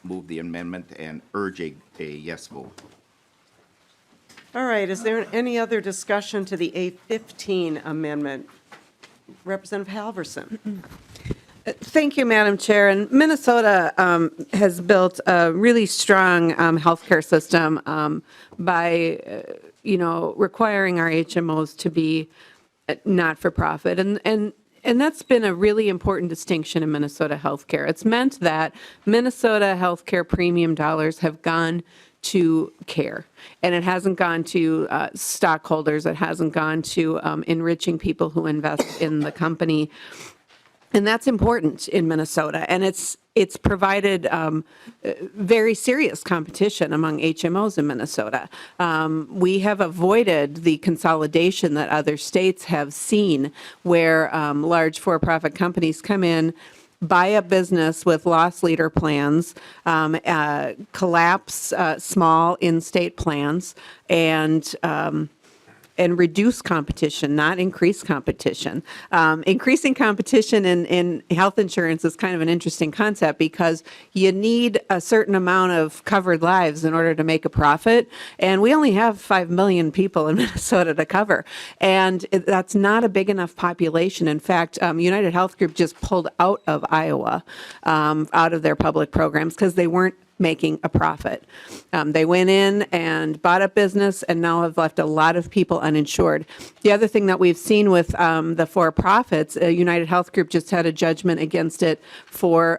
move the amendment and urge a yes vote. All right, is there any other discussion to the A13 Amendment? Representative Halverson. Thank you, Madam Chair. And Minnesota has built a really strong healthcare system by, requiring our HMOs to be not-for-profit. And that's been a really important distinction in Minnesota healthcare. It's meant that Minnesota healthcare premium dollars have gone to care, and it hasn't gone to stockholders. It hasn't gone to enriching people who invest in the company. And that's important in Minnesota, and it's provided very serious competition among HMOs in Minnesota. We have avoided the consolidation that other states have seen, where large for-profit companies come in, buy up business with loss leader plans, collapse small in-state plans, and reduce competition, not increase competition. Increasing competition in health insurance is kind of an interesting concept because you need a certain amount of covered lives in order to make a profit, and we only have 5 million people in Minnesota to cover, and that's not a big enough population. In fact, United Health Group just pulled out of Iowa, out of their public programs because they weren't making a profit. They went in and bought up business and now have left a lot of people uninsured. The other thing that we've seen with the for-profits, United Health Group just had a judgment against it for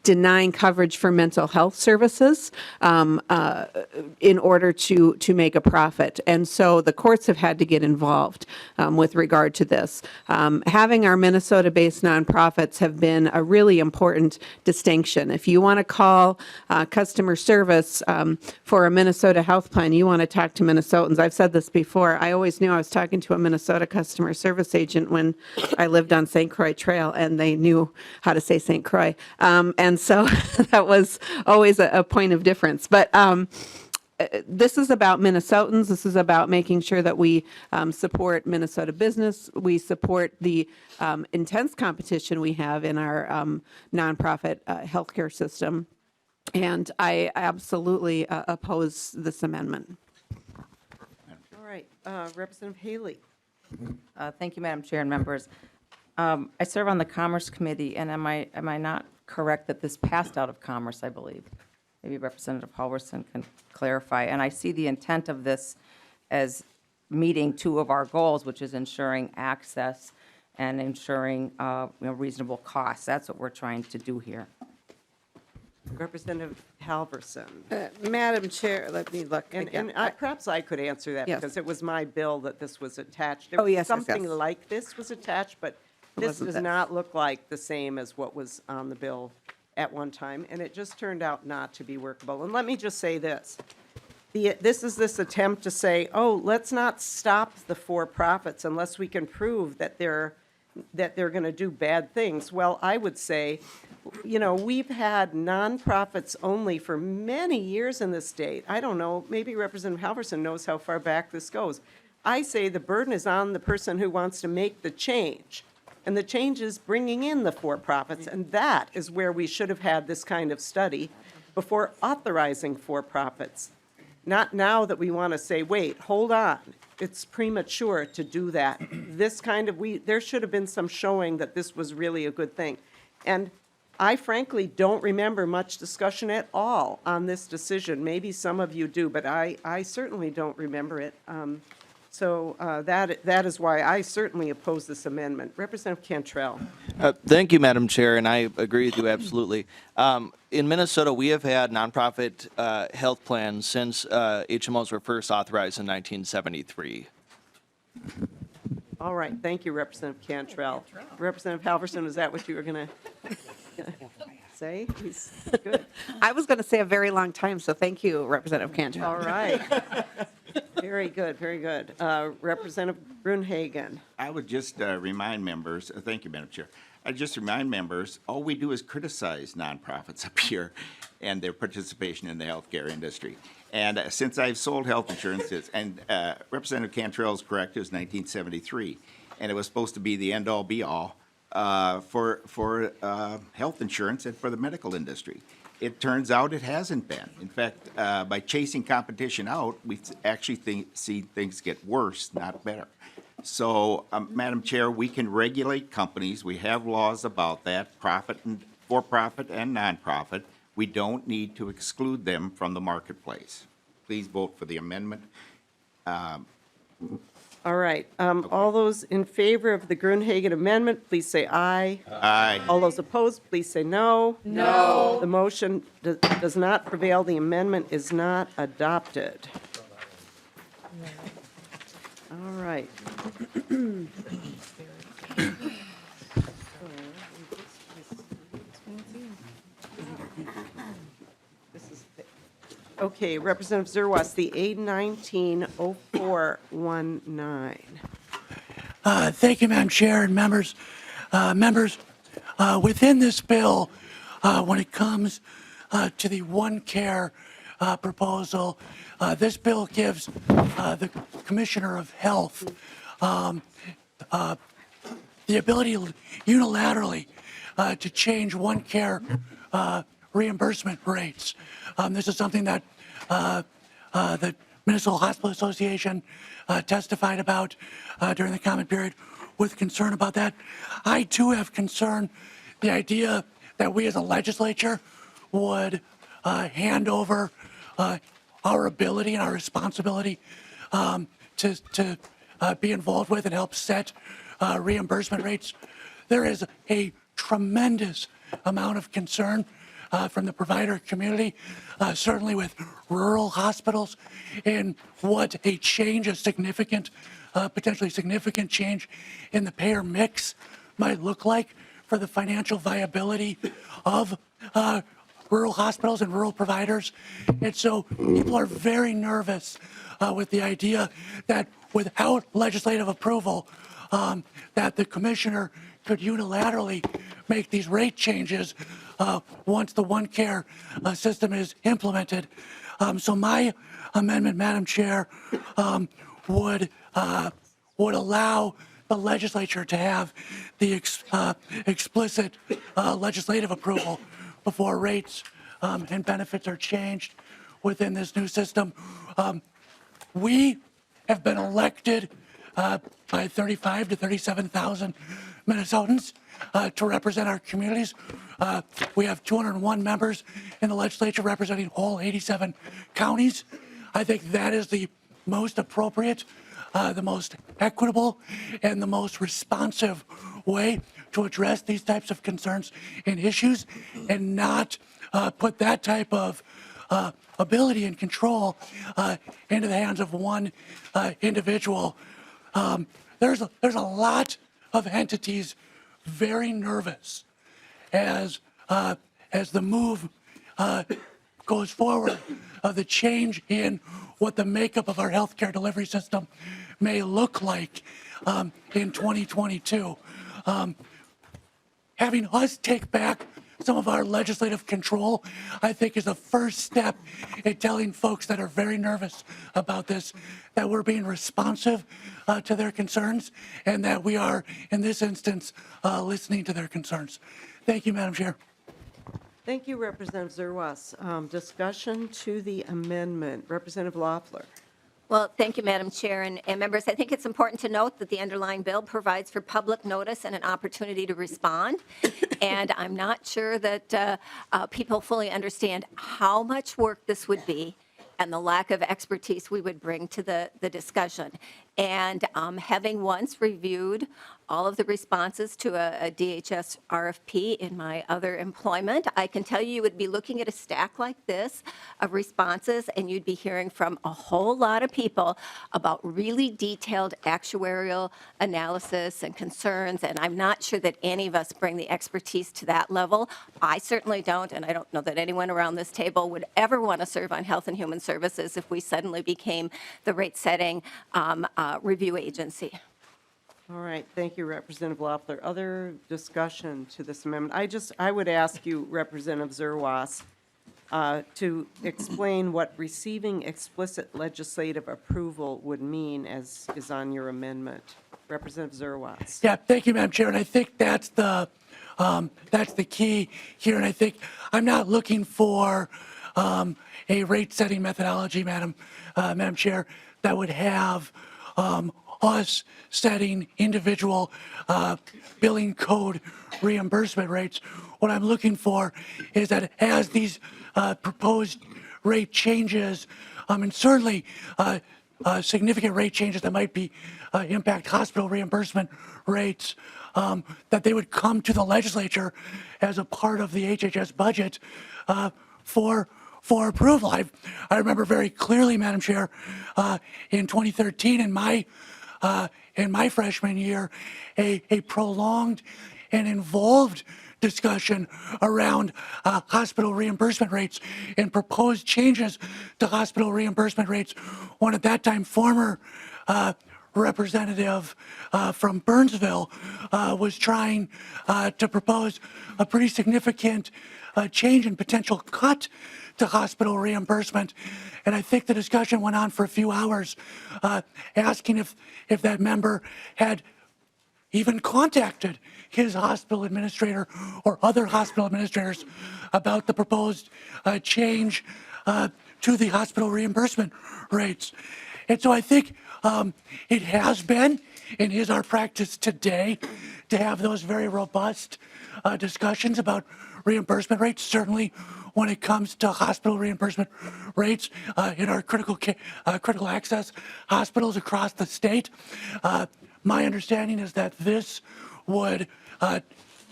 denying coverage for mental health services in order to make a profit. And so the courts have had to get involved with regard to this. Having our Minnesota-based nonprofits have been a really important distinction. If you want to call customer service for a Minnesota health plan, you want to talk to Minnesotans. I've said this before. I always knew I was talking to a Minnesota customer service agent when I lived on St. Croix Trail, and they knew how to say St. Croix. And so that was always a point of difference. But this is about Minnesotans. This is about making sure that we support Minnesota business. We support the intense competition we have in our nonprofit healthcare system. And I absolutely oppose this amendment. All right, Representative Haley. Thank you, Madam Chair and members. I serve on the Commerce Committee, and am I not correct that this passed out of Commerce, I believe? Maybe Representative Halverson can clarify. And I see the intent of this as meeting two of our goals, which is ensuring access and ensuring reasonable costs. That's what we're trying to do here. Representative Halverson. Madam Chair, let me look again. And perhaps I could answer that Yes. because it was my bill that this was attached. Oh, yes, yes, Something yes. like this was attached, but this Wasn't does this. not look like the same as what was on the bill at one time, and it just turned out not to be workable. And let me just say this. This is this attempt to say, oh, let's not stop the for-profits unless we can prove that they're going to do bad things. Well, I would say, we've had nonprofits only for many years in this state. I don't know, maybe Representative Halverson knows how far back this goes. I say the burden is on the person who wants to make the change. And the change is bringing in the for-profits, and that is where we should have had this kind of study before authorizing for-profits. Not now that we want to say, wait, hold on, it's premature to do that. There should have been some showing that this was really a good thing. And I frankly don't remember much discussion at all on this decision. Maybe some of you do, but I certainly don't remember it. So that is why I certainly oppose this amendment. Representative Cantrell. Thank you, Madam Chair, and I agree with you absolutely. In Minnesota, we have had nonprofit health plans since HMOs were first authorized in 1973. All right, thank you, Representative Cantrell. Representative Halverson, is that what you were going to say? He's good. I was going to say a very long time, so thank you, Representative Cantrell. All right. Very good, very good. Representative Hagen. I would just remind members, thank you, Madam Chair. I just remind members, all we do is criticize nonprofits up here and their participation in the healthcare industry. And since I've sold health insurances, and Representative Cantrell is correct, it was 1973, and it was supposed to be the end-all, be-all for health insurance and for the medical industry. It turns out it hasn't been. In fact, by chasing competition out, we actually see things get worse, not better. So, Madam Chair, we can regulate companies. We have laws about that, for-profit and nonprofit. We don't need to exclude them from the marketplace. Please vote for the amendment. All right. All those in favor of the Gruenhagen Amendment, please say aye. Aye. All those opposed, please say no. No. The motion does not prevail. The amendment is not adopted. All right. Okay, Representative Zerwas, the A190419. Thank you, Madam Chair and members. Within this bill, when it comes to the One Care proposal, this bill gives the Commissioner of Health the ability unilaterally to change One Care reimbursement rates. This is something that the Minnesota Hospital Association testified about during the comment period with concern about that. I too have concern the idea that we as a legislature would hand over our ability and our responsibility to be involved with and help set reimbursement rates. There is a tremendous amount of concern from the provider community, certainly with rural hospitals, and what a change, a significant, potentially significant change in the payer mix might look like for the financial viability of rural hospitals and rural providers. And so people are very nervous with the idea that without legislative approval, that the commissioner could unilaterally make these rate changes once the One Care system is implemented. So my amendment, Madam Chair, would allow the legislature to have the explicit legislative approval before rates and benefits are changed within this new system. We have been elected by 35 to 37,000 Minnesotans to represent our communities. We have 201 members in the legislature representing all 87 counties. I think that is the most appropriate, the most equitable, and the most responsive way to address these types of concerns and issues, and not put that type of ability and control into the hands of one individual. There's a lot of entities very nervous as the move goes forward of the change in what the makeup of our healthcare delivery system may look like in 2022. Having us take back some of our legislative control, I think, is a first step in telling folks that are very nervous about this that we're being responsive to their concerns, and that we are, in this instance, listening to their concerns. Thank you, Madam Chair. Thank you, Representative Zerwas. Discussion to the amendment. Representative Loeffler. Well, thank you, Madam Chair. And members, I think it's important to note that the underlying bill provides for public notice and an opportunity to respond. And I'm not sure that people fully understand how much work this would be and the lack of expertise we would bring to the discussion. And having once reviewed all of the responses to a DHS RFP in my other employment, I can tell you would be looking at a stack like this of responses, and you'd be hearing from a whole lot of people about really detailed actuarial analysis and concerns, and I'm not sure that any of us bring the expertise to that level. I certainly don't, and I don't know that anyone around this table would ever want to serve on Health and Human Services if we suddenly became the rate-setting review agency. All right, thank you, Representative Loeffler. Other discussion to this amendment? I would ask you, Representative Zerwas, to explain what receiving explicit legislative approval would mean as is on your amendment. Representative Zerwas. Yeah, thank you, Madam Chair, and I think that's the key here, and I think I'm not looking for a rate-setting methodology, Madam Chair, that would have us setting individual billing code reimbursement rates. What I'm looking for is that as these proposed rate changes, and certainly significant rate changes that might be impact hospital reimbursement rates, that they would come to the legislature as a part of the HHS budget for approval. I remember very clearly, Madam Chair, in 2013, in my freshman year, a prolonged and involved discussion around hospital reimbursement rates and proposed changes to hospital reimbursement rates. One at that time former representative from Burnsville was trying to propose a pretty significant change and potential cut to hospital reimbursement. And I think the discussion went on for a few hours, asking if that member had even contacted his hospital administrator or other hospital administrators about the proposed change to the hospital reimbursement rates. And so I think it has been and is our practice today to have those very robust discussions about reimbursement rates, certainly when it comes to hospital reimbursement rates in our critical access hospitals across the state. My understanding is that this would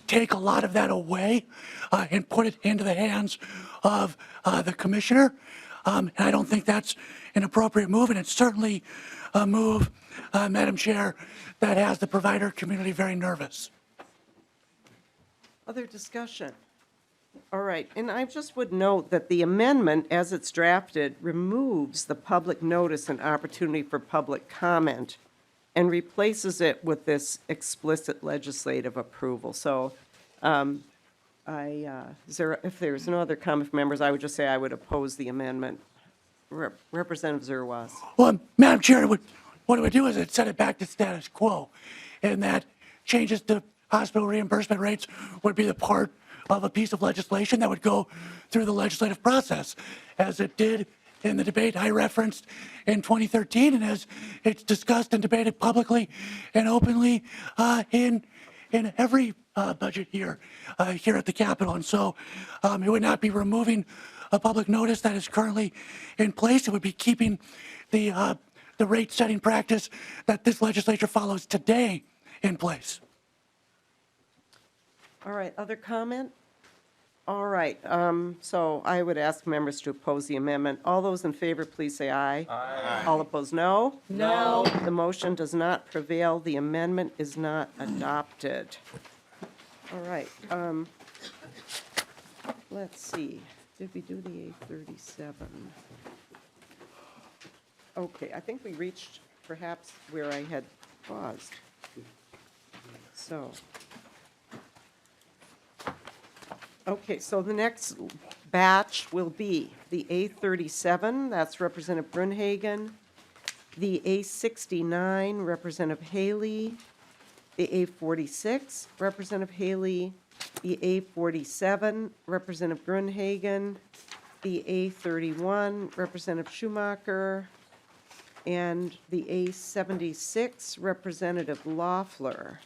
take a lot of that away and put it into the hands of the commissioner. And I don't think that's an appropriate move, and it's certainly a move, Madam Chair, that has the provider community very nervous. Other discussion? All right, and I just would note that the amendment, as it's drafted, removes the public notice and opportunity for public comment and replaces it with this explicit legislative approval. So if there's no other comment from members, I would just say I would oppose the amendment. Representative Zerwas. Well, Madam Chair, what it would do is it set it back to status quo, and that changes to hospital reimbursement rates would be the part of a piece of legislation that would go through the legislative process, as it did in the debate I referenced in 2013, and as it's discussed and debated publicly and openly in every budget year here at the Capitol. And so it would not be removing a public notice that is currently in place. It would be keeping the rate setting practice that this legislature follows today in place. All right, other comment? All right, so I would ask members to oppose the amendment. All those in favor, please say aye. Aye. All opposed, no? No. The motion does not prevail. The amendment is not adopted. All right, let's see. Did we do the A37? Okay, I think we reached perhaps where I had paused. So. Okay, so the next batch will be the A37, that's Representative Brunhagen, the A69, Representative Haley, the A46, Representative Haley, the A47, Representative Brunhagen, the A31, Representative Schumacher, and the A76, Representative Loeffler.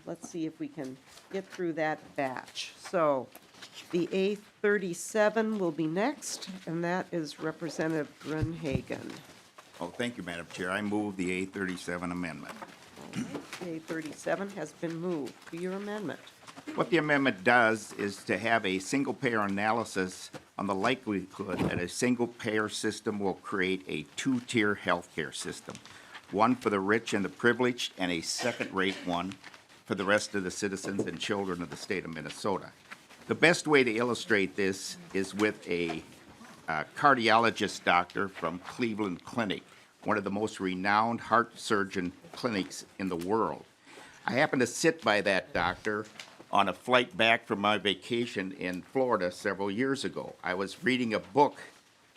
Let's see if we can get through that batch. So the A37 will be next, and that is Representative Brunhagen. Oh, thank you, Madam Chair. I move the A37 amendment. The A37 has been moved. To your amendment. What the amendment does is to have a single-payer analysis on the likelihood that a single-payer system will create a two-tier healthcare system, one for the rich and the privileged, and a second-rate one for the rest of the citizens and children of the state of Minnesota. The best way to illustrate this is with a cardiologist doctor from Cleveland Clinic, one of the most renowned heart surgeon clinics in the world. I happened to sit by that doctor on a flight back from my vacation in Florida several years ago. I was reading a book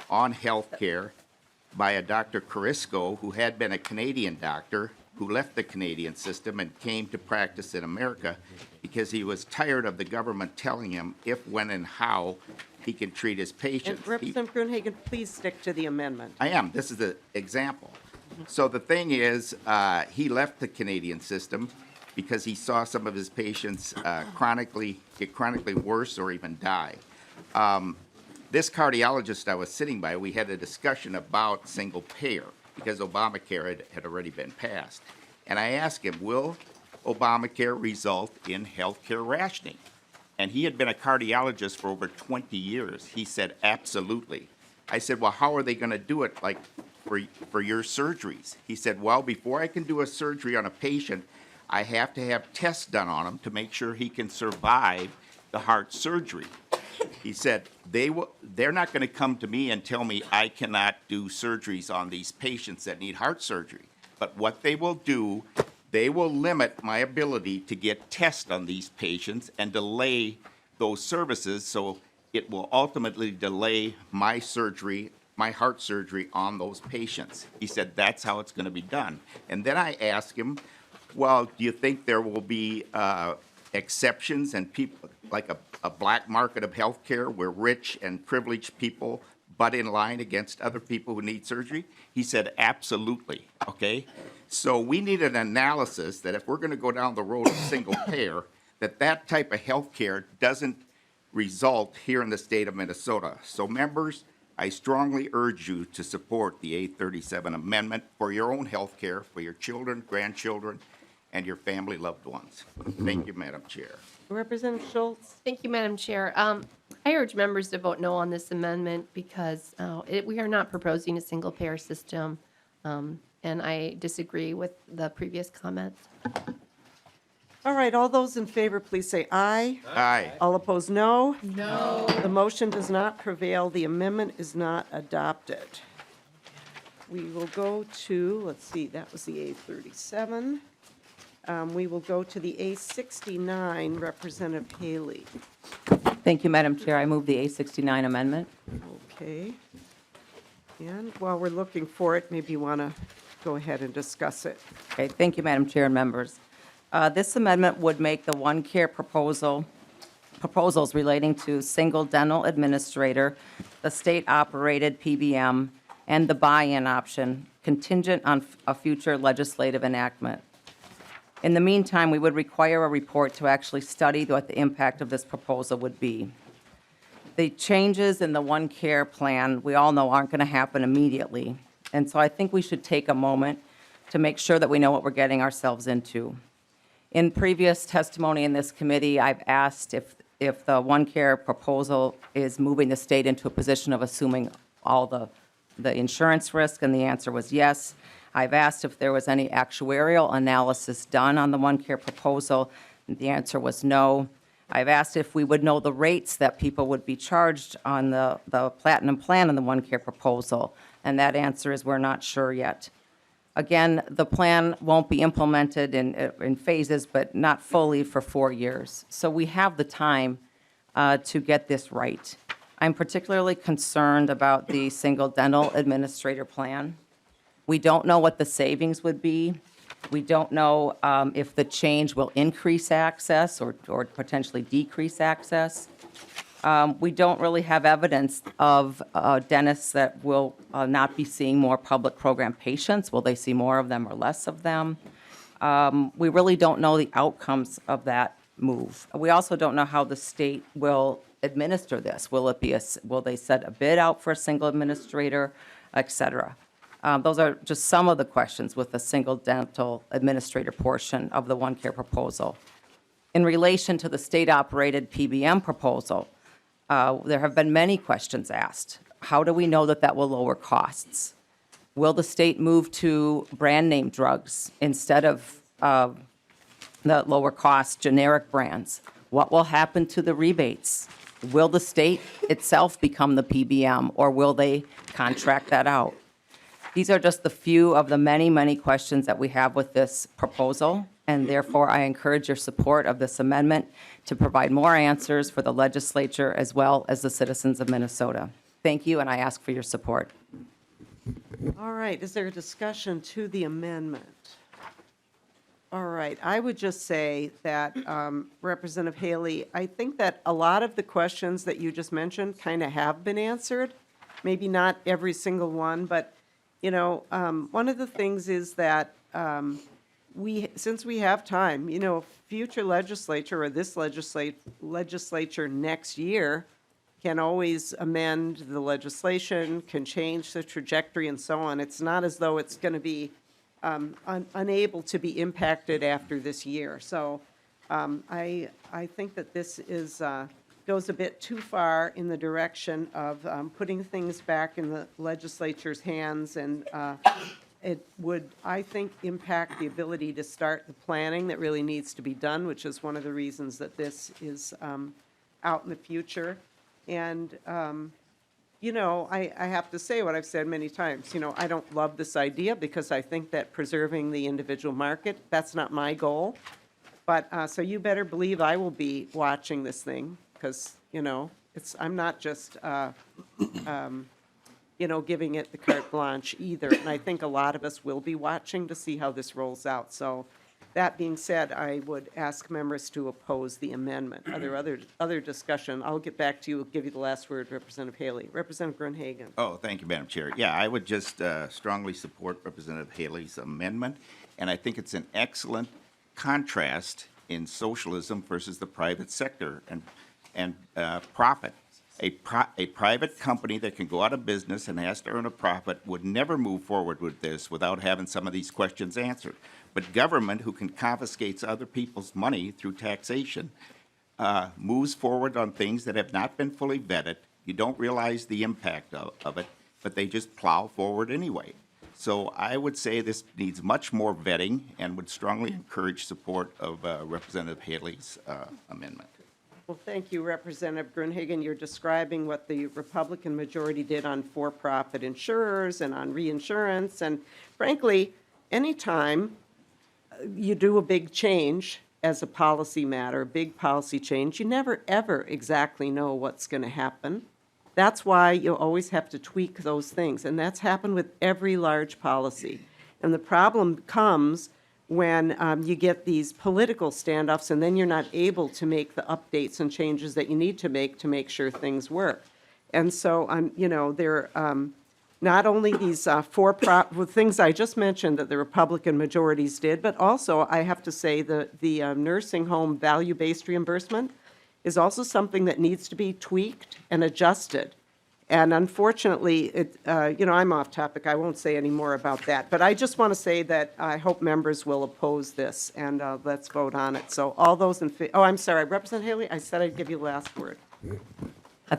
on healthcare by a Dr. Carisco, who had been a Canadian doctor, who left the Canadian system and came to practice in America because he was tired of the government telling him if, when, and how he can treat his patients. And Representative Gruenhagen, please stick to the amendment. I am. This is the example. So the thing is, he left the Canadian system because he saw some of his patients get chronically worse or even die. This cardiologist I was sitting by, we had a discussion about single payer because Obamacare had already been passed. And I asked him, will Obamacare result in health care rationing? And he had been a cardiologist for over 20 years. He said, absolutely. I said, well, how are they going to do it, like, for your surgeries? He said, well, before I can do a surgery on a patient, I have to have tests done on him to make sure he can survive the heart surgery. He said, they're not going to come to me and tell me I cannot do surgeries on these patients that need heart surgery. But what they will do, they will limit my ability to get tests on these patients and delay those services, so it will ultimately delay my surgery, my heart surgery on those patients. He said, that's how it's going to be done. And then I asked him, well, do you think there will be exceptions and people, like a black market of healthcare where rich and privileged people butt in line against other people who need surgery? He said, absolutely, okay? So we need an analysis that if we're going to go down the road of single payer, that type of healthcare doesn't result here in the state of Minnesota. So members, I strongly urge you to support the A37 Amendment for your own healthcare, for your children, grandchildren, and your family loved ones. Thank you, Madam Chair. Representative Schultz? Thank you, Madam Chair. I urge members to vote no on this amendment because we are not proposing a single-payer system, and I disagree with the previous comments. All right, all those in favor, please say aye. Aye. All opposed, no. No. The motion does not prevail. The amendment is not adopted. We will go to, let's see, that was the A37. We will go to the A69, Representative Haley. Thank you, Madam Chair. I move the A69 amendment. Okay. And while we're looking for it, maybe you want to go ahead and discuss it. Okay, thank you, Madam Chair and members. This amendment would make the one-care proposals relating to single dental administrator, the state-operated PBM, and the buy-in option contingent on a future legislative enactment. In the meantime, we would require a report to actually study what the impact of this proposal would be. The changes in the One Care plan, we all know, aren't going to happen immediately. And so I think we should take a moment to make sure that we know what we're getting ourselves into. In previous testimony in this committee, I've asked if the One Care proposal is moving the state into a position of assuming all the insurance risk, and the answer was yes. I've asked if there was any actuarial analysis done on the One Care proposal, and the answer was no. I've asked if we would know the rates that people would be charged on the Platinum plan in the One Care proposal, and that answer is we're not sure yet. Again, the plan won't be implemented in phases, but not fully for 4 years. So we have the time to get this right. I'm particularly concerned about the single dental administrator plan. We don't know what the savings would be. We don't know if the change will increase access or potentially decrease access. We don't really have evidence of dentists that will not be seeing more public program patients. Will they see more of them or less of them? We really don't know the outcomes of that move. We also don't know how the state will administer this. Will they set a bid out for a single administrator, et cetera? Those are just some of the questions with the single dental administrator portion of the One Care proposal. In relation to the state-operated PBM proposal, there have been many questions asked. How do we know that that will lower costs? Will the state move to brand name drugs instead of the lower cost generic brands? What will happen to the rebates? Will the state itself become the PBM, or will they contract that out? These are just the few of the many, many questions that we have with this proposal, and therefore I encourage your support of this amendment to provide more answers for the legislature as well as the citizens of Minnesota. Thank you, and I ask for your support. All right, is there a discussion to the amendment? All right, I would just say that, Representative Haley, I think that a lot of the questions that you just mentioned kind of have been answered. Maybe not every single one, but, one of the things is that since we have time, future legislature or this legislature next year can always amend the legislation, can change the trajectory and so on. It's not as though it's going to be unable to be impacted after this year. So I think that this goes a bit too far in the direction of putting things back in the legislature's hands, and it would, I think, impact the ability to start the planning that really needs to be done, which is one of the reasons that this is out in the future. And I have to say what I've said many times, I don't love this idea because I think that preserving the individual market, that's not my goal. But, so you better believe I will be watching this thing because, I'm not just, giving it the carte blanche either. And I think a lot of us will be watching to see how this rolls out. So that being said, I would ask members to oppose the amendment. Are there other discussion? I'll get back to you, give you the last word, Representative Haley. Representative Gruenhagen. Oh, thank you, Madam Chair. Yeah, I would just strongly support Representative Haley's amendment, and I think it's an excellent contrast in socialism versus the private sector and profit. A private company that can go out of business and has to earn a profit would never move forward with this without having some of these questions answered. But government, who can confiscate other people's money through taxation, moves forward on things that have not been fully vetted. You don't realize the impact of it, but they just plow forward anyway. So I would say this needs much more vetting and would strongly encourage support of Representative Haley's amendment. Well, thank you, Representative Gruenhagen. You're describing what the Republican majority did on for-profit insurers and on reinsurance. And frankly, anytime you do a big change as a policy matter, a big policy change, you never, ever exactly know what's going to happen. That's why you always have to tweak those things. And that's happened with every large policy. And the problem comes when you get these political standoffs and then you're not able to make the updates and changes that you need to make sure things work. And so, there not only these things I just mentioned that the Republican majorities did, but also I have to say the nursing home value-based reimbursement is also something that needs to be tweaked and adjusted. And unfortunately, I'm off topic. I won't say any more about that. But I just want to say that I hope members will oppose this, and let's vote on it. So all those in favor, I'm sorry, Representative Haley, I said I'd give you the last word.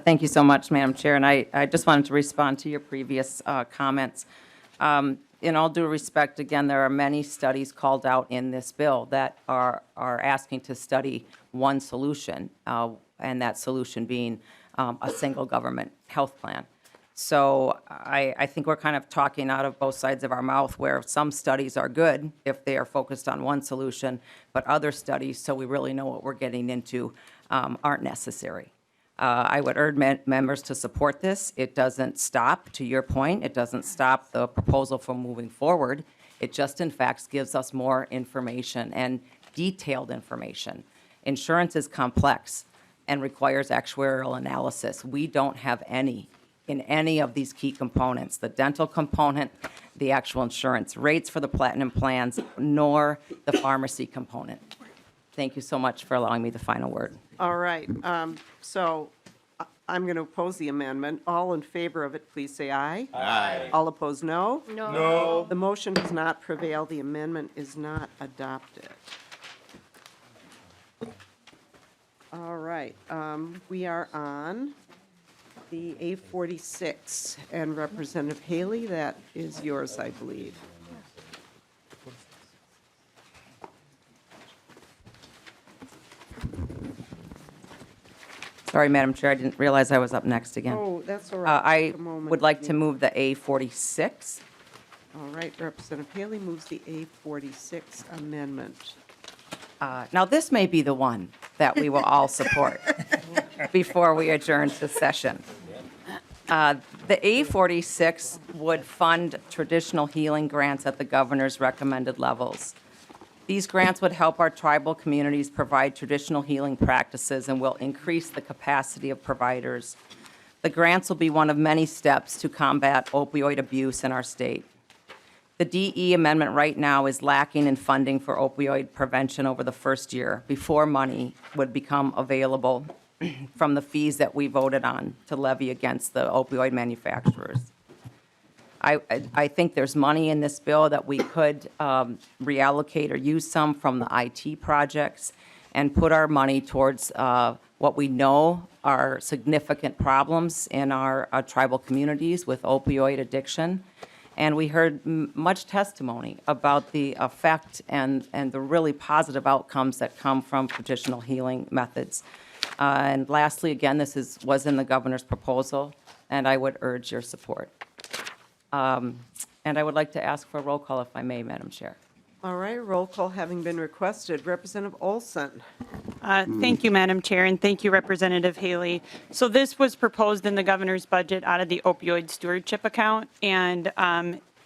Thank you so much, Madam Chair, and I just wanted to respond to your previous comments. In all due respect, again, there are many studies called out in this bill that are asking to study one solution, and that solution being a single government health plan. So I think we're kind of talking out of both sides of our mouth, where some studies are good if they are focused on one solution, but other studies, so we really know what we're getting into, aren't necessary. I would urge members to support this. It doesn't stop, to your point, it doesn't stop the proposal from moving forward. It just, in fact, gives us more information and detailed information. Insurance is complex and requires actuarial analysis. We don't have any in any of these key components, the dental component, the actual insurance rates for the platinum plans, nor the pharmacy component. Thank you so much for allowing me the final word. All right, so I'm going to oppose the amendment. All in favor of it, please say aye. Aye. All opposed, no? No. No. The motion does not prevail. The amendment is not adopted. All right, we are on the A46, and Representative Haley, that is yours, I believe. Sorry, Madam Chair, I didn't realize I was up next again. Oh, that's all right. I Just a moment. would like to move the A46. All right, Representative Haley moves the A46 amendment. Now, this may be the one that we will all support before we adjourn to session. The A46 would fund traditional healing grants at the governor's recommended levels. These grants would help our tribal communities provide traditional healing practices and will increase the capacity of providers. The grants will be one of many steps to combat opioid abuse in our state. The DE amendment right now is lacking in funding for opioid prevention over the first year before money would become available from the fees that we voted on to levy against the opioid manufacturers. I think there's money in this bill that we could reallocate or use some from the IT projects and put our money towards what we know are significant problems in our tribal communities with opioid addiction. And we heard much testimony about the effect and the really positive outcomes that come from traditional healing methods. And lastly, again, this was in the governor's proposal, and I would urge your support. And I would like to ask for a roll call, if I may, Madam Chair. All right, roll call having been requested. Representative Olson. Thank you, Madam Chair, and thank you, Representative Haley. So this was proposed in the governor's budget out of the opioid stewardship account, and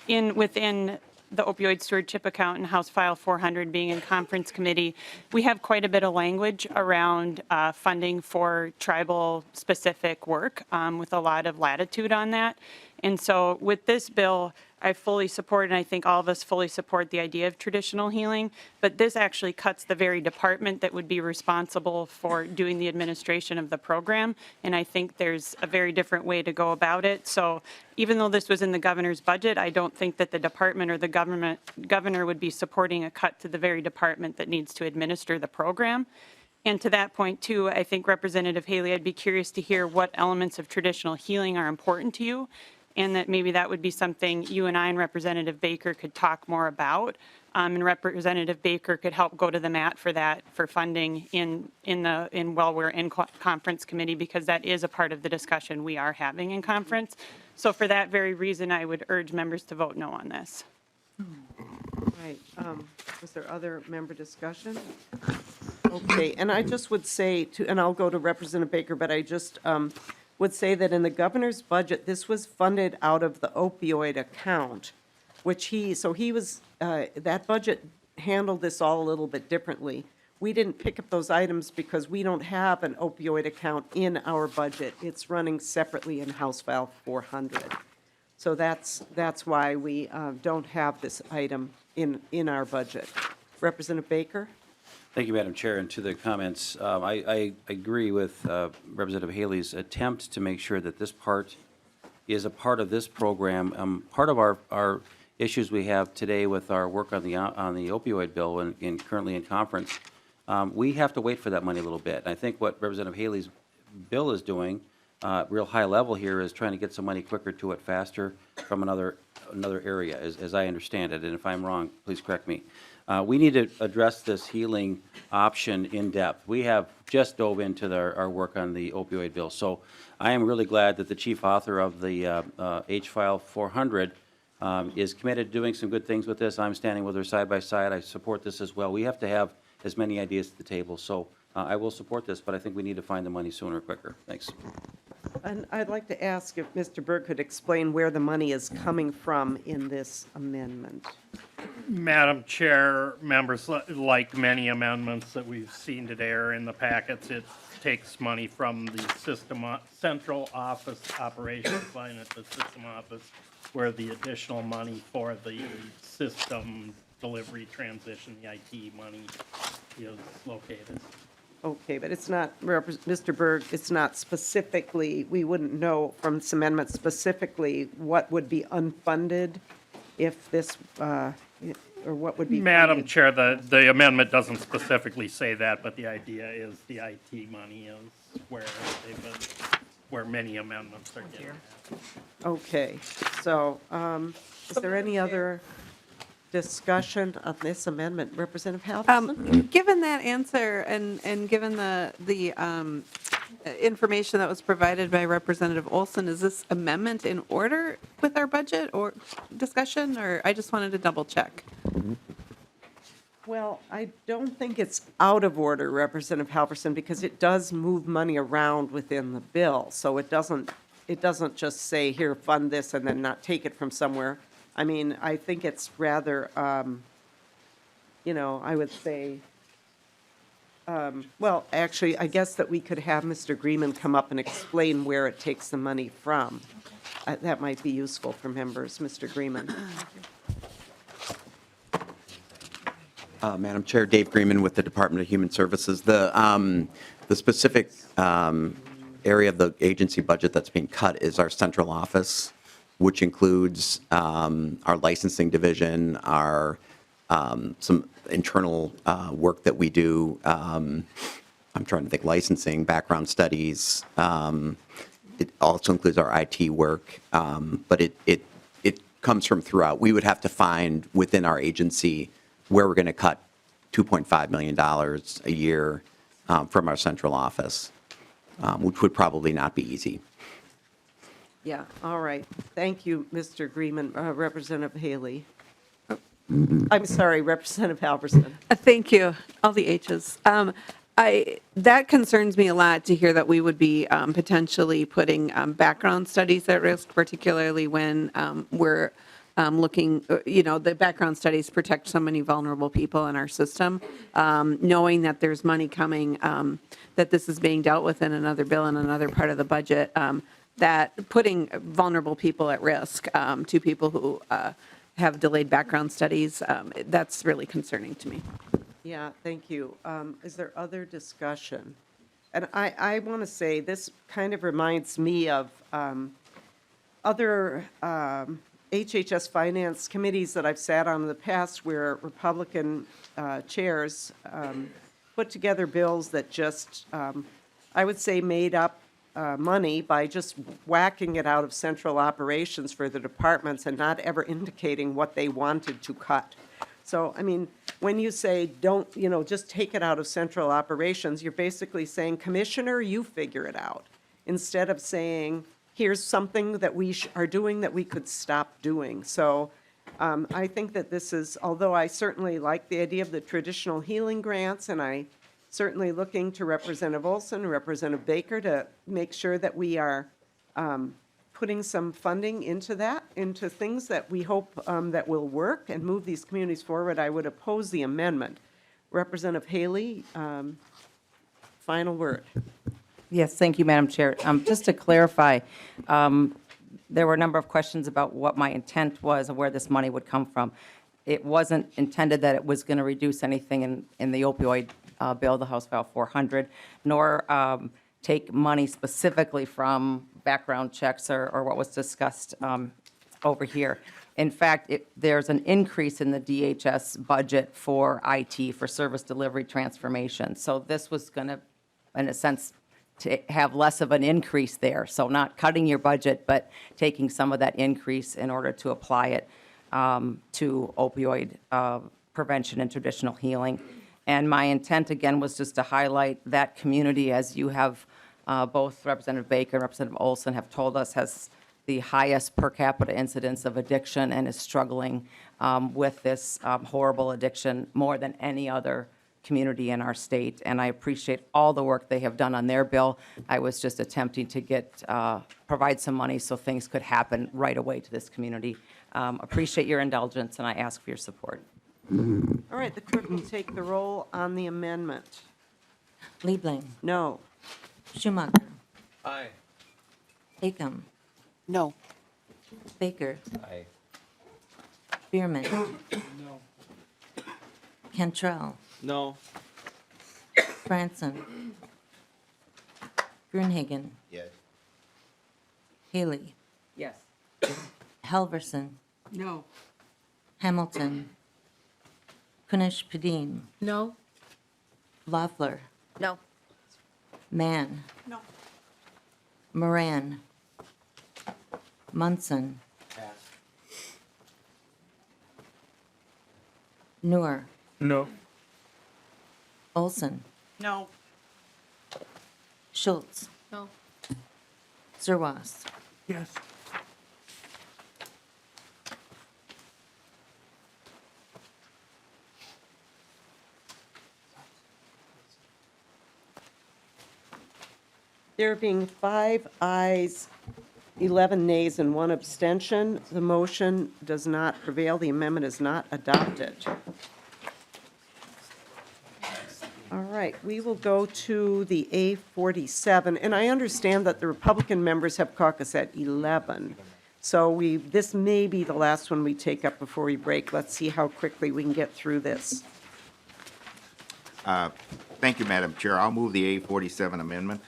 within the opioid stewardship account and House File 400 being in conference committee, we have quite a bit of language around funding for tribal-specific work with a lot of latitude on that. And so with this bill, I fully support, and I think all of us fully support the idea of traditional healing, but this actually cuts the very department that would be responsible for doing the administration of the program, and I think there's a very different way to go about it. So even though this was in the governor's budget, I don't think that the department or the governor would be supporting a cut to the very department that needs to administer the program. And to that point, too, I think Representative Haley, I'd be curious to hear what elements of traditional healing are important to you, and that maybe that would be something you and I and Representative Baker could talk more about. And Representative Baker could help go to the mat for that, for funding while we're in conference committee, because that is a part of the discussion we are having in conference. So for that very reason, I would urge members to vote no on this. Right. Was there other member discussion? Okay, and I just would say, and I'll go to Representative Baker, but I just would say that in the governor's budget, this was funded out of the opioid account, which that budget handled this all a little bit differently. We didn't pick up those items because we don't have an opioid account in our budget. It's running separately in House File 400. So that's why we don't have this item in our budget. Representative Baker? Thank you, Madam Chair. And to the comments, I agree with Representative Haley's attempt to make sure that this part is a part of this program. Part of our issues we have today with our work on the opioid bill and currently in conference, we have to wait for that money a little bit. And I think what Representative Haley's bill is doing, real high level here, is trying to get some money quicker to it faster from another area, as I understand it. And if I'm wrong, please correct me. We need to address this healing option in depth. We have just dove into our work on the opioid bill. So I am really glad that the chief author of the H File 400 is committed to doing some good things with this. I'm standing with her side by side. I support this as well. We have to have as many ideas at the table. So I will support this, but I think we need to find the money sooner or quicker. Thanks. And I'd like to ask if Mr. Berg could explain where the money is coming from in this amendment. Madam Chair, members, like many amendments that we've seen today are in the packets, it takes money from the central office operations line at the system office, where the additional money for the system delivery transition, the IT money, is located. Okay, but it's not, Mr. Berg, it's not specifically, we wouldn't know from this amendment specifically what would be unfunded if this, or what would be Madam funded. Chair, the amendment doesn't specifically say that, but the idea is the IT money is where many amendments are getting at. Okay, so is there any other discussion of this amendment? Representative Halverson? Given that answer and given the information that was provided by Representative Olson, is this amendment in order with our budget or discussion, or I just wanted to double check? Well, I don't think it's out of order, Representative Halverson, because it does move money around within the bill. So it doesn't just say, here, fund this, and then not take it from somewhere. I mean, I think it's rather, I would say, well, actually, I guess that we could have Mr. Greenman come up and explain where it takes the money from. That might be useful for members. Mr. Greenman. Madam Chair, Dave Greenman with the Department of Human Services. The specific area of the agency budget that's being cut is our central office, which includes our licensing division, our some internal work that we do. I'm trying to think, licensing, background studies. It also includes our IT work, but it comes from throughout. We would have to find within our agency where we're going to cut $2.5 million a year from our central office, which would probably not be easy. Yeah, all right. Thank you, Mr. Greenman. Representative Haley. I'm sorry, Representative Halverson. Thank you. All the H's. That concerns me a lot to hear that we would be potentially putting background studies at risk, particularly when we're looking, the background studies protect so many vulnerable people in our system. Knowing that there's money coming, that this is being dealt with in another bill in another part of the budget, that putting vulnerable people at risk to people who have delayed background studies, that's really concerning to me. Yeah, thank you. Is there other discussion? And I want to say, this kind of reminds me of other HHS finance committees that I've sat on in the past where Republican chairs put together bills that just, I would say, made up money by just whacking it out of central operations for the departments and not ever indicating what they wanted to cut. So, I mean, when you say don't, just take it out of central operations, you're basically saying, Commissioner, you figure it out, instead of saying, here's something that we are doing that we could stop doing. So I think that this is, although I certainly like the idea of the traditional healing grants, and I certainly looking to Representative Olson and Representative Baker to make sure that we are putting some funding into that, into things that we hope that will work and move these communities forward, I would oppose the amendment. Representative Haley, final word. Yes, thank you, Madam Chair. Just to clarify, there were a number of questions about what my intent was and where this money would come from. It wasn't intended that it was going to reduce anything in the opioid bill, the House File 400, nor take money specifically from background checks or what was discussed over here. In fact, there's an increase in the DHS budget for IT, for service delivery transformation. So this was going to, in a sense, to have less of an increase there. So not cutting your budget, but taking some of that increase in order to apply it to opioid prevention and traditional healing. And my intent, again, was just to highlight that community, as you have both Representative Baker and Representative Olson have told us, has the highest per capita incidence of addiction and is struggling with this horrible addiction more than any other community in our state. And I appreciate all the work they have done on their bill. I was just attempting to provide some money so things could happen right away to this community. Appreciate your indulgence, and I ask for your support. All right, the clerk will take the roll on the amendment. Liebling. No. Schumacher. Aye. Hagen. No. Baker. Aye. Bierman. No. Cantrell. No. Branson. Grunhagen. Yes. Haley. Yes. Halverson. No. Hamilton. Kunish Padin. No? Loeffler. No. Mann. No. Moran. Munson. Noor. No. Olson. No. Schultz. No. Zerwas. Yes. There being 5 ayes, 11 nays, and 1 abstention, the motion does not prevail. The amendment is not adopted. All right, we will go to the A47, and I understand that the Republican members have caucus at 11. So this may be the last one we take up before we break. Let's see how quickly we can get through this. Thank you, Madam Chair. I'll move the A47 amendment.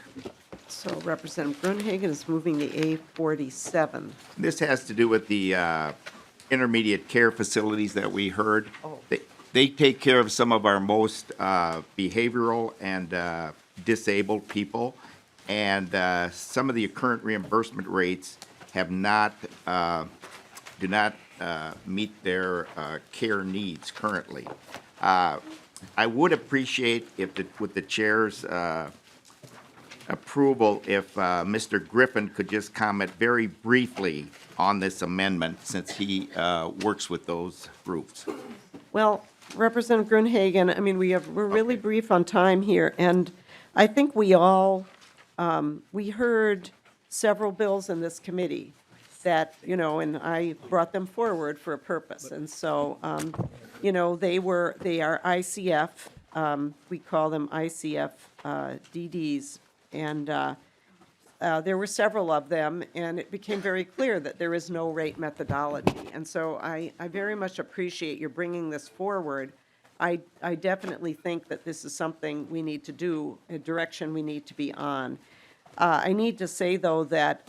So Representative Gruenhagen is moving the A47. This has to do with the intermediate care facilities that we heard. Oh. They take care of some of our most behavioral and disabled people, and some of the current reimbursement rates have not, do not meet their care needs currently. I would appreciate if, with the chair's approval, if Mr. Griffin could just comment very briefly on this amendment, since he works with those groups. Well, Representative Gruenhagen, I mean, we're really brief on time here, and I think we all, we heard several bills in this committee that, and I brought them forward for a purpose. And so, they are ICF, we call them ICF DDs, and there were several of them, and it became very clear that there is no rate methodology. And so I very much appreciate your bringing this forward. I definitely think that this is something we need to do, a direction we need to be on. I need to say, though, that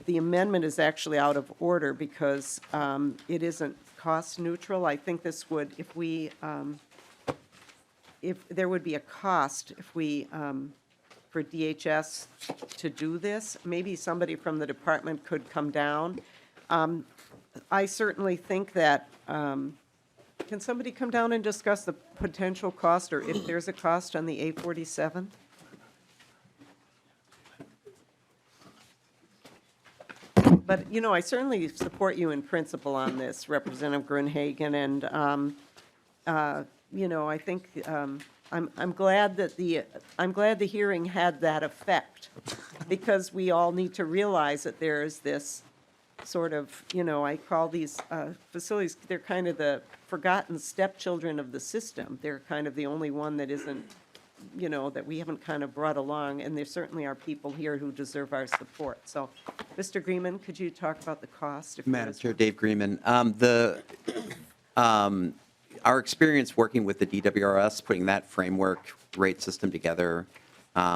the amendment is actually out of order because it isn't cost neutral. I think this would, if there would be a cost if we, for DHS to do this, maybe somebody from the department could come down. I certainly think that, can somebody come down and discuss the potential cost, or if there's a cost on the A47? But, I certainly support you in principle on this, Representative Gruenhagen, and, I think, I'm glad that the hearing had that effect, because we all need to realize that there is this sort of, I call these facilities, they're kind of the forgotten stepchildren of the system. They're kind of the only one that isn't, that we haven't kind of brought along, and there certainly are people here who deserve our support. So, Mr. Greenman, could you talk about the cost? Madam Chair, Dave Greenman. Our experience working with the DWRS, putting that framework rate system together,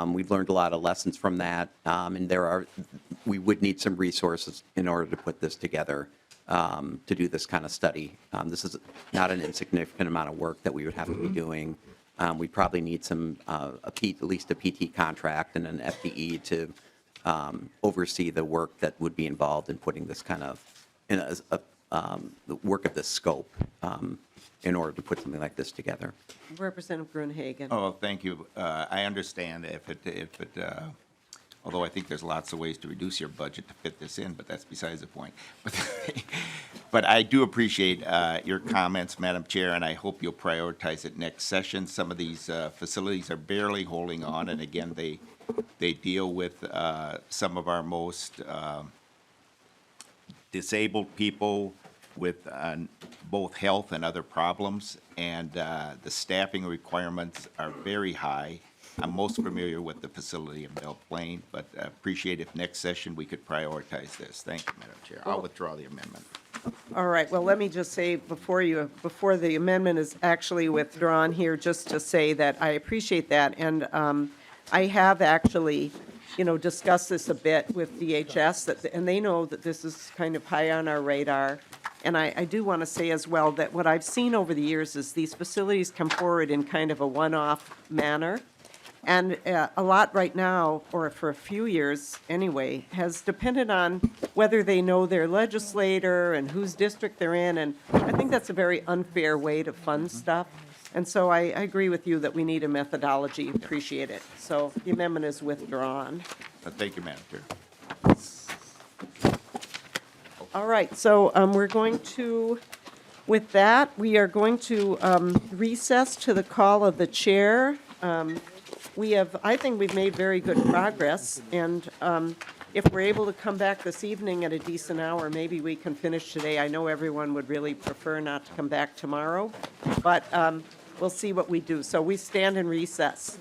we've learned a lot of lessons from that, and we would need some resources in order to put this together to do this kind of study. This is not an insignificant amount of work that we would have to be doing. We probably need at least a PT contract and an FTE to oversee the work that would be involved in putting this kind of, the work of this scope in order to put something like this together. Representative Gruenhagen. Oh, thank you. I understand if it, although I think there's lots of ways to reduce your budget to fit this in, but that's besides the point. But I do appreciate your comments, Madam Chair, and I hope you'll prioritize it next session. Some of these facilities are barely holding on, and again, they deal with some of our most disabled people with both health and other problems, and the staffing requirements are very high. I'm most familiar with the facility in Belle Plaine, but appreciate if next session we could prioritize this. Thank you, Madam Chair. I'll withdraw the amendment. All right, well, let me just say before the amendment is actually withdrawn here, just to say that I appreciate that, and I have actually, discussed this a bit with DHS, and they know that this is kind of high on our radar. And I do want to say as well that what I've seen over the years is these facilities come forward in kind of a one-off manner. And a lot right now, or for a few years anyway, has depended on whether they know their legislator and whose district they're in. And I think that's a very unfair way to fund stuff. And so I agree with you that we need a methodology. Appreciate it. So the amendment is withdrawn. Thank you, Madam Chair. All right, so we're going to, with that, we are going to recess to the call of the chair. I think we've made very good progress, and if we're able to come back this evening at a decent hour, maybe we can finish today. I know everyone would really prefer not to come back tomorrow, but we'll see what we do. So we stand in recess.